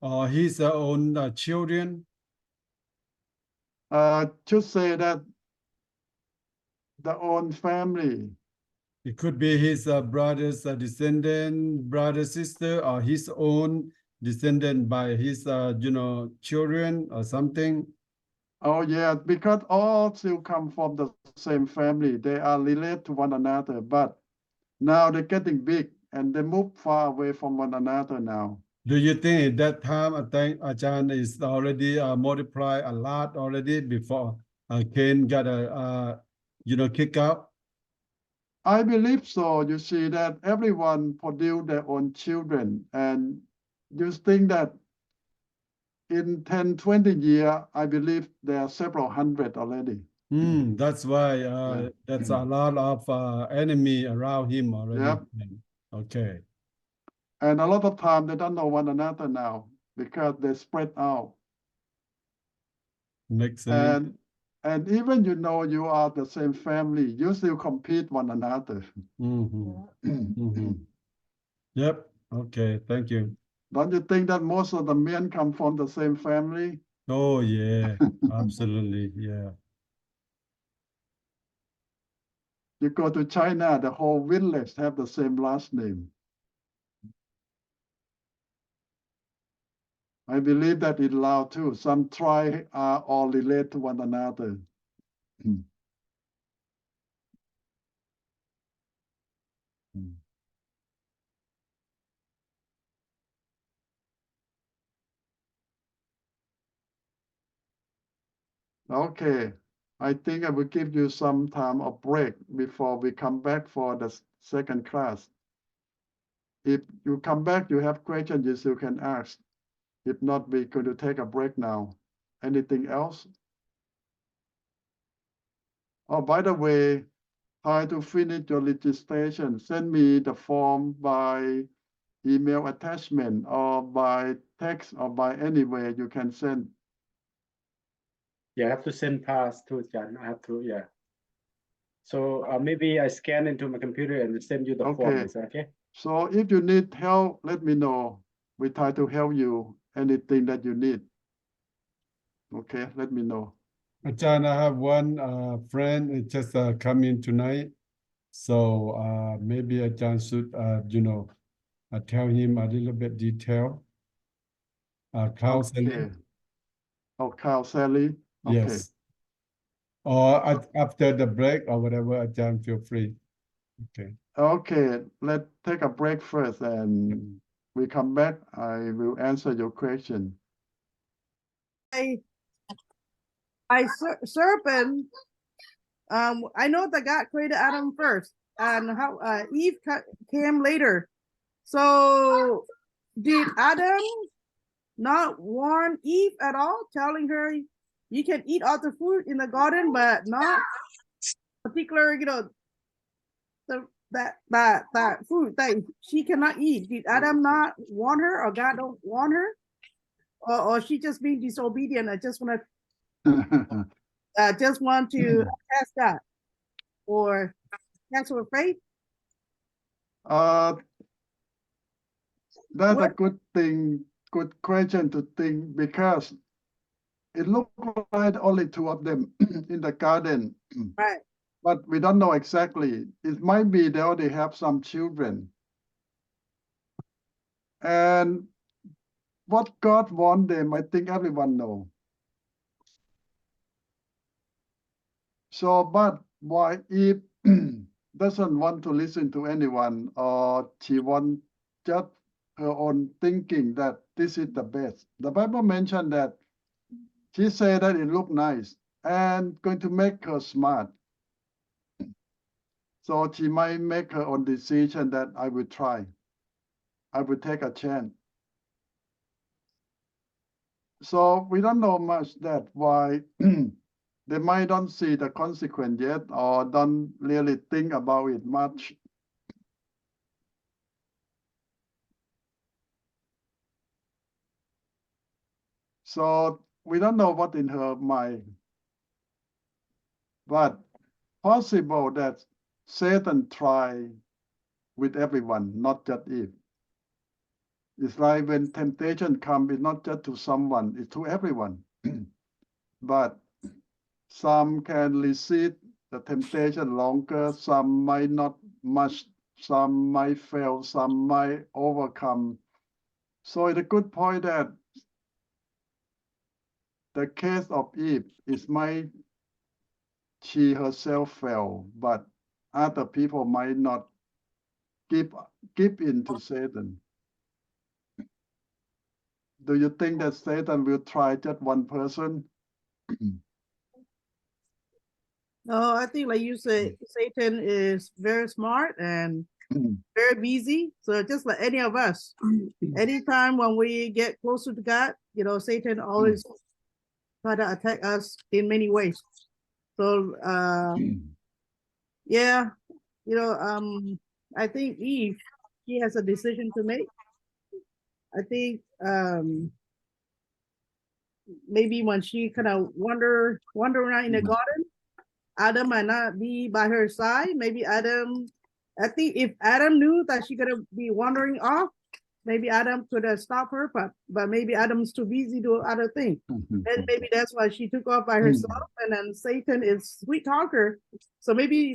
or his own children? Should say that the own family. It could be his brother's descendant, brother, sister, or his own descendant by his, children or something. Oh yeah, because all still come from the same family. They are related to one another, but now they're getting big and they move far away from one another now. Do you think at that time, I think Ajahn is already multiplied a lot already before Cain got kicked out? I believe so. You see that everyone produce their own children, and you think that in 10, 20 years, I believe there are several hundred already. That's why that's a lot of enemy around him already. Yep. Okay. And a lot of time they don't know one another now because they spread out. Makes sense. And even you are the same family, you still compete one another. Yep. Okay. Thank you. Don't you think that most of the men come from the same family? Oh yeah, absolutely. Yeah. You go to China, the whole village have the same last name. I believe that in Lao too, some tribes are all related to one another. Okay, I think I will give you some time of break before we come back for the second class. If you come back, you have questions you can ask. If not, we're going to take a break now. Anything else? Oh, by the way, try to finish your registration. Send me the form by email attachment or by text or by any way you can send. Yeah, I have to send pass to John. I have to, yeah. So maybe I scan into my computer and send you the form. Okay. Is that okay? So if you need help, let me know. We try to help you, anything that you need. Okay, let me know. Ajahn, I have one friend who just come in tonight. So maybe Ajahn should, tell him a little bit detail. Counseling. Okay. Oh, Carl Sally? Okay. Yes. Or after the break or whatever, Ajahn, feel free. Okay. Okay, let's take a break first and we come back. I will answer your question. Serpent. I know that God created Adam first, and how Eve came later. So did Adam not warn Eve at all, telling her you can eat all the fruit in the garden, but not particular, that fruit that she cannot eat? Did Adam not warn her, or God don't warn her, or she just being disobedient? I just want to test God. or castle of faith? That's a What? good question to think, because it looked like only two of them in the garden, Right. but we don't know exactly. It might be they already have some children. And what God wants them, I think everyone knows. So, but why Eve doesn't want to listen to anyone, or she wants just her own thinking that this is the best? The Bible mentioned that she said that it looked nice and going to make her smart. So she might make her own decision that I will try. I will take a chance. So we don't know much that why they might don't see the consequence yet, or don't really think about it much. So we don't know what in her mind, but possible that Satan try with everyone, not just Eve. It's like when temptation comes, it's not just to someone, it's to everyone. But some can resist the temptation longer, some might not much, some might fail, some might overcome. So it's a good point that the case of Eve is she herself fail, but other people might not give in to Satan. Do you think that Satan will try just one person? No, I think like you said, Satan is very smart and very busy. So just like any of us, anytime when we get closer to God, Satan always try to attack us in many ways. So yeah, I think Eve, she has a decision to make. I think maybe when she kind of wander around in the garden, Adam might not be by her side. Maybe Adam, I think if Adam knew that she gonna be wandering off, maybe Adam could have stopped her, but maybe Adam's too busy doing other things. And maybe that's why she took off by herself. And then Satan is sweet talker. So maybe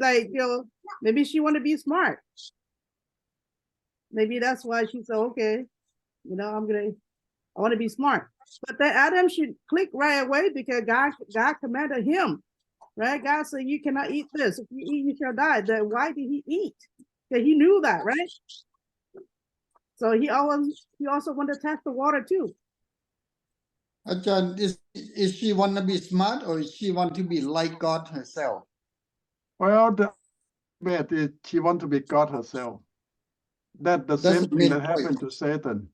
maybe she want to be smart. Maybe that's why she said, okay, I want to be smart. But then Adam should click right away, because God commanded him, right? God said, you cannot eat this. If you eat, you shall die. Then why did he eat? Because he knew that, right? So he also wanted to test the water too. Ajahn, is she want to be smart, or is she want to be like God herself? Well, the bet is she want to be God herself. That's the same thing that happened to Satan.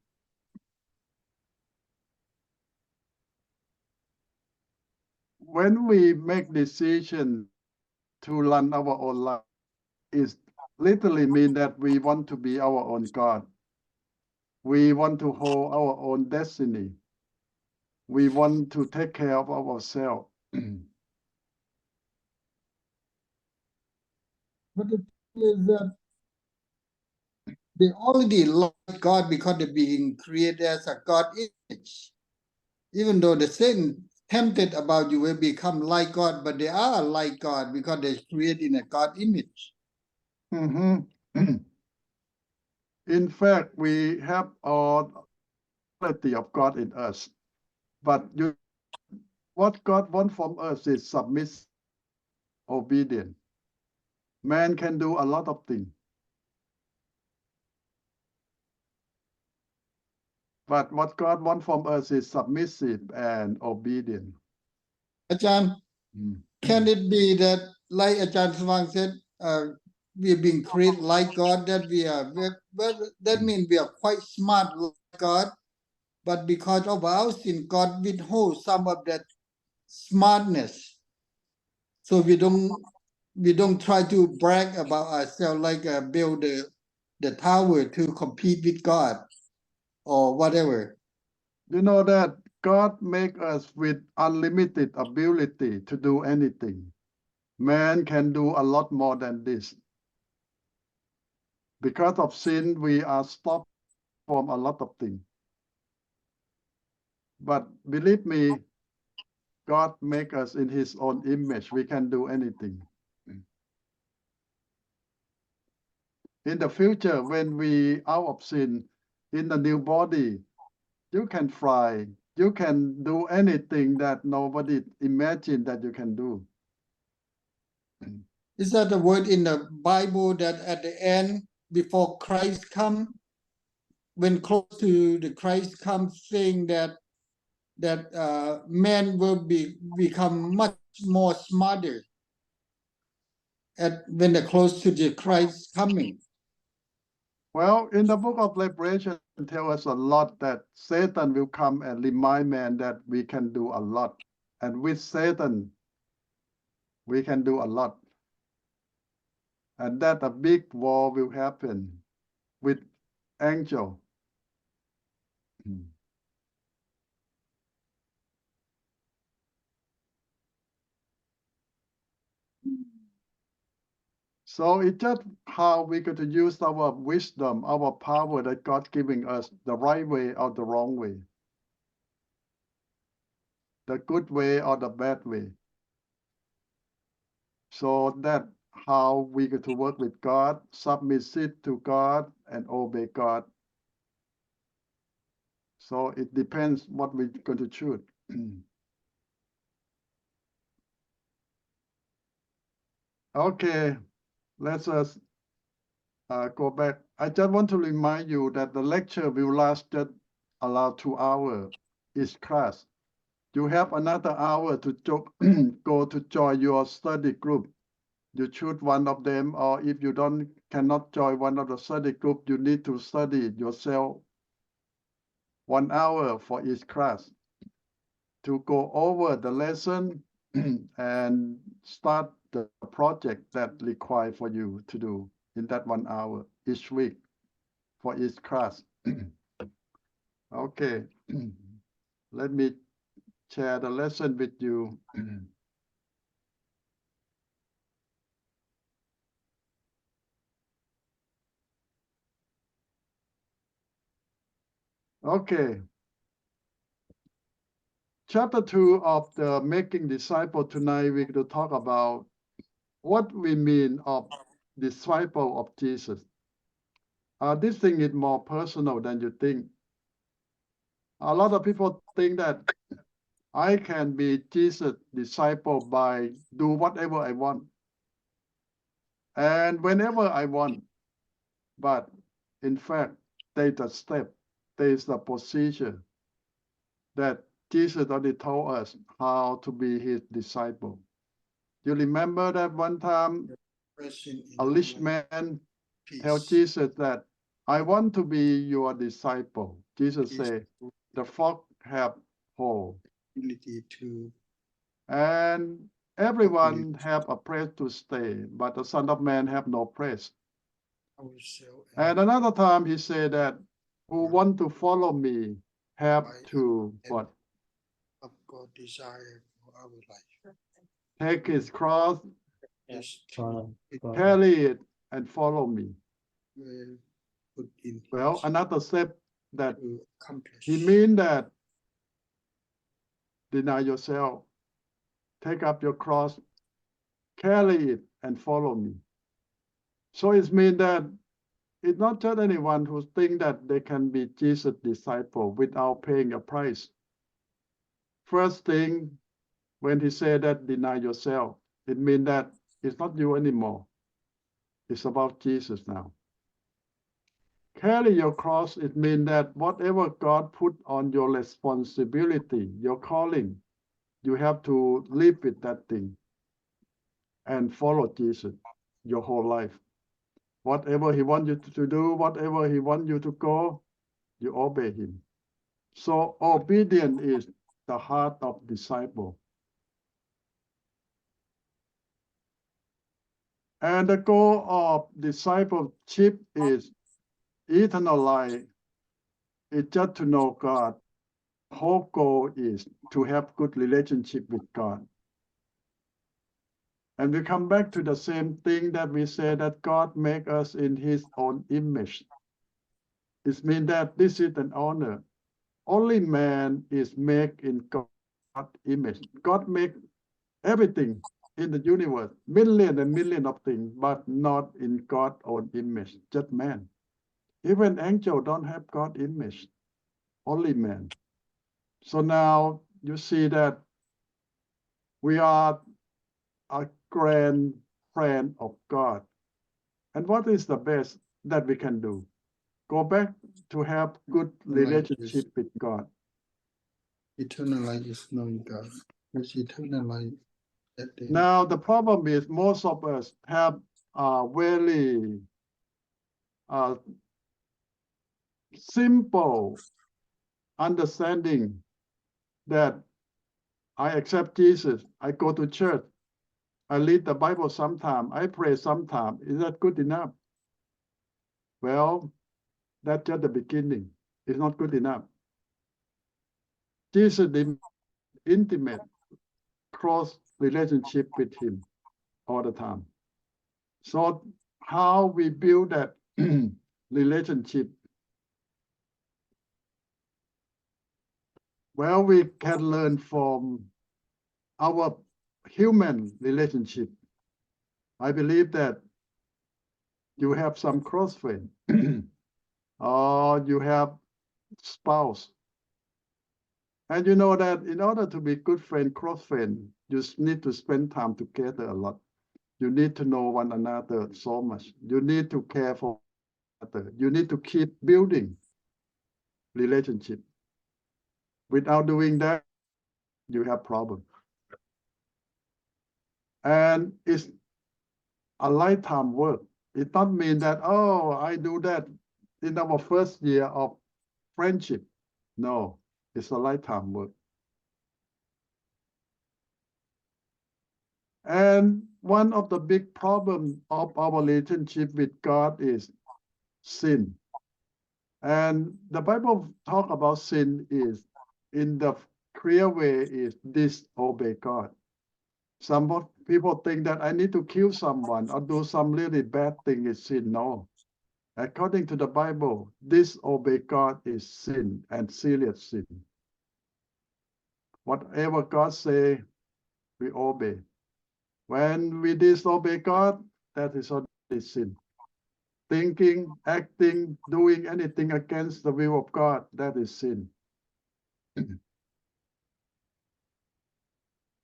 When we make decision to run our own life, it literally mean that we want to be our own God. We want to hold our own destiny. We want to take care of ourselves. But the thing is that they already like God because they're being created as a God image. Even though the Satan tempted about you will become like God, but they are like God because they're created in a God image. In fact, we have all quality of God in us. But what God wants from us is submissive, obedient. Man can do a lot of things. But what God wants from us is submissive and obedient. Ajahn, can it be that, like Ajahn Swang said, we're being created like God, that that means we are quite smart like God, but because of our sin, God withholds some of that smartness. So we don't try to brag about ourselves, like build the tower to compete with God or whatever. You know that God make us with unlimited ability to do anything. Man can do a lot more than this. Because of sin, we are stopped from a lot of things. But believe me, God make us in his own image. We can do anything. In the future, when we out of sin, in the new body, you can fly. You can do anything that nobody imagined that you can do. Is that a word in the Bible that at the end, before Christ come, when close to the Christ comes, saying that man will become much more smarter when they're close to the Christ coming? Well, in the book of Revelation, it tells us a lot that Satan will come and remind man that we can do a lot. And with Satan, we can do a lot. And that a big war will happen with angel. So it's just how we got to use our wisdom, our power that God giving us, the right way or the wrong way, the good way or the bad way. So that how we get to work with God, submit to God, and obey God. So it depends what we're going to choose. Okay, let's go back. I just want to remind you that the lecture will last just about 2 hours each class. You have another hour to go to join your study group. You choose one of them, or if you cannot join one of the study group, you need to study yourself 1 hour for each class to go over the lesson and start the project that required for you to do in that 1 hour each week for each class. Okay, let me share the lesson with you. Okay. Chapter 2 of the Making Disciple. Tonight we're going to talk about what we mean of disciple of Jesus. This thing is more personal than you think. A lot of people think that I can be Jesus' disciple by do whatever I want and whenever I want. But in fact, there's a step, there's a procedure that Jesus already told us how to be his disciple. You remember that one time a rich man told Jesus that I want to be your disciple. Jesus said, the flock have hole. And everyone have a place to stay, but the Son of Man have no place. And another time he said that who want to follow me have to what? Take his cross, carry it, and follow me. Well, another step that he mean that deny yourself, take up your cross, carry it, and follow me. So it means that it's not just anyone who think that they can be Jesus' disciple without paying a price. First thing, when he said that deny yourself, it means that it's not you anymore. It's about Jesus now. Carry your cross, it means that whatever God put on your responsibility, your calling, you have to live with that thing and follow Jesus your whole life. Whatever he wants you to do, whatever he wants you to go, you obey him. So obedience is the heart of disciple. And the goal of discipleship is eternal life. It's just to know God. The whole goal is to have good relationship with God. And we come back to the same thing that we say that God make us in his own image. It means that this is an honor. Only man is made in God's image. God make everything in the universe, million and million of things, but not in God's own image, just man. Even angels don't have God's image, only man. So now you see that we are a grand friend of God. And what is the best that we can do? Go back to have good relationship with God. Eternal life is knowing God. It's eternal life. Now the problem is most of us have a very simple understanding that I accept Jesus, I go to church, I read the Bible sometime, I pray sometime. Is that good enough? Well, that's just the beginning. It's not good enough. Jesus did intimate, close relationship with him all the time. So how we build that relationship? Well, we can learn from our human relationship. I believe that you have some close friend or you have spouse. And you know that in order to be good friend, close friend, you need to spend time together a lot. You need to know one another so much. You need to care for one another. You need to keep building relationship. Without doing that, you have problem. And it's a lifetime work. It doesn't mean that, oh, I do that in our first year of friendship. No, it's a lifetime work. And one of the big problems of our relationship with God is sin. And the Bible talk about sin is, in the clear way, is disobey God. Some people think that I need to kill someone or do some really bad thing is sin. No. According to the Bible, disobey God is sin and serious sin. Whatever God say, we obey. When we disobey God, that is already sin. Thinking, acting, doing anything against the will of God, that is sin.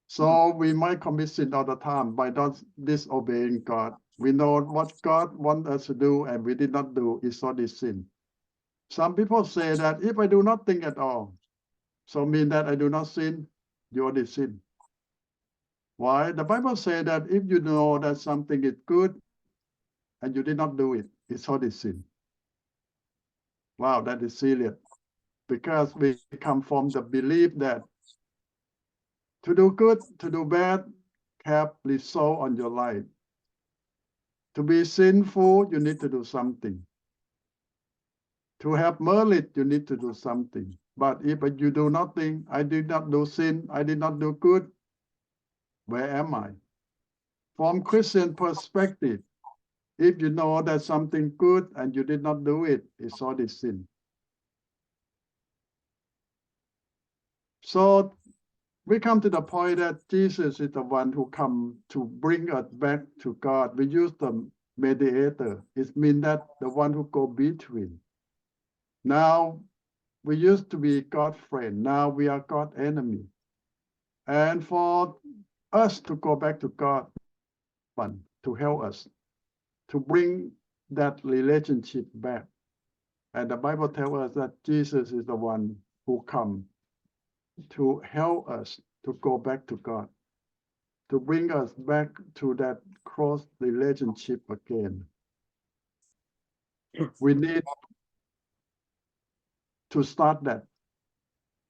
So we might commit sin all the time by not disobeying God. We know what God wants us to do and we did not do is already sin. Some people say that if I do nothing at all, so mean that I do not sin, you already sin. Why? The Bible says that if you know that something is good and you did not do it, it's already sin. Wow, that is serious. Because we come from the belief that to do good, to do bad, have result on your life. To be sinful, you need to do something. To have merit, you need to do something. But if you do nothing, I did not do sin, I did not do good, where am I? From Christian perspective, if you know that something good and you did not do it, it's already sin. So we come to the point that Jesus is the one who come to bring us back to God. We use the mediator. It means that the one who go between. Now, we used to be God's friend. Now we are God's enemy. And for us to go back to God, to help us, to bring that relationship back. And the Bible tells us that Jesus is the one who come to help us to go back to God, to bring us back to that close relationship again. We need to start that.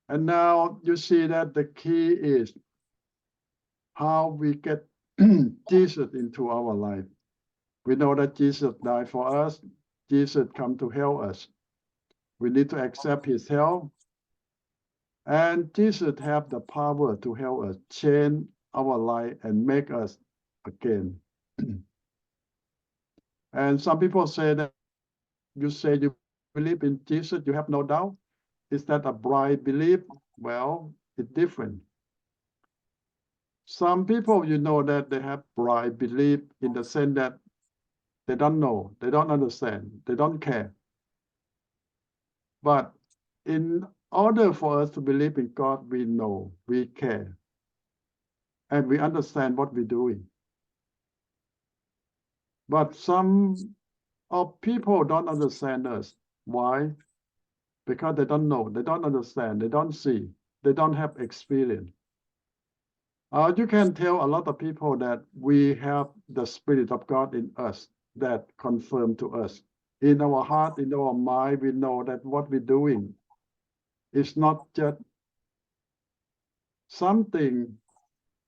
And now you see that the key is how we get Jesus into our life. We know that Jesus died for us. Jesus come to help us. We need to accept his help. And Jesus have the power to help us change our life and make us again. And some people say that you say you believe in Jesus, you have no doubt. Is that a blind belief? Well, it's different. Some people, you know, that they have blind belief in the sense that they don't know, they don't understand, they don't care. But in order for us to believe in God, we know, we care, and we understand what we're doing. But some of people don't understand us. Why? Because they don't know, they don't understand, they don't see, they don't have experience. You can tell a lot of people that we have the Spirit of God in us that confirm to us. In our heart, in our mind, we know that what we're doing is not just something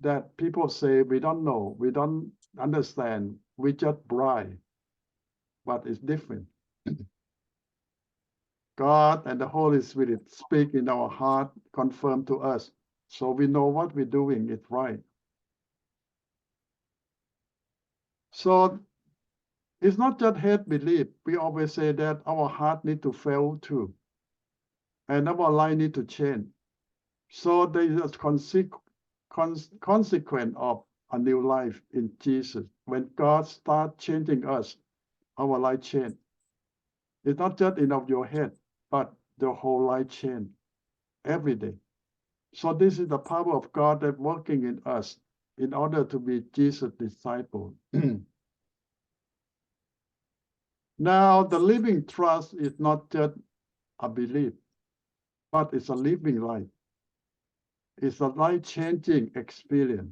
that people say we don't know, we don't understand, we just blind, but it's different. God and the Holy Spirit speak in our heart, confirm to us, so we know what we're doing is right. So it's not just head belief. We always say that our heart need to fail too, and our life need to change. So there is a consequence of a new life in Jesus. When God starts changing us, our life change. It's not just in your head, but the whole life change every day. So this is the power of God that working in us in order to be Jesus' disciple. Now, the living trust is not just a belief, but it's a living life. It's a life-changing experience.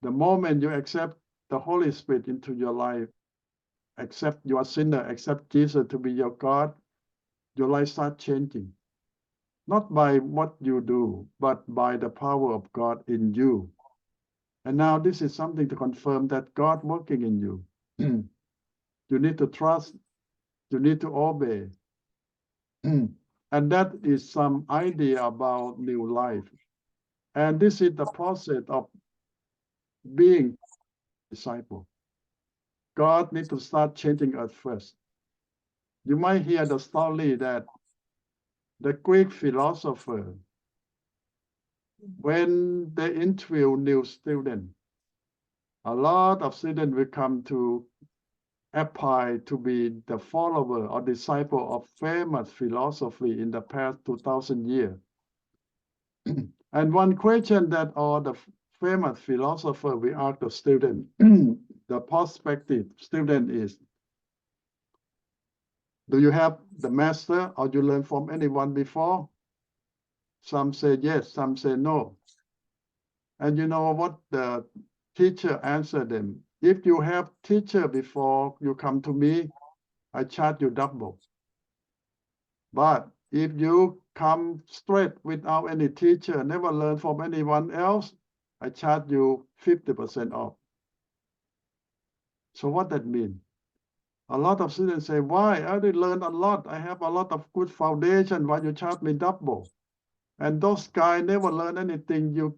The moment you accept the Holy Spirit into your life, accept you are sinner, accept Jesus to be your God, your life starts changing. Not by what you do, but by the power of God in you. And now this is something to confirm that God working in you. You need to trust, you need to obey. And that is some idea about new life. And this is the process of being a disciple. God needs to start changing us first. You might hear the story that the Greek philosopher, when they interview new students, a lot of students will come to apply to be the follower or disciple of famous philosophy in the past 2000 years. And one question that all the famous philosopher we ask the student, the prospective student is, do you have the master or you learn from anyone before? Some say yes, some say no. And you know what the teacher answered them? If you have teacher before you come to me, I charge you double. But if you come straight without any teacher, never learn from anyone else, I charge you 50% off. So what that mean? A lot of students say, why? I already learned a lot. I have a lot of good foundation. Why you charge me double? And those guys never learn anything. You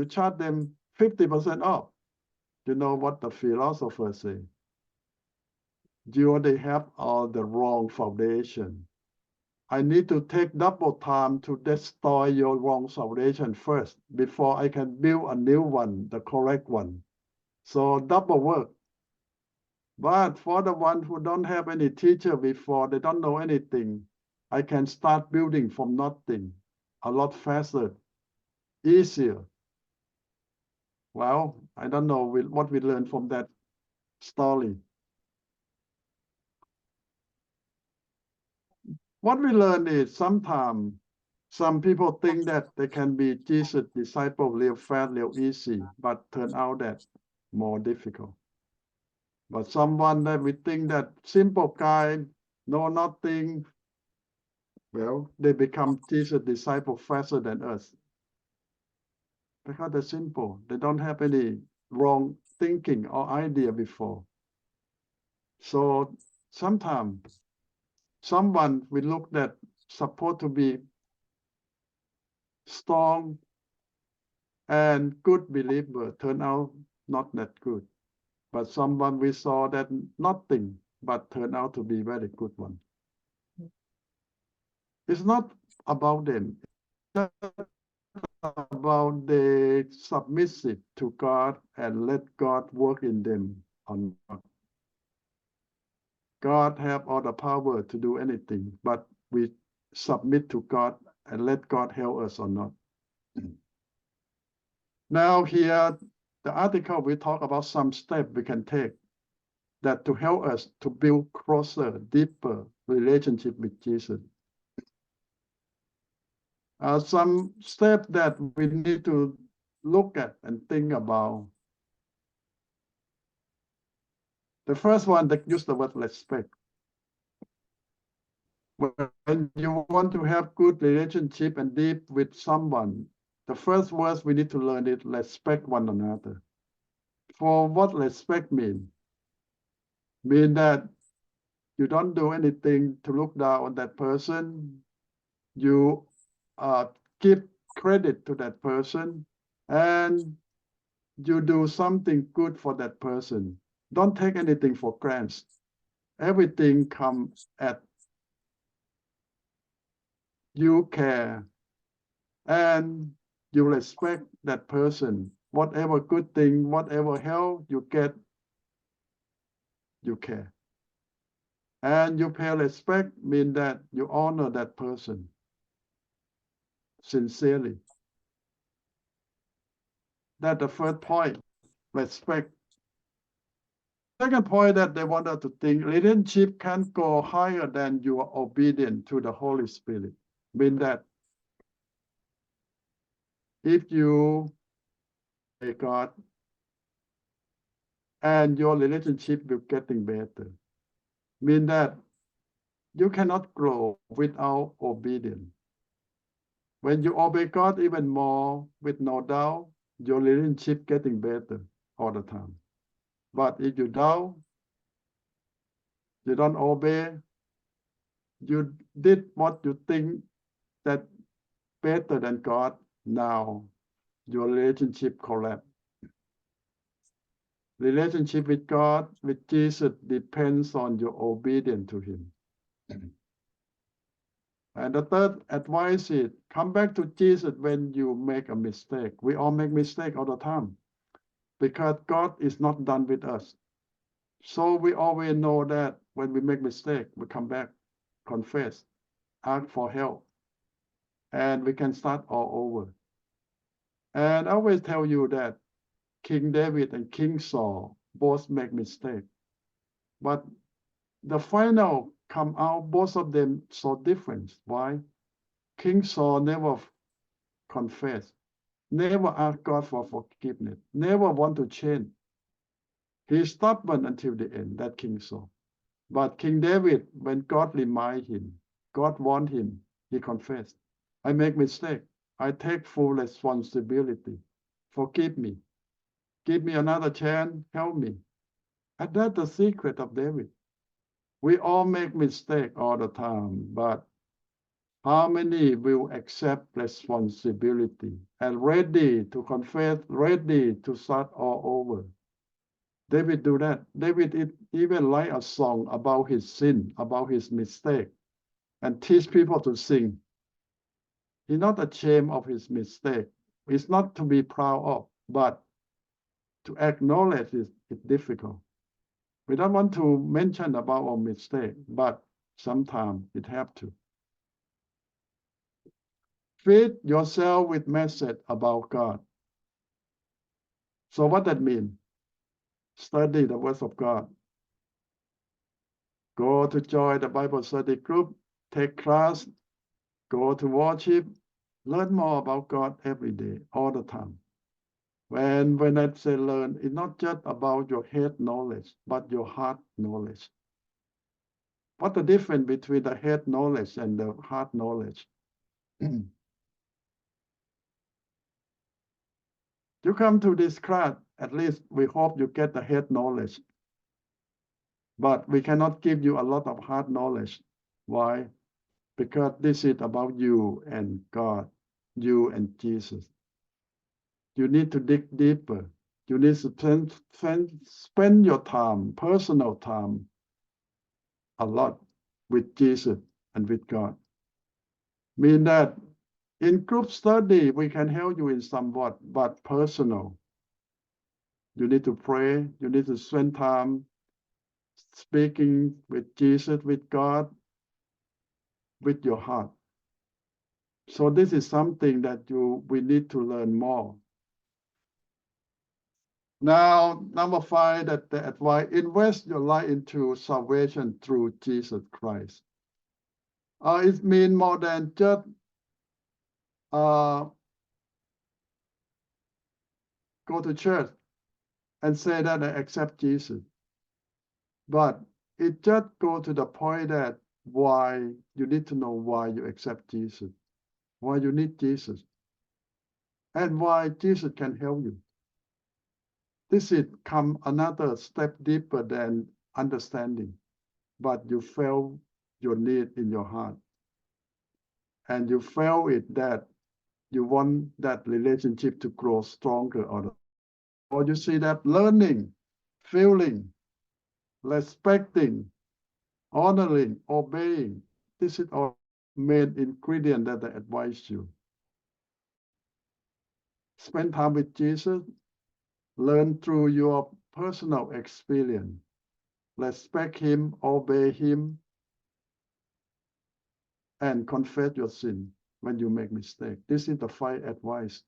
charge them 50% off. You know what the philosophers say? You already have all the wrong foundation. I need to take double time to destroy your wrong foundation first before I can build a new one, the correct one. So double work. But for the one who don't have any teacher before, they don't know anything, I can start building from nothing a lot faster, easier. Well, I don't know what we learned from that story. What we learn is sometimes some people think that they can be Jesus' disciple real fast, real easy, but turn out that more difficult. But someone that we think that simple guy, know nothing, well, they become Jesus' disciple faster than us. Because they're simple. They don't have any wrong thinking or idea before. So sometimes someone we look that supposed to be strong and good believer turn out not that good. But someone we saw that nothing but turned out to be very good one. It's not about them. It's about they submissive to God and let God work in them or not. God have all the power to do anything, but we submit to God and let God help us or not. Now here, the article we talk about some steps we can take that to help us to build closer, deeper relationship with Jesus. Some steps that we need to look at and think about. The first one that use the word respect. When you want to have good relationship and deep with someone, the first words we need to learn is respect one another. For what respect mean? Mean that you don't do anything to look down on that person. You give credit to that person and you do something good for that person. Don't take anything for granted. Everything comes at you care and you respect that person. Whatever good thing, whatever help you get, you care. And you pay respect mean that you honor that person sincerely. That's the first point, respect. Second point that they want us to think, relationship can go higher than you are obedient to the Holy Spirit. Mean that if you obey God and your relationship will getting better, mean that you cannot grow without obedience. When you obey God even more, with no doubt, your relationship getting better all the time. But if you doubt, you don't obey, you did what you think that better than God, now your relationship collapse. Relationship with God, with Jesus, depends on your obedience to Him. And the third advice is, come back to Jesus when you make a mistake. We all make mistakes all the time because God is not done with us. So we always know that when we make mistake, we come back, confess, ask for help, and we can start all over. And I always tell you that King David and King Saul both make mistakes, but the final come out, both of them so different. Why? King Saul never confess, never ask God for forgiveness, never want to change. He stubborn until the end, that King Saul. But King David, when God remind him, God warned him, he confessed. I make mistake. I take full responsibility. Forgive me. Give me another chance. Help me. And that's the secret of David. We all make mistake all the time, but how many will accept responsibility and ready to confess, ready to start all over? David do that. David even write a song about his sin, about his mistake, and teach people to sing. He's not ashamed of his mistake. It's not to be proud of, but to acknowledge it is difficult. We don't want to mention about our mistake, but sometimes it have to. Feed yourself with message about God. So what that mean? Study the words of God. Go to join the Bible study group, take class, go to worship, learn more about God every day, all the time. When I say learn, it's not just about your head knowledge, but your heart knowledge. What's the difference between the head knowledge and the heart knowledge? You come to this class, at least we hope you get the head knowledge. But we cannot give you a lot of heart knowledge. Why? Because this is about you and God, you and Jesus. You need to dig deeper. You need to spend your time, personal time, a lot with Jesus and with God. Mean that in group study, we can help you in somewhat, but personal. You need to pray. You need to spend time speaking with Jesus, with God, with your heart. So this is something that we need to learn more. Now, number 5, that the advice, invest your life into salvation through Jesus Christ. It means more than just go to church and say that I accept Jesus. But it just go to the point that why you need to know why you accept Jesus, why you need Jesus, and why Jesus can help you. This is come another step deeper than understanding, but you feel your need in your heart. And you feel it that you want that relationship to grow stronger, or you see that learning, feeling, respecting, honoring, obeying. This is all main ingredient that I advise you. Spend time with Jesus, learn through your personal experience, respect him, obey him, and confess your sin when you make mistake. This is the 5 advice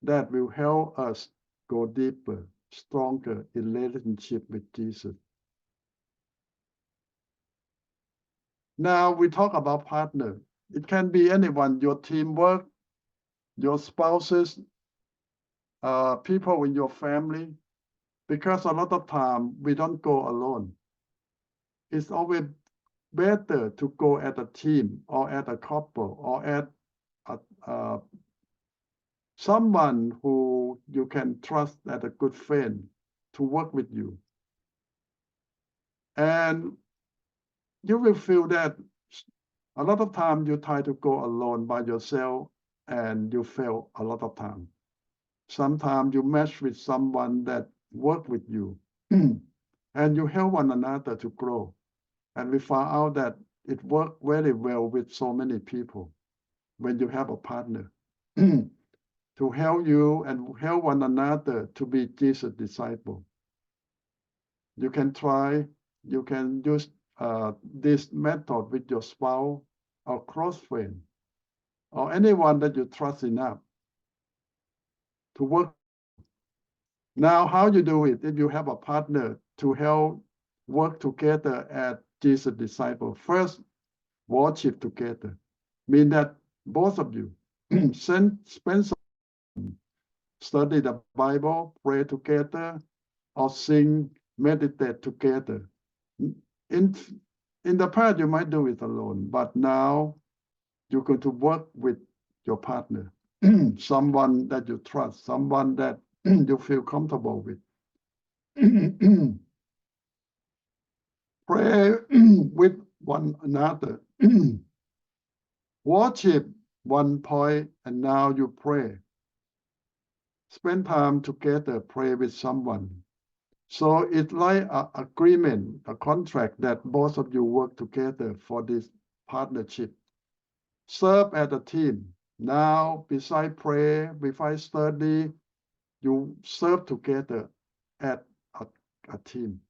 that will help us go deeper, stronger in relationship with Jesus. Now we talk about partner. It can be anyone, your teamwork, your spouses, people in your family, because a lot of time we don't go alone. It's always better to go as a team or as a couple or as someone who you can trust as a good friend to work with you. And you will feel that a lot of time you try to go alone by yourself and you fail a lot of time. Sometimes you match with someone that work with you and you help one another to grow. And we found out that it worked very well with so many people when you have a partner to help you and help one another to be Jesus' disciple. You can try, you can use this method with your spouse or close friend or anyone that you trust enough to work. Now, how you do it if you have a partner to help work together as Jesus' disciple? First, worship together. Mean that both of you spend some time, study the Bible, pray together, or sing, meditate together. In the past, you might do it alone, but now you're going to work with your partner, someone that you trust, someone that you feel comfortable with. Pray with one another. Worship one point, and now you pray. Spend time together, pray with someone. So it's like an agreement, a contract that both of you work together for this partnership. Serve as a team. Now, beside prayer, beside study, you serve together as a team.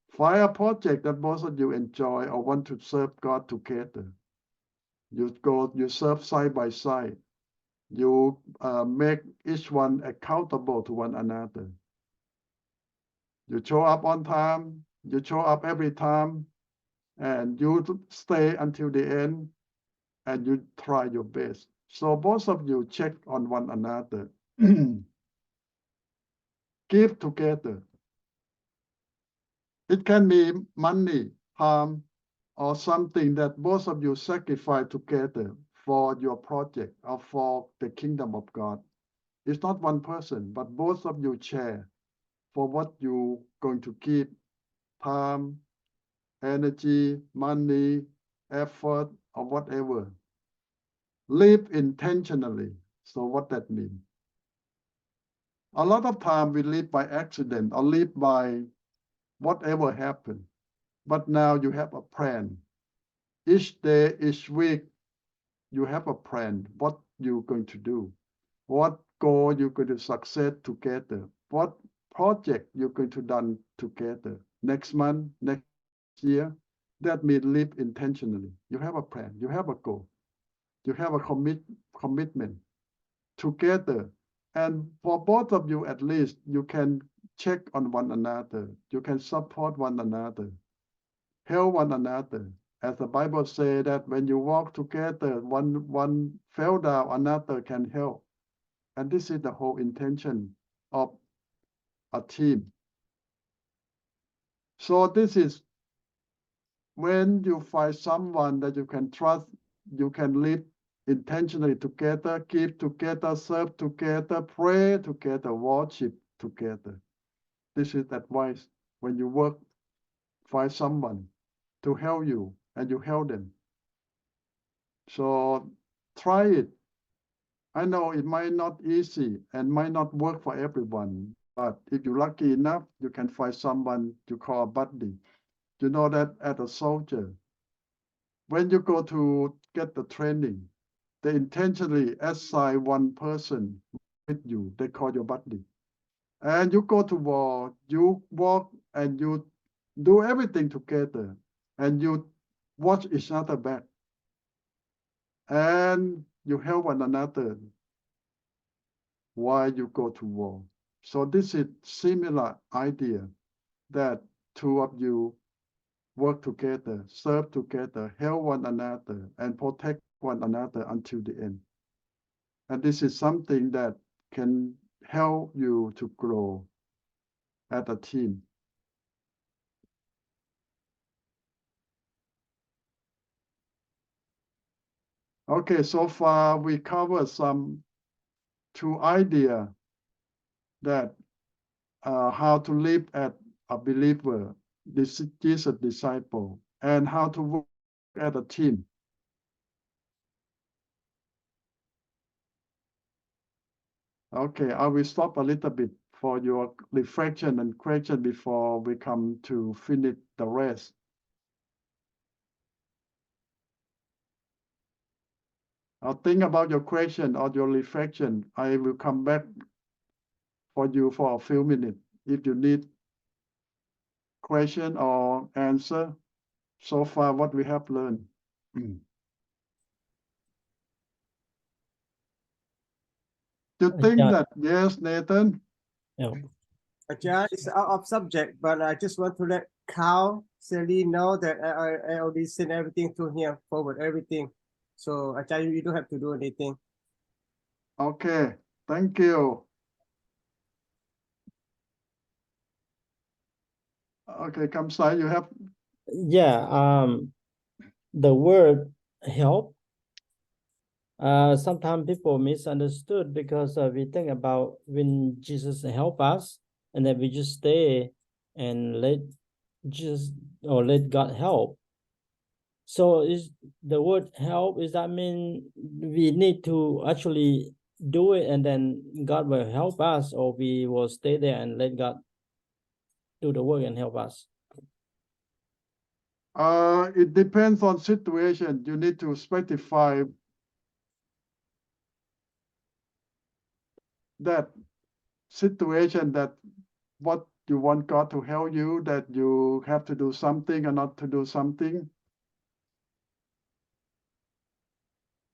Find a project that both of you enjoy or want to serve God together. You serve side by side. You make each one accountable to one another. You show up on time, you show up every time, and you stay until the end, and you try your best. So both of you check on one another. Give together. It can be money, time, or something that both of you sacrifice together for your project or for the kingdom of God. It's not one person, but both of you share for what you're going to give: time, energy, money, effort, or whatever. Live intentionally. So what that means? A lot of time we live by accident or live by whatever happened. But now you have a plan. Each day, each week, you have a plan. What you're going to do, what goal you're going to succeed together, what project you're going to done together. Next month, next year, that means live intentionally. You have a plan. You have a goal. You have a commitment together. And for both of you, at least, you can check on one another. You can support one another, help one another. As the Bible says that when you walk together, one fell down, another can help. And this is the whole intention of a team. So this is when you find someone that you can trust, you can live intentionally together, give together, serve together, pray together, worship together. This is advice. When you work, find someone to help you and you help them. So try it. I know it might not easy and might not work for everyone, but if you're lucky enough, you can find someone to call a buddy. You know that as a soldier, when you go to get the training, they intentionally assign one person with you. They call your buddy. And you go to war, you walk and you do everything together and you watch each other back. And you help one another while you go to war. So this is similar idea that two of you work together, serve together, help one another, and protect one another until the end. And this is something that can help you to grow as a team. Okay, so far we covered some two ideas that how to live as a believer, this Jesus disciple, and how to work as a team. Okay, I will stop a little bit for your reflection and question before we come to finish the rest. I'll think about your question or your reflection. I will come back for you for a few minutes if you need question or answer so far what we have learned. You think Yeah. that, yes, Nathan? Yeah. Ajahn, it's out of subject, but I just want to let Carl Sally know that I already sent everything to him, forward everything. So Ajahn, you don't have to do anything. Okay, thank you. Okay, Kamsai, you have Yeah, the word help, sometimes people misunderstood because we think about when Jesus help us and then we just stay and let Jesus or let God help. So is the word help, is that mean we need to actually do it and then God will help us, or we will stay there and let God do the work and help us? it depends on situation. You need to specify that situation, that what you want God to help you, that you have to do something or not to do something.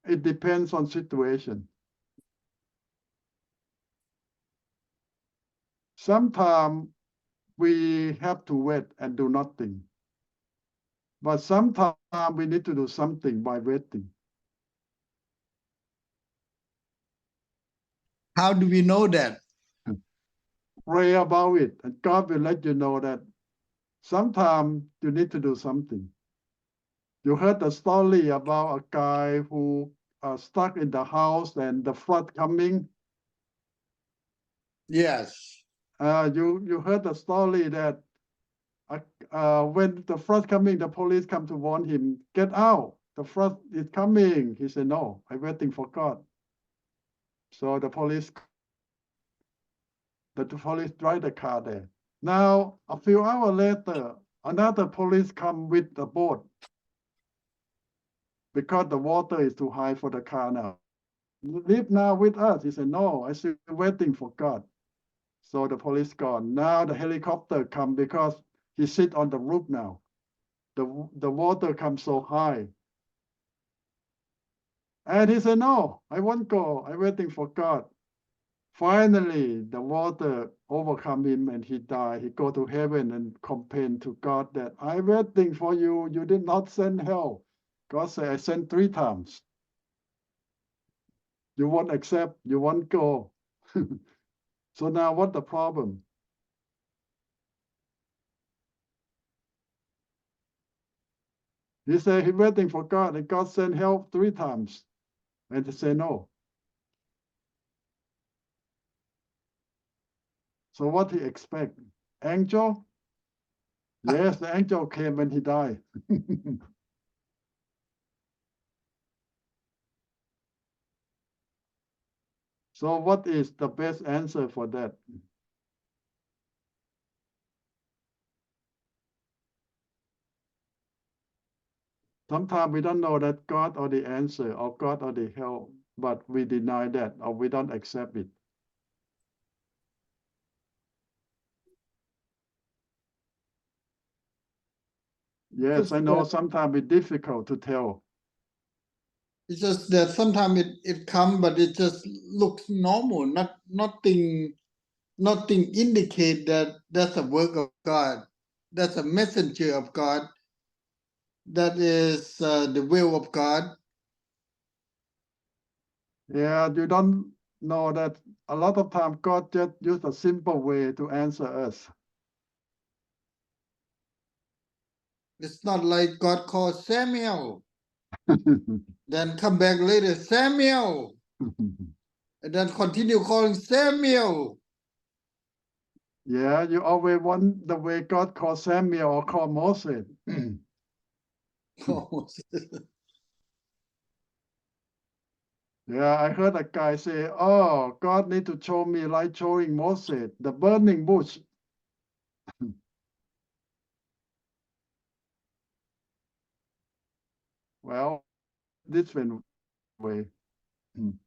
It depends on situation. Sometimes we have to wait and do nothing. But sometimes we need to do something by waiting. How do we know that? Pray about it, and God will let you know that sometimes you need to do something. You heard the story about a guy who stuck in the house and the flood coming. Yes. You heard the story that when the flood coming, the police come to warn him, get out, the flood is coming. He said, no, I'm waiting for God. So the police The police drive the car there. Now, a few hours later, another police come with the boat because the water is too high for the car now. Live now with us. He said, no, I'm still waiting for God. So the police gone. Now the helicopter come because he sit on the roof now. The water comes so high. And he said, no, I won't go. I'm waiting for God. Finally, the water overcome him and he died. He go to heaven and complain to God that I'm waiting for you. You did not send help. God said, I sent 3 times. You won't accept. You won't go. So now what's the problem? He said he's waiting for God and God sent help 3 times. And they say no. So what he expect? Angel? Yes, the angel came when he died. So what is the best answer for that? Sometimes we don't know that God or the answer or God or the help, but we deny that or we don't accept it. Yes, I know sometimes it's difficult to tell. It's just that sometimes it comes, but it just looks normal. Nothing indicate that that's a work of God. That's a messenger of God. That is the will of God. Yeah, you don't know that a lot of times God just used a simple way to answer us. It's not like God called Samuel, then come back later, Samuel, and then continue calling Samuel. Yeah, you always want the way God called Samuel or called Moses. Yeah, I heard a guy say, oh, God need to show me like showing Moses, the burning bush. Well, different way. You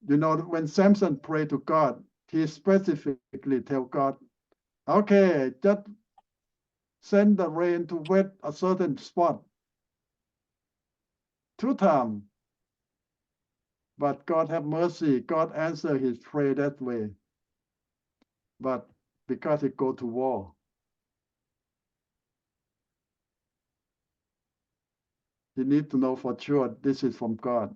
know, when Samson prayed to God, he specifically tell God, okay, just send the rain to wet a certain spot 2 times. But God have mercy. God answer his prayer that way. But because he go to war, he need to know for sure this is from God.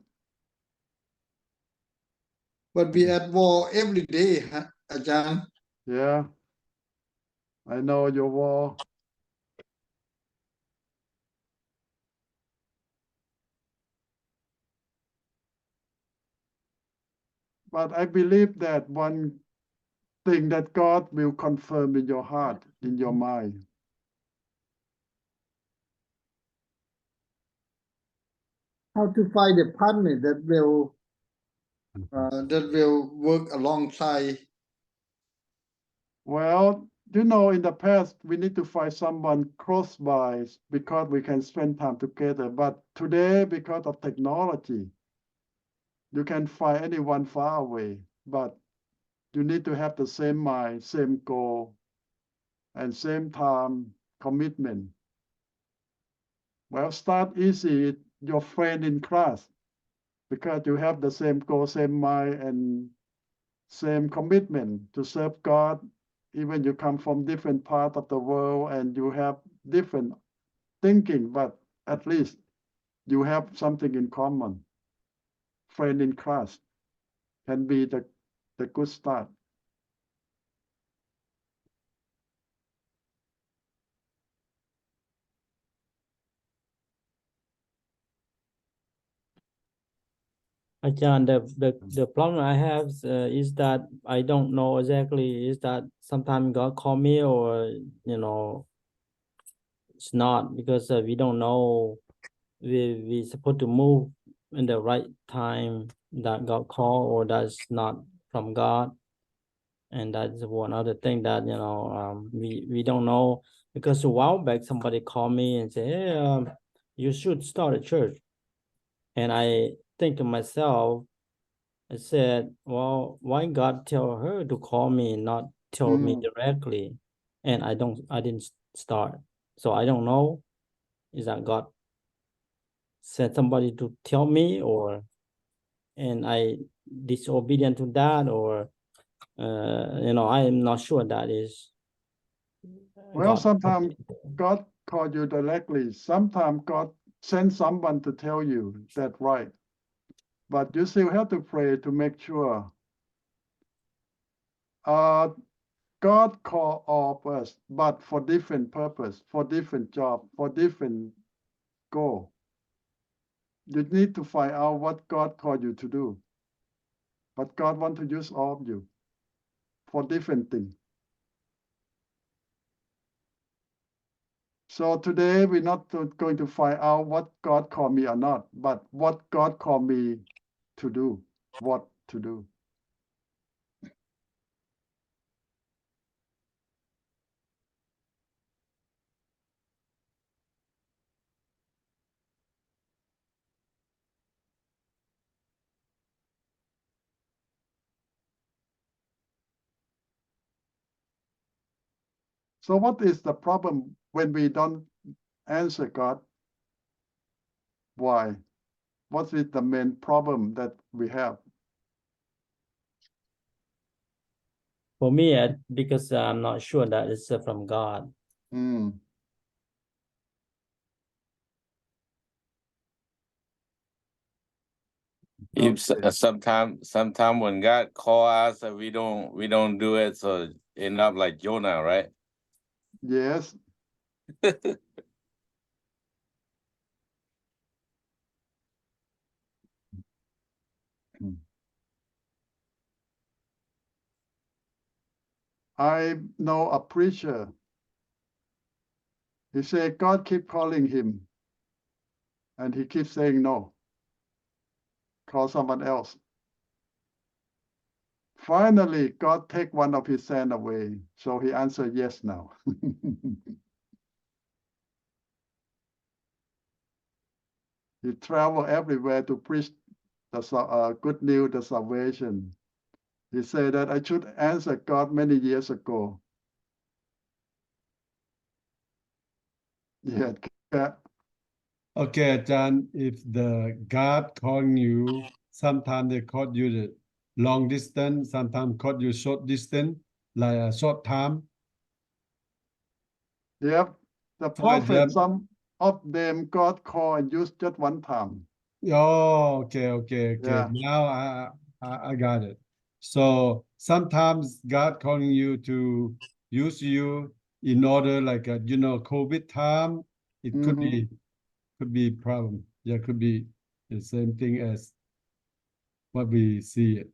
But we at war every day, huh, Ajahn? Yeah, I know your war. But I believe that one thing that God will confirm in your heart, in your mind. How to find a partner that will work alongside. Well, you know, in the past, we need to find someone close by because we can spend time together. But today, because of technology, you can find anyone far away. But you need to have the same mind, same goal, and same time commitment. Well, start easy, your friend in class, because you have the same goal, same mind, and same commitment to serve God. Even you come from different part of the world and you have different thinking, but at least you have something in common. Friend in class can be the good start. Ajahn, the problem I have is that I don't know exactly is that sometimes God call me or it's not because we don't know we supposed to move in the right time that got called or that's not from God. And that's one other thing that, you know, we don't know, because a while back somebody called me and said, hey, you should start a church. And I think to myself, I said, well, why God tell her to call me and not tell me directly? And I didn't start. So I don't know, is that God sent somebody to tell me, or and I disobedient to that, or you know, I am not sure that is Well, God. sometimes God called you directly. Sometimes God sends someone to tell you that right. But you still have to pray to make sure. God called all of us, but for different purpose, for different job, for different goal. You need to find out what God called you to do. But God wants to use all of you for different things. So today we're not going to find out what God called me or not, but what God called me to do, what to do. So what is the problem when we don't answer God? Why? What is the main problem that we have? For me, because I'm not sure that it's from God. If Okay. sometime when God call us, we don't do it, so end up like Jonah, right? Yes. I know a preacher. He said God keep calling him, and he keeps saying no. Call someone else. Finally, God take one of his sons away, so he answered yes now. He traveled everywhere to preach the good news, the salvation. He said that I should answer God many years ago. Yeah. Okay, John, if the God calling you, sometimes they call you the long distance, sometimes call you short distance, like a short time. Yep. The prophet, some of them God called and used just one time. Oh, okay. Yeah. Now I got it. So sometimes God calling you to use you in order, like COVID time. It could be problem. Yeah, could be the same thing as what we see it.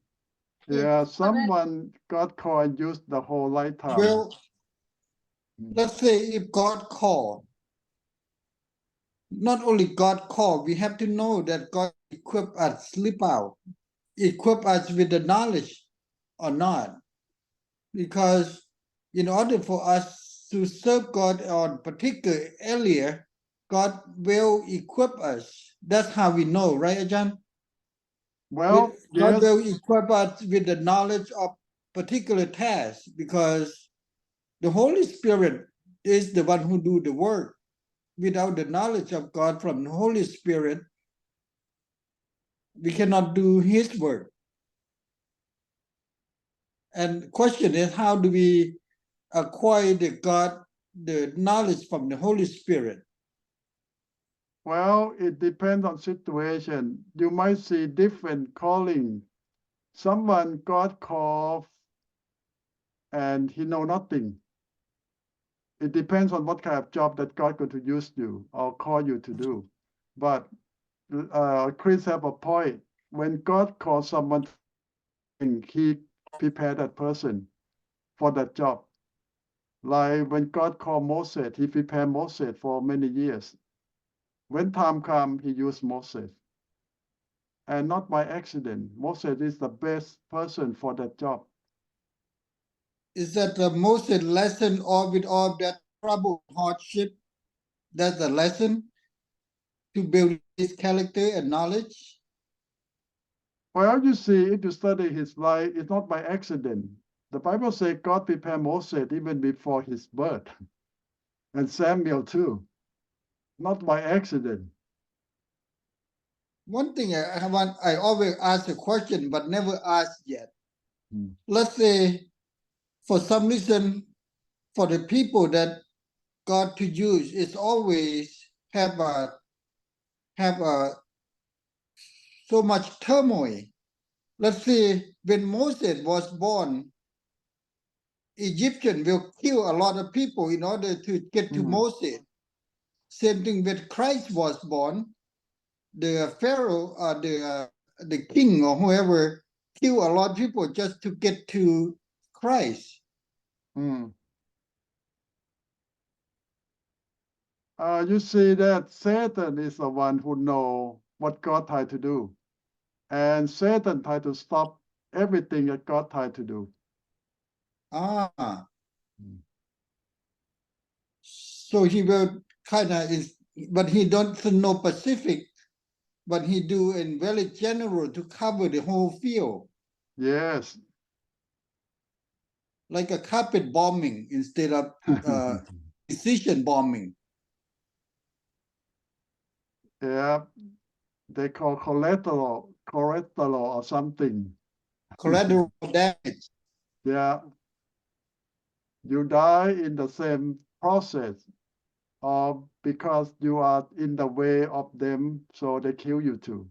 Yeah, someone God called and used the whole lifetime. Well, let's say if God called, not only God called, we have to know that God equipped us, slip out, equip us with the knowledge or not. Because in order for us to serve God on particular area, God will equip us. That's how we know, right, Ajahn? Well, God yes. will equip us with the knowledge of particular tasks, because the Holy Spirit is the one who do the work. Without the knowledge of God from the Holy Spirit, we cannot do his work. And the question is, how do we acquire the knowledge from the Holy Spirit? Well, it depends on situation. You might see different calling. Someone God called and he know nothing. It depends on what kind of job that God going to use you or call you to do. But Chris have a point. When God calls someone, he prepared that person for that job. Like when God called Moses, he prepared Moses for many years. When time comes, he used Moses. and not by accident. Moses is the best person for that job. Is that the Moses lesson or with all that trouble, hardship? That's the lesson to build his character and knowledge. Well, you see, if you study his life, it's not by accident. The Bible says God prepared Moses even before his birth, and Samuel too, not by accident. One thing I always ask a question but never asked yet. Hmm. Let's say for some reason, for the people that God to use is always have a so much turmoil. Let's say when Moses was born, Egyptian will kill a lot of people in order to get to Mhm. Moses. Same thing when Christ was born, the Pharaoh or the king or whoever kill a lot of people just to get to Christ. You see that Satan is the one who know what God tried to do. And Satan tried to stop everything that God tried to do. Ah. So he will kind of is, but he don't know Pacific, but he do in very general to cover the whole field, Yes. like a carpet bombing instead of precision bombing. Yeah. They call collateral or something. Collateral damage. Yeah. You die in the same process, or because you are in the way of them, so they kill you too.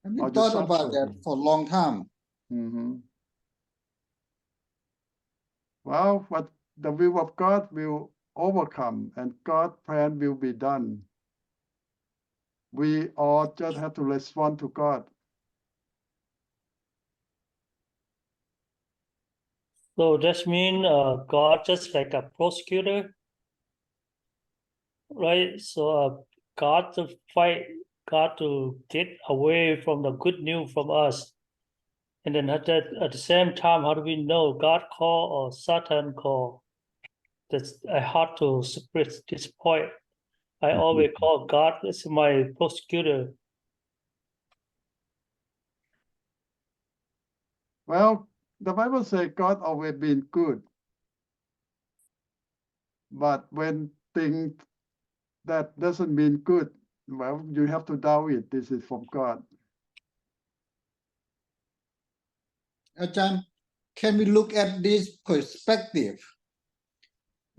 I've Or been you thought about that suffer. for a long time. Mhm. Well, what the will of God will overcome, and God's plan will be done. We all just have to respond to God. So that means God just like a prosecutor, right? So God to fight, God to get away from the good news from us. And then at the same time, how do we know God call or Satan call? That's I hard to separate this point. I always call God as my prosecutor. Well, the Bible says God always been good. But when things that doesn't mean good, well, you have to doubt it. This is from God. Ajahn, can we look at this perspective?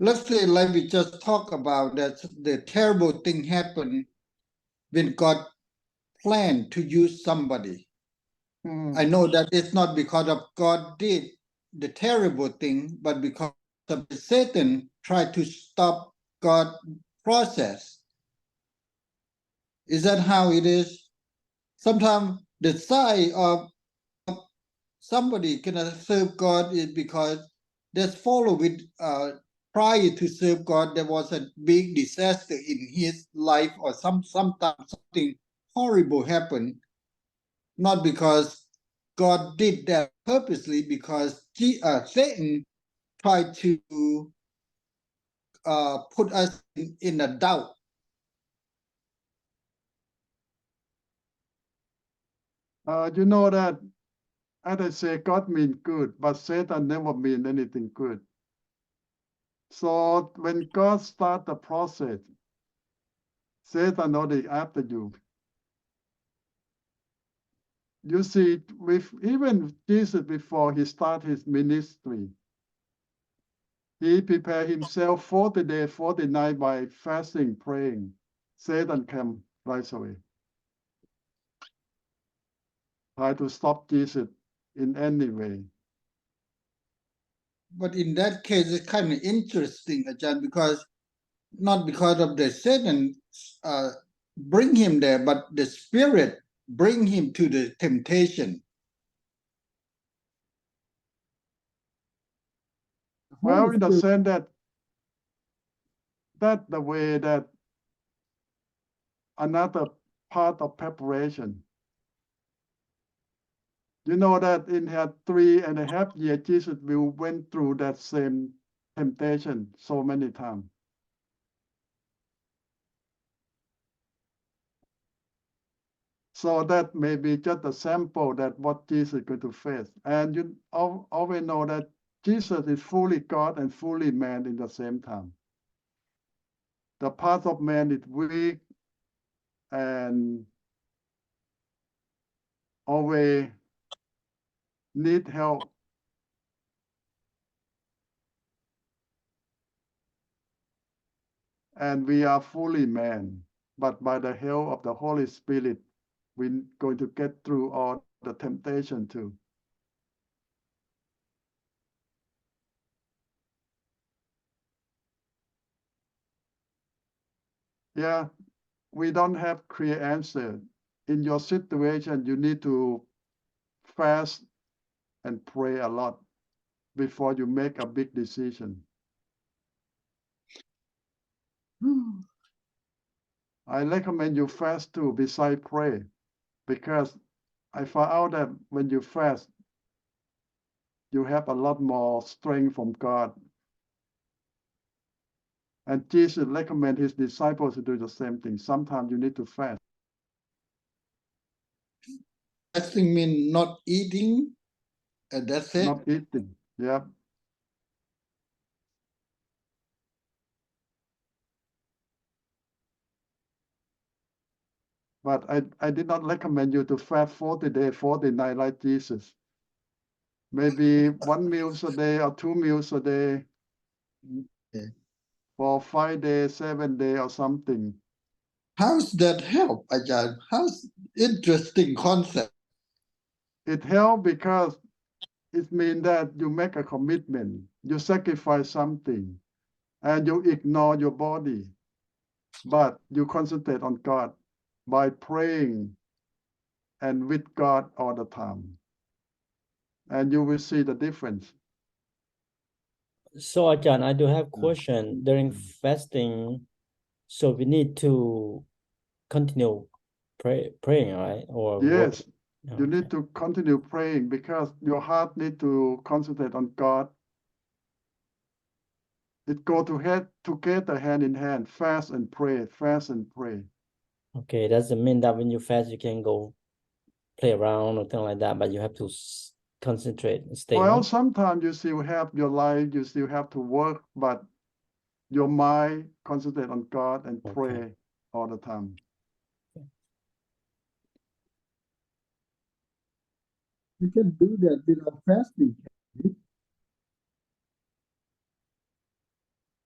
Let's say, like we just talked about, that the terrible thing happened when God planned to use somebody. I know that it's not because of God did the terrible thing, but because of Satan tried to stop God's process. Is that how it is? Sometimes the sign of somebody cannot serve God is because there's follow with prior to serve God, there was a big disaster in his life, or sometimes something horrible happened, not because God did that purposely, because Satan tried to put us in a doubt. You know that, as I say, God means good, but Satan never mean anything good. So when God start the process, Satan already after you. You see, with even Jesus before he started his ministry, he prepared himself 40 days, 40 nights by fasting, praying. Satan came right away. Try to stop Jesus in any way. But in that case, it's kind of interesting, Ajahn, because not because of the Satan bring him there, but the Spirit bring him to the temptation. Well, in the sense that the way that another part of preparation. You know that in her 3.5 years, Jesus will went through that same temptation so many times. So that may be just a sample that what Jesus is going to face. And you always know that Jesus is fully God and fully man in the same time. The part of man is weak and always need help. And we are fully man, but by the help of the Holy Spirit, we're going to get through all the temptation too. Yeah, we don't have clear answer. In your situation, you need to fast and pray a lot before you make a big decision. I recommend you fast too, besides pray, because I found out that when you fast, you have a lot more strength from God. And Jesus recommend his disciples to do the same thing. Sometimes you need to fast. Fasting means not eating, and that's it. Not eating. Yeah. But I did not recommend you to fast 40 days, 40 nights like Jesus. Maybe 1 meal a day or 2 meals a day for 5 days, 7 days or something. How's that help, Ajahn? How's interesting concept? It helps because it means that you make a commitment, you sacrifice something, and you ignore your body, but you concentrate on God by praying and with God all the time. And you will see the difference. So Ajahn, I do have question during fasting. So we need to continue praying, right? Or Yes, what? you need to continue praying because your heart need to concentrate on God. It go together hand in hand, fast and pray, fast and pray. Okay, doesn't mean that when you fast you can go play around or something like that, but you have to concentrate and stay. Well, sometimes you still have your life, you still have to work, but your mind concentrate on God and pray all the time. You can do that without fasting.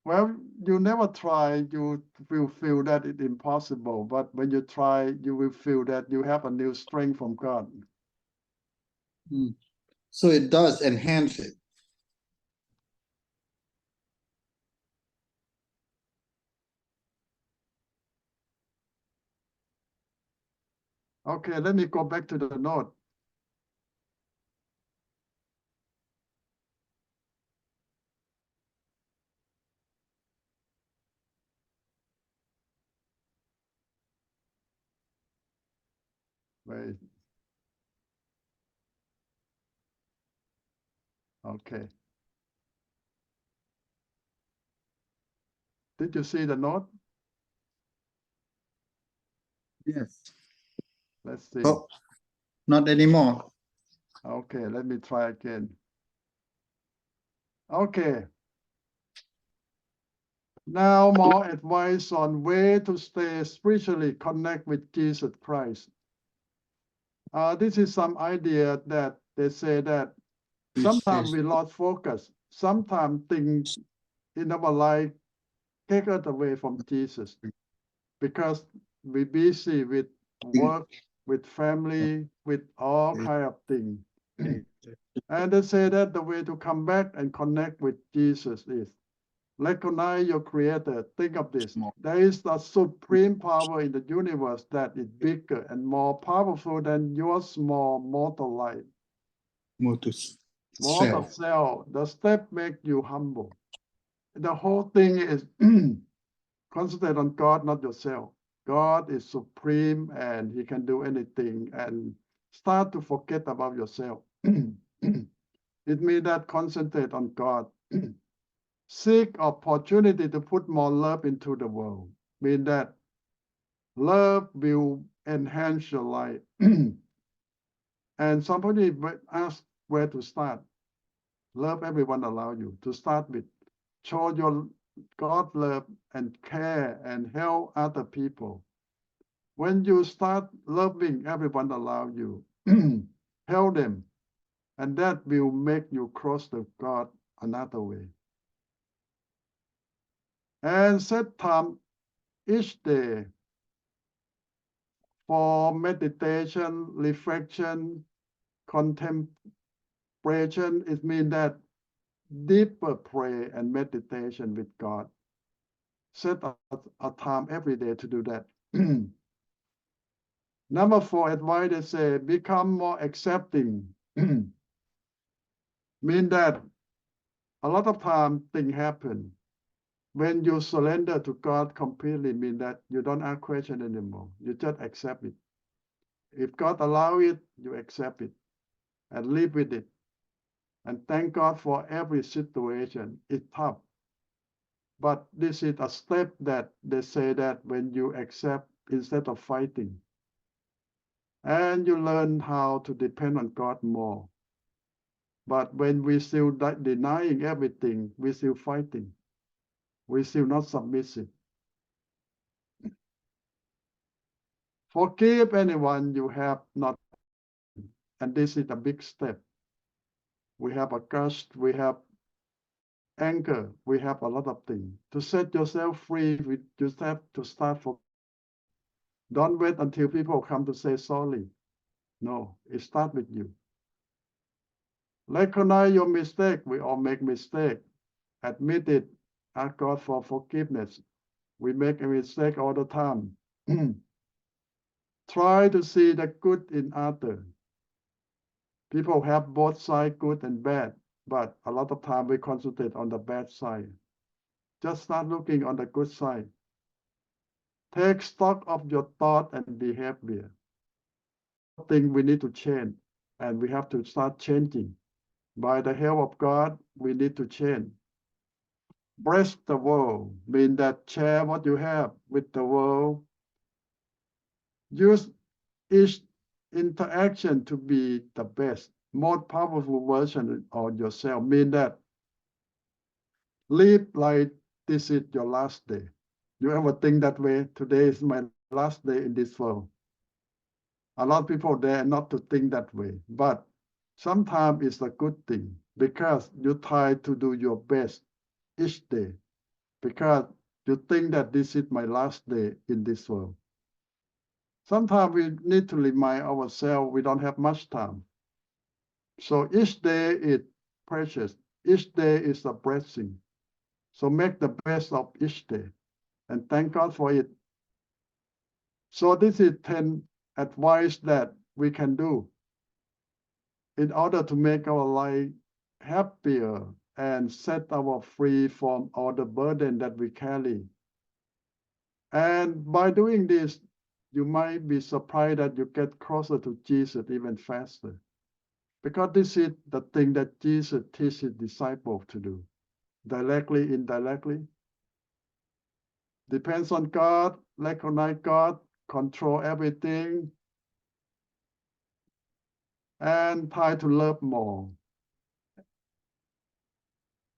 Well, you never try, you will feel that it's impossible, but when you try, you will feel that you have a new strength from God. So it does enhance it. Okay, let me go back to the note. Wait. Okay. Did you see the note? Yes. Let's see. Oh, not anymore. Okay, let me try again. Okay. Now more advice on way to stay spiritually connect with Jesus Christ. This is some idea that they say that sometimes we lost focus. Sometimes things in our life take us away from Jesus because we're busy with work, with family, with all kind of things. And they say that the way to come back and connect with Jesus is recognize your creator. Think of this. There is a supreme power in the universe that is bigger and more powerful than your small mortal life. Mortal cell. The step make you humble. The whole thing is concentrate on God, not yourself. God is supreme and he can do anything. And start to forget about yourself. It means that concentrate on God. Seek opportunity to put more love into the world. Mean that love will enhance your life. And somebody ask where to start. Love everyone around you to start with. Show your God love and care and help other people. When you start loving everyone around you, help them, and that will make you cross to God another way. And set time each day for meditation, reflection, contemplation. It means that deeper prayer and meditation with God. Set a time every day to do that. Number 4, advice they say, become more accepting. Mean that a lot of time things happen. When you surrender to God completely, mean that you don't ask questions anymore. You just accept it. If God allow it, you accept it and live with it. And thank God for every situation. It's tough. But this is a step that they say that when you accept instead of fighting. And you learn how to depend on God more. But when we still denying everything, we still fighting. We still not submissive. Forgive anyone you have not. And this is a big step. We have a gust, we have anger, we have a lot of things. To set yourself free, you just have to start for. Don't wait until people come to say sorry. No, it starts with you. Recognize your mistake. We all make mistakes. Admit it. Ask God for forgiveness. We make a mistake all the time. Try to see the good in others. People have both sides, good and bad, but a lot of time we concentrate on the bad side. Just start looking on the good side. Take stock of your thought and behavior. Thing we need to change, and we have to start changing. By the help of God, we need to change. Bless the world, mean that share what you have with the world. Use each interaction to be the best, most powerful version of yourself. Mean that live like this is your last day. You ever think that way? Today is my last day in this world. A lot of people dare not to think that way, but sometimes it's a good thing because you try to do your best each day because you think that this is my last day in this world. Sometimes we need to remind ourselves we don't have much time. So each day is precious. Each day is a blessing. So make the best of each day and thank God for it. So this is 10 advice that we can do in order to make our life happier and set our free from all the burden that we carry. And by doing this, you might be surprised that you get closer to Jesus even faster. Because this is the thing that Jesus teaches his disciples to do. Directly, indirectly. Depends on God, recognize God, control everything, and try to love more.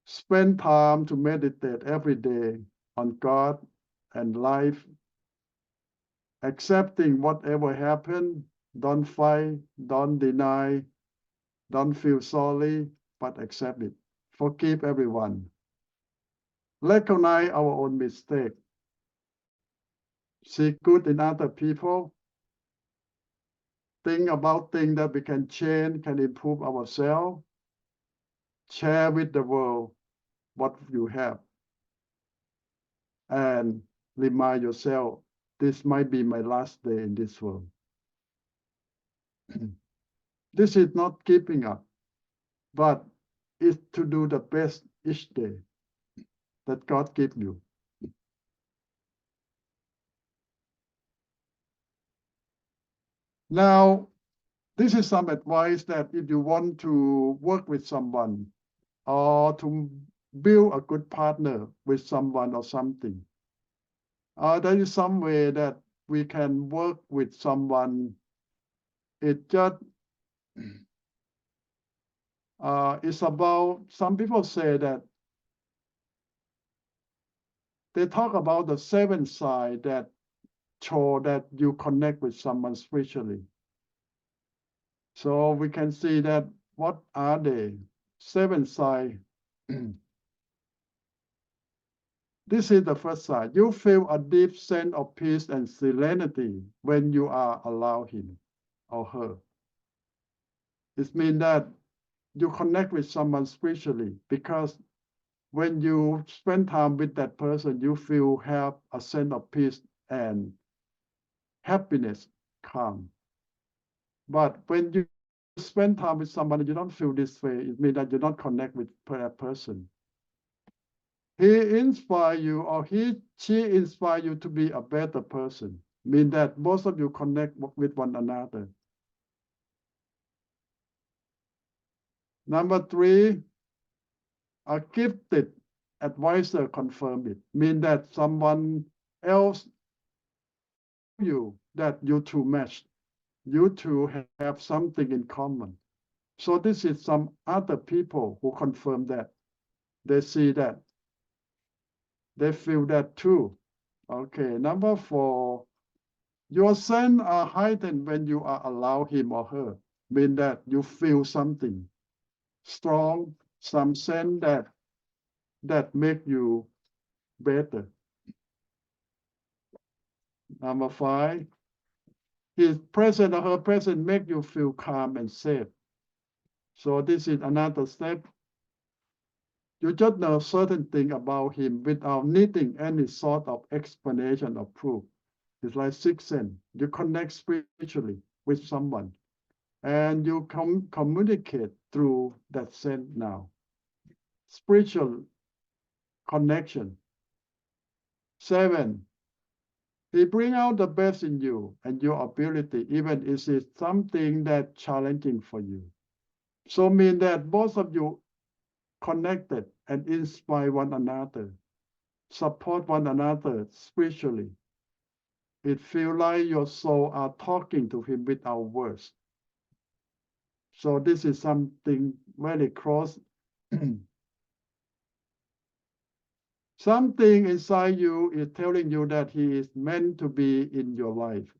Spend time to meditate every day on God and life. Accepting whatever happened, don't fight, don't deny, don't feel sorry, but accept it. Forgive everyone. Recognize our own mistake. See good in other people. Think about things that we can change, can improve ourselves. Share with the world what you have. And remind yourself, this might be my last day in this world. This is not keeping up, but it's to do the best each day that God gives you. Now, This is some advice that if you want to work with someone or to build a good partner with someone or something, there is some way that we can work with someone. It just it's about, some people say that they talk about the 7 signs that show that you connect with someone spiritually. So we can see that what are they? 7 signs. This is the first sign. You feel a deep sense of peace and serenity when you are around him or her. It means that you connect with someone spiritually, because when you spend time with that person, you feel have a sense of peace and happiness, calm. But when you spend time with somebody, you don't feel this way. It means that you don't connect with that person. He inspires you, or she inspires you to be a better person. Mean that both of you connect with one another. Number 3, a gifted advisor confirm it. Mean that someone else you that you two match. You two have something in common. So this is some other people who confirm that. They see that. They feel that too. Okay, number 4, your sense are heightened when you are allow him or her. Mean that you feel something strong, some sense that make you better. Number 5, his presence or her presence make you feel calm and safe. So this is another step. You just know certain thing about him without needing any sort of explanation or proof. It's like 6th sense. You connect spiritually with someone, and you communicate through that sense now. Spiritual connection. 7, he bring out the best in you and your ability, even if it's something that's challenging for you. So mean that both of you connected and inspire one another, support one another spiritually. It feels like your soul are talking to him without words. So this is something very close. Something inside you is telling you that he is meant to be in your life.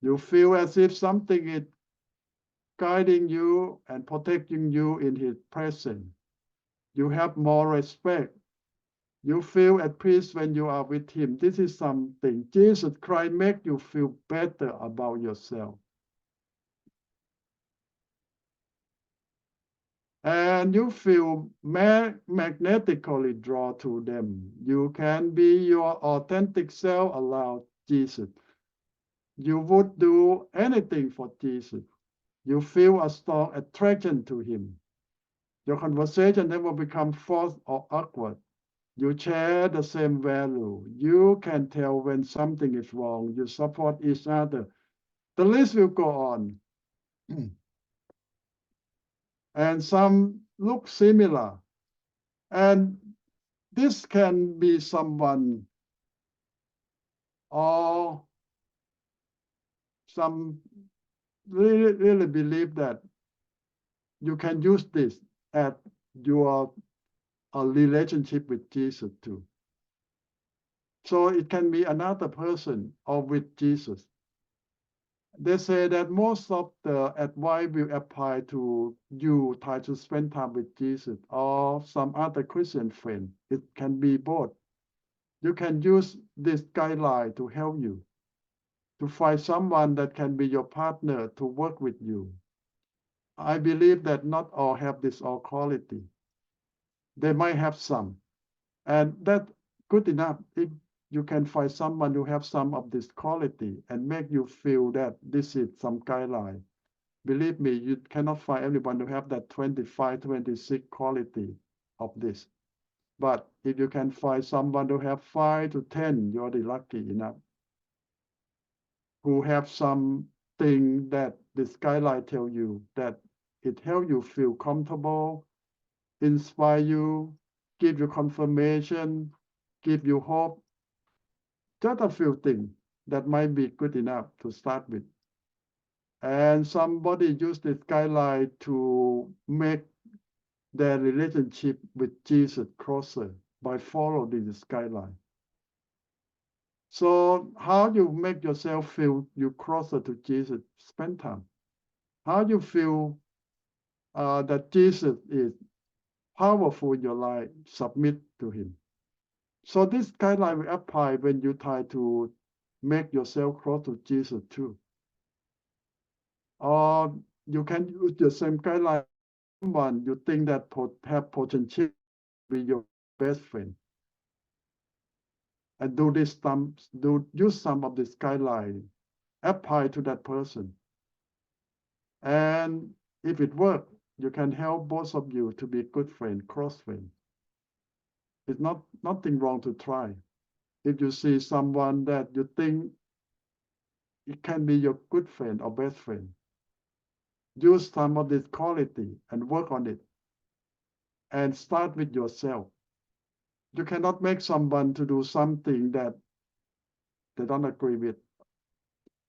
You feel as if something is guiding you and protecting you in his presence. You have more respect. You feel at peace when you are with him. This is something. Jesus Christ make you feel better about yourself. And you feel magnetically drawn to them. You can be your authentic self around Jesus. You would do anything for Jesus. You feel a strong attraction to him. Your conversation never becomes forced or awkward. You share the same value. You can tell when something is wrong. You support each other. The list will go on. And some look similar. And this can be someone or some really believe that you can use this at your relationship with Jesus too. So it can be another person or with Jesus. They say that most of the advice will apply to you try to spend time with Jesus or some other Christian friend. It can be both. You can use this guideline to help you to find someone that can be your partner to work with you. I believe that not all have this all quality. They might have some, and that's good enough if you can find someone who have some of this quality and make you feel that this is some guideline. Believe me, you cannot find everyone who have that 25, 26 quality of this. But if you can find someone who have 5 to 10, you're already lucky enough. Who have some thing that the skyline tell you, that it help you feel comfortable, inspire you, give you confirmation, give you hope. Just a few things that might be good enough to start with. And somebody use the skyline to make their relationship with Jesus closer by following the skyline. So how you make yourself feel you closer to Jesus? Spend time. How you feel that Jesus is powerful in your life? Submit to him. So this guideline will apply when you try to make yourself close to Jesus too. Or you can use the same guideline someone you think that have potential to be your best friend. And use some of this guideline, apply to that person. And if it works, you can help both of you to be good friend, close friend. It's nothing wrong to try. If you see someone that you think it can be your good friend or best friend, use some of this quality and work on it. And start with yourself. You cannot make someone to do something that they don't agree with,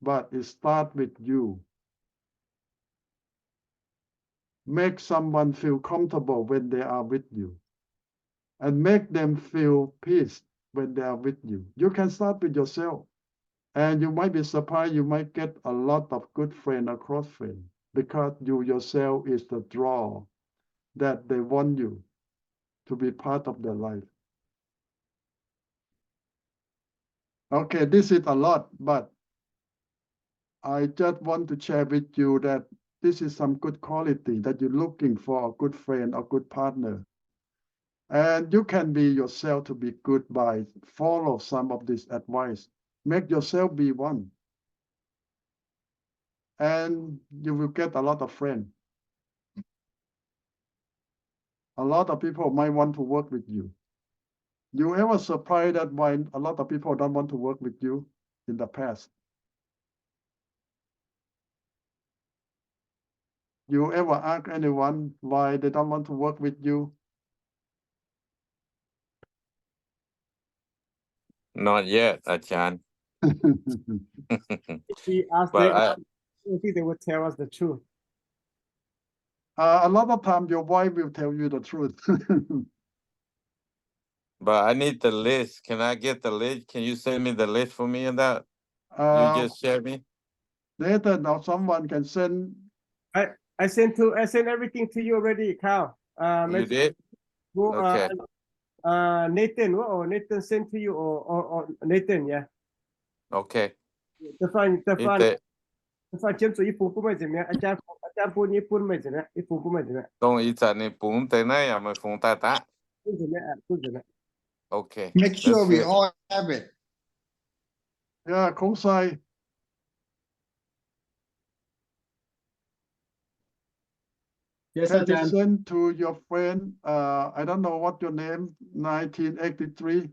but it starts with you. Make someone feel comfortable when they are with you, and make them feel peace when they are with you. You can start with yourself, and you might be surprised. You might get a lot of good friends or close friends because you yourself is the draw that they want you to be part of their life. Okay, this is a lot, but I just want to share with you that this is some good quality that you're looking for a good friend or good partner. And you can be yourself to be good by follow some of this advice. Make yourself be one. And you will get a lot of friends. A lot of people might want to work with you. You ever surprised that why a lot of people don't want to work with you in the past? You ever ask anyone why they don't want to work with you? Not yet, Achan. If we ask But them, I think they will tell us the truth. A lot of times your wife will tell you the truth. But I need the list. Can I get the list? Can you send me the list for me and that? You just share me? Later, now someone can send. I sent everything to you already, Carl. You did? Okay. Nathan, or Nathan sent to you, or Nathan, yeah. Okay. จะฟัง Ite เชื่อมสู่ญี่ปุ่นพูดไม่ใช่ไหมอาจารย์พูดญี่ปุ่นไม่ใช่ไหมญี่ปุ่นพูดไม่ใช่ไหม tong ita ni pung te na ya me fung ta ta. พูดใช่ไหมพูดใช่ไหม Okay. Make sure That's we good. all have it. Yeah, Kongsai. Yes, Can you Ajahn. send to your friend? I don't know what your name. 1983.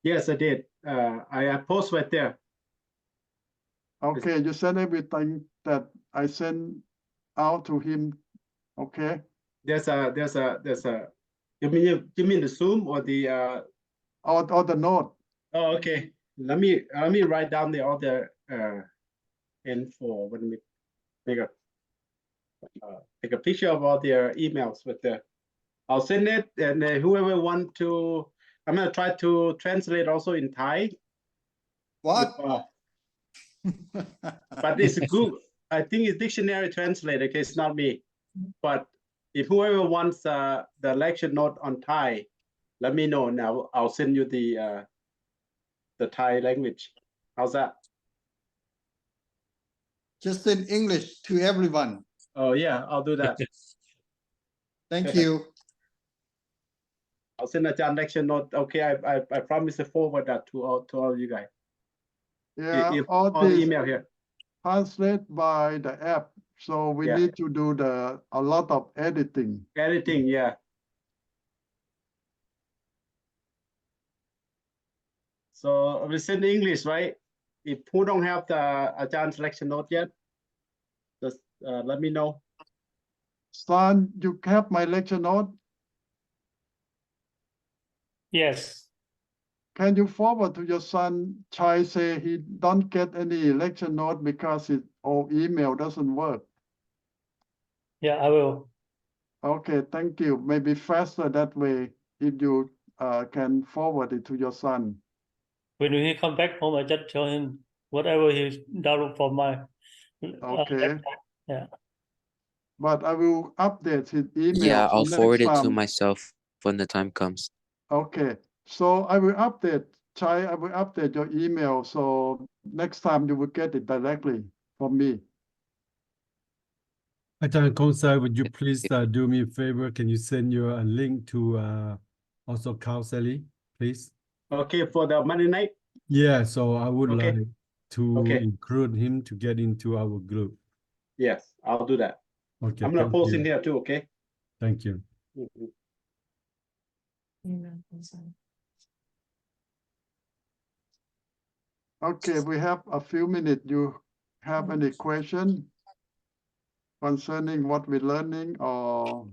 Yes, I did. I post right there. Okay, you send everything that I send out to him. Okay. There's a. You mean the Zoom or the? Or the note. Oh, okay. Let me write down all the info. Let me take a picture of all their emails with the. I'll send it, and whoever want to, I'm gonna try to translate also in Thai. What? But it's Google. I think it's dictionary translator. Okay, it's not me. But if whoever wants the lecture note on Thai, let me know. Now I'll send you the Thai language. How's that? Just in English to everyone. Oh yeah, I'll do that. Thank you. I'll send a lecture note. Okay, I promise to forward that to all you guys. Yeah, all the this email here. translate by the app. So we need to do a lot of editing. Editing, yeah. So we send English, right? if who don't have the Ajahn selection note yet, just let me know. Son, you have my lecture note. Yes. Can you forward to your son? Chai say he don't get any lecture note because his old email doesn't work. Yeah, I will. Okay, thank you. Maybe faster that way if you can forward it to your son. When he come back home, I just tell him whatever he download from my Okay. laptop. Yeah. But I will update his email. Yeah, so I'll next forward it to time- myself when the time comes. Okay, so I will update, Chai, I will update your email. So next time you will get it directly from me. Ajahn Konsai, would you please do me a favor? Can you send your a link to also Carl Sally, please? Okay, for the Monday night. Yeah, so I would Okay. like to Okay. include him to get into our group. Yes, I'll do that. Okay, I'm gonna thank post you. in here too. Okay. Thank you. Mhm. Okay, we have a few minutes. You have any question concerning what we're learning or?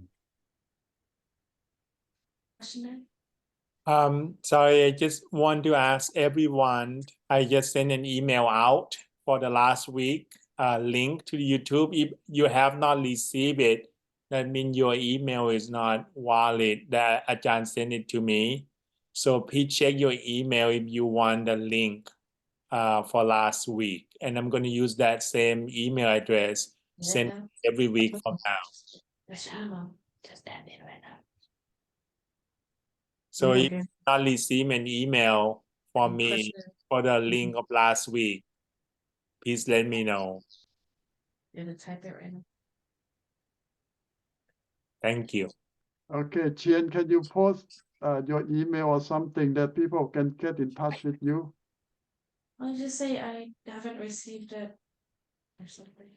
Sorry, I just want to ask everyone, I just sent an email out for the last week, link to YouTube. If you have not received it, that means your email is not valid, that Ajahn sent it to me. So please check your email if you want the link for last week. And I'm going to use that same email address, send every week from now. So if you not receive an email from me for the link of last week, please let me know. Thank you. Okay, Chien, can you post your email or something that people can get in touch with you? I'll just say I haven't received it or something.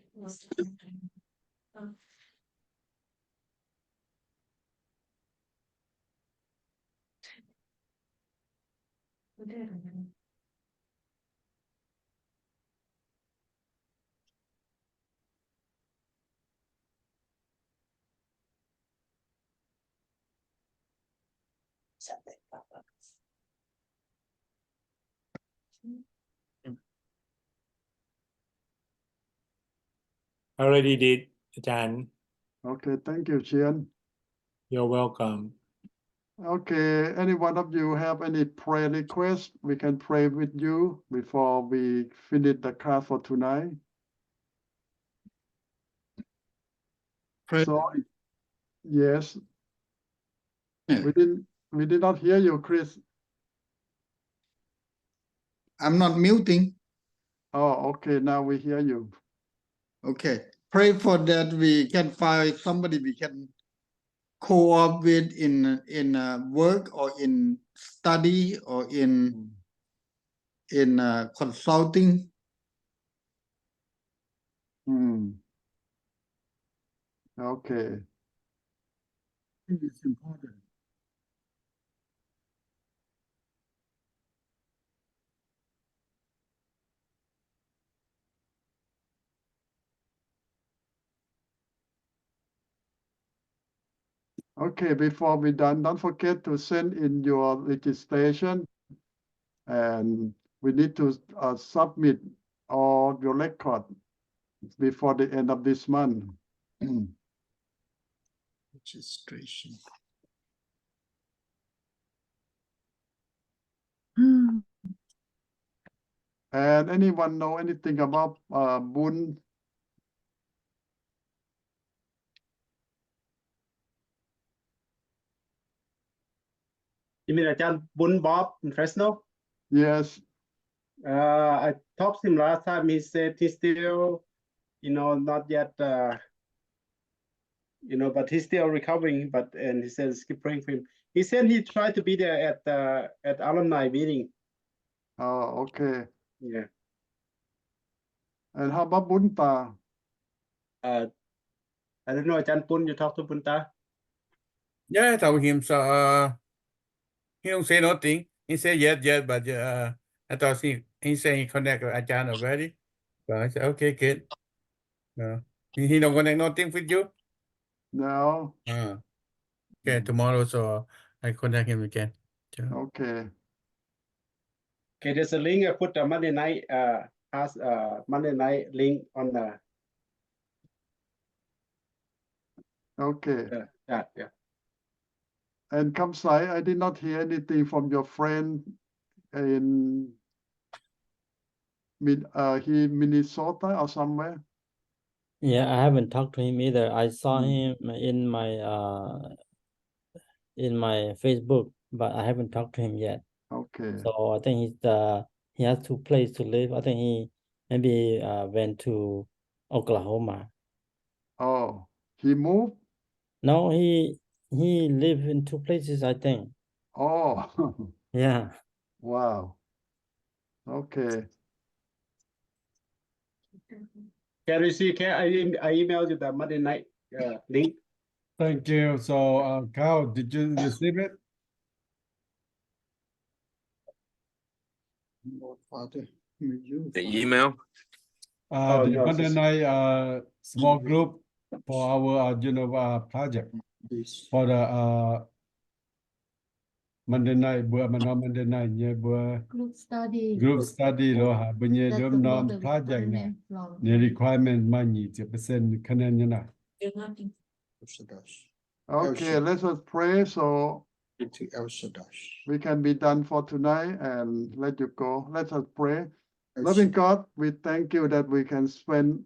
Already did, Ajahn. Okay, thank you, Chien. You're welcome. Okay, any one of you have any prayer request? We can pray with you before we finish the class for tonight. Pray- So, yes, Yeah. we did not hear you, Chris. I'm not muting. Oh, okay, now we hear you. Okay. Pray for that we can find somebody we can co-op with in work or in study or in consulting. Okay. I think it's important. Okay, before we done, don't forget to send in your registration. And we need to submit all your record before the end of this month. Registration. And anyone know anything about Bun? You mean Ajahn Bun Bob in Fresno? Yes. I talked to him last time. He said he's still, not yet, but he's still recovering. And he says keep praying for him. He said he tried to be there at alumni meeting. Oh, okay. Yeah. And how about Bunta? I don't know, Ajahn Bun. You talk to Bunta? Yeah, I told him so. He don't say nothing. He said yes, but I thought he said he connect with Ajahn already. So I said, okay, good. No, he don't connect nothing with you. No. Okay, tomorrow, so I contact him again. Okay. Okay, there's a link. I put the Monday night Monday night link on the Okay. yeah. And Kamsai, I did not hear anything from your friend in Minnesota or somewhere. Yeah, I haven't talked to him either. I saw him in my Facebook, but I haven't talked to him yet. Okay. So I think he has 2 places to live. I think he maybe went to Oklahoma. Oh, he moved? No, he lived in 2 places, I think. Oh. Yeah. Wow. Okay. Can you see? I emailed you the Monday night link. Thank you. So, Carl, did you receive it? The email. Oh, The no, Monday it's- night small group for our project for the Monday night bữa mà nó Monday night như bữa group study rồi hả bây giờ đốm nom project này the requirement mà 20% คะแนนnhư nào? Okay, let us pray so we can be done for tonight and let you go. Let us pray. Loving God, we thank you that we can spend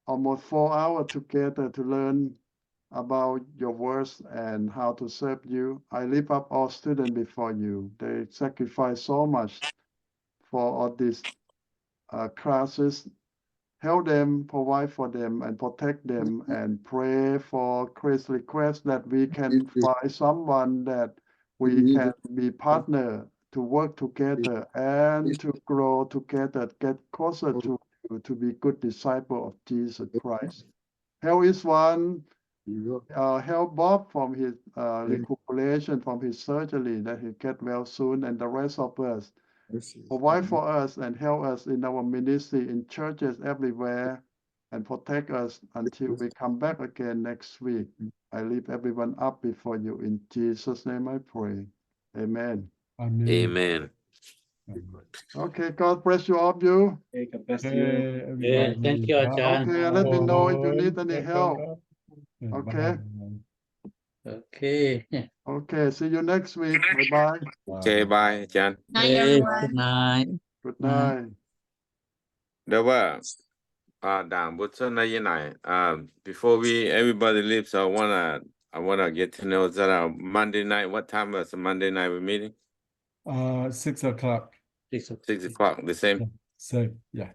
almost 4 hours together to learn about your words and how to serve you. I lift up all students before you. They sacrifice so much for all these classes. Help them, provide for them, and protect them, and pray for Chris' request that we can find someone that we can be partner to work together and to grow together, get closer to you, to be good disciple of Jesus Christ. Help each one, help Bob from his recuperation from his surgery, that he get well soon, and the rest of us. Provide for us and help us in our ministry in churches everywhere and protect us until we come back again next week. I lift everyone up before you. In Jesus' name I pray. Amen. Amen. Okay, God bless you all of you. Okay, God bless you. Yeah, thank you, Ajahn. Okay, let me know if you need any help. Okay. Okay. Okay, see you next week. Bye-bye. Okay, bye, Ajahn. Good night. Good night. เดี๋ยวว่าด่างบุษนายไหนbefore everybody leaves I wanna get to know that Monday night, what time was the Monday night we're meeting? 6 o'clock. 6 o'clock, the same. Same, yeah.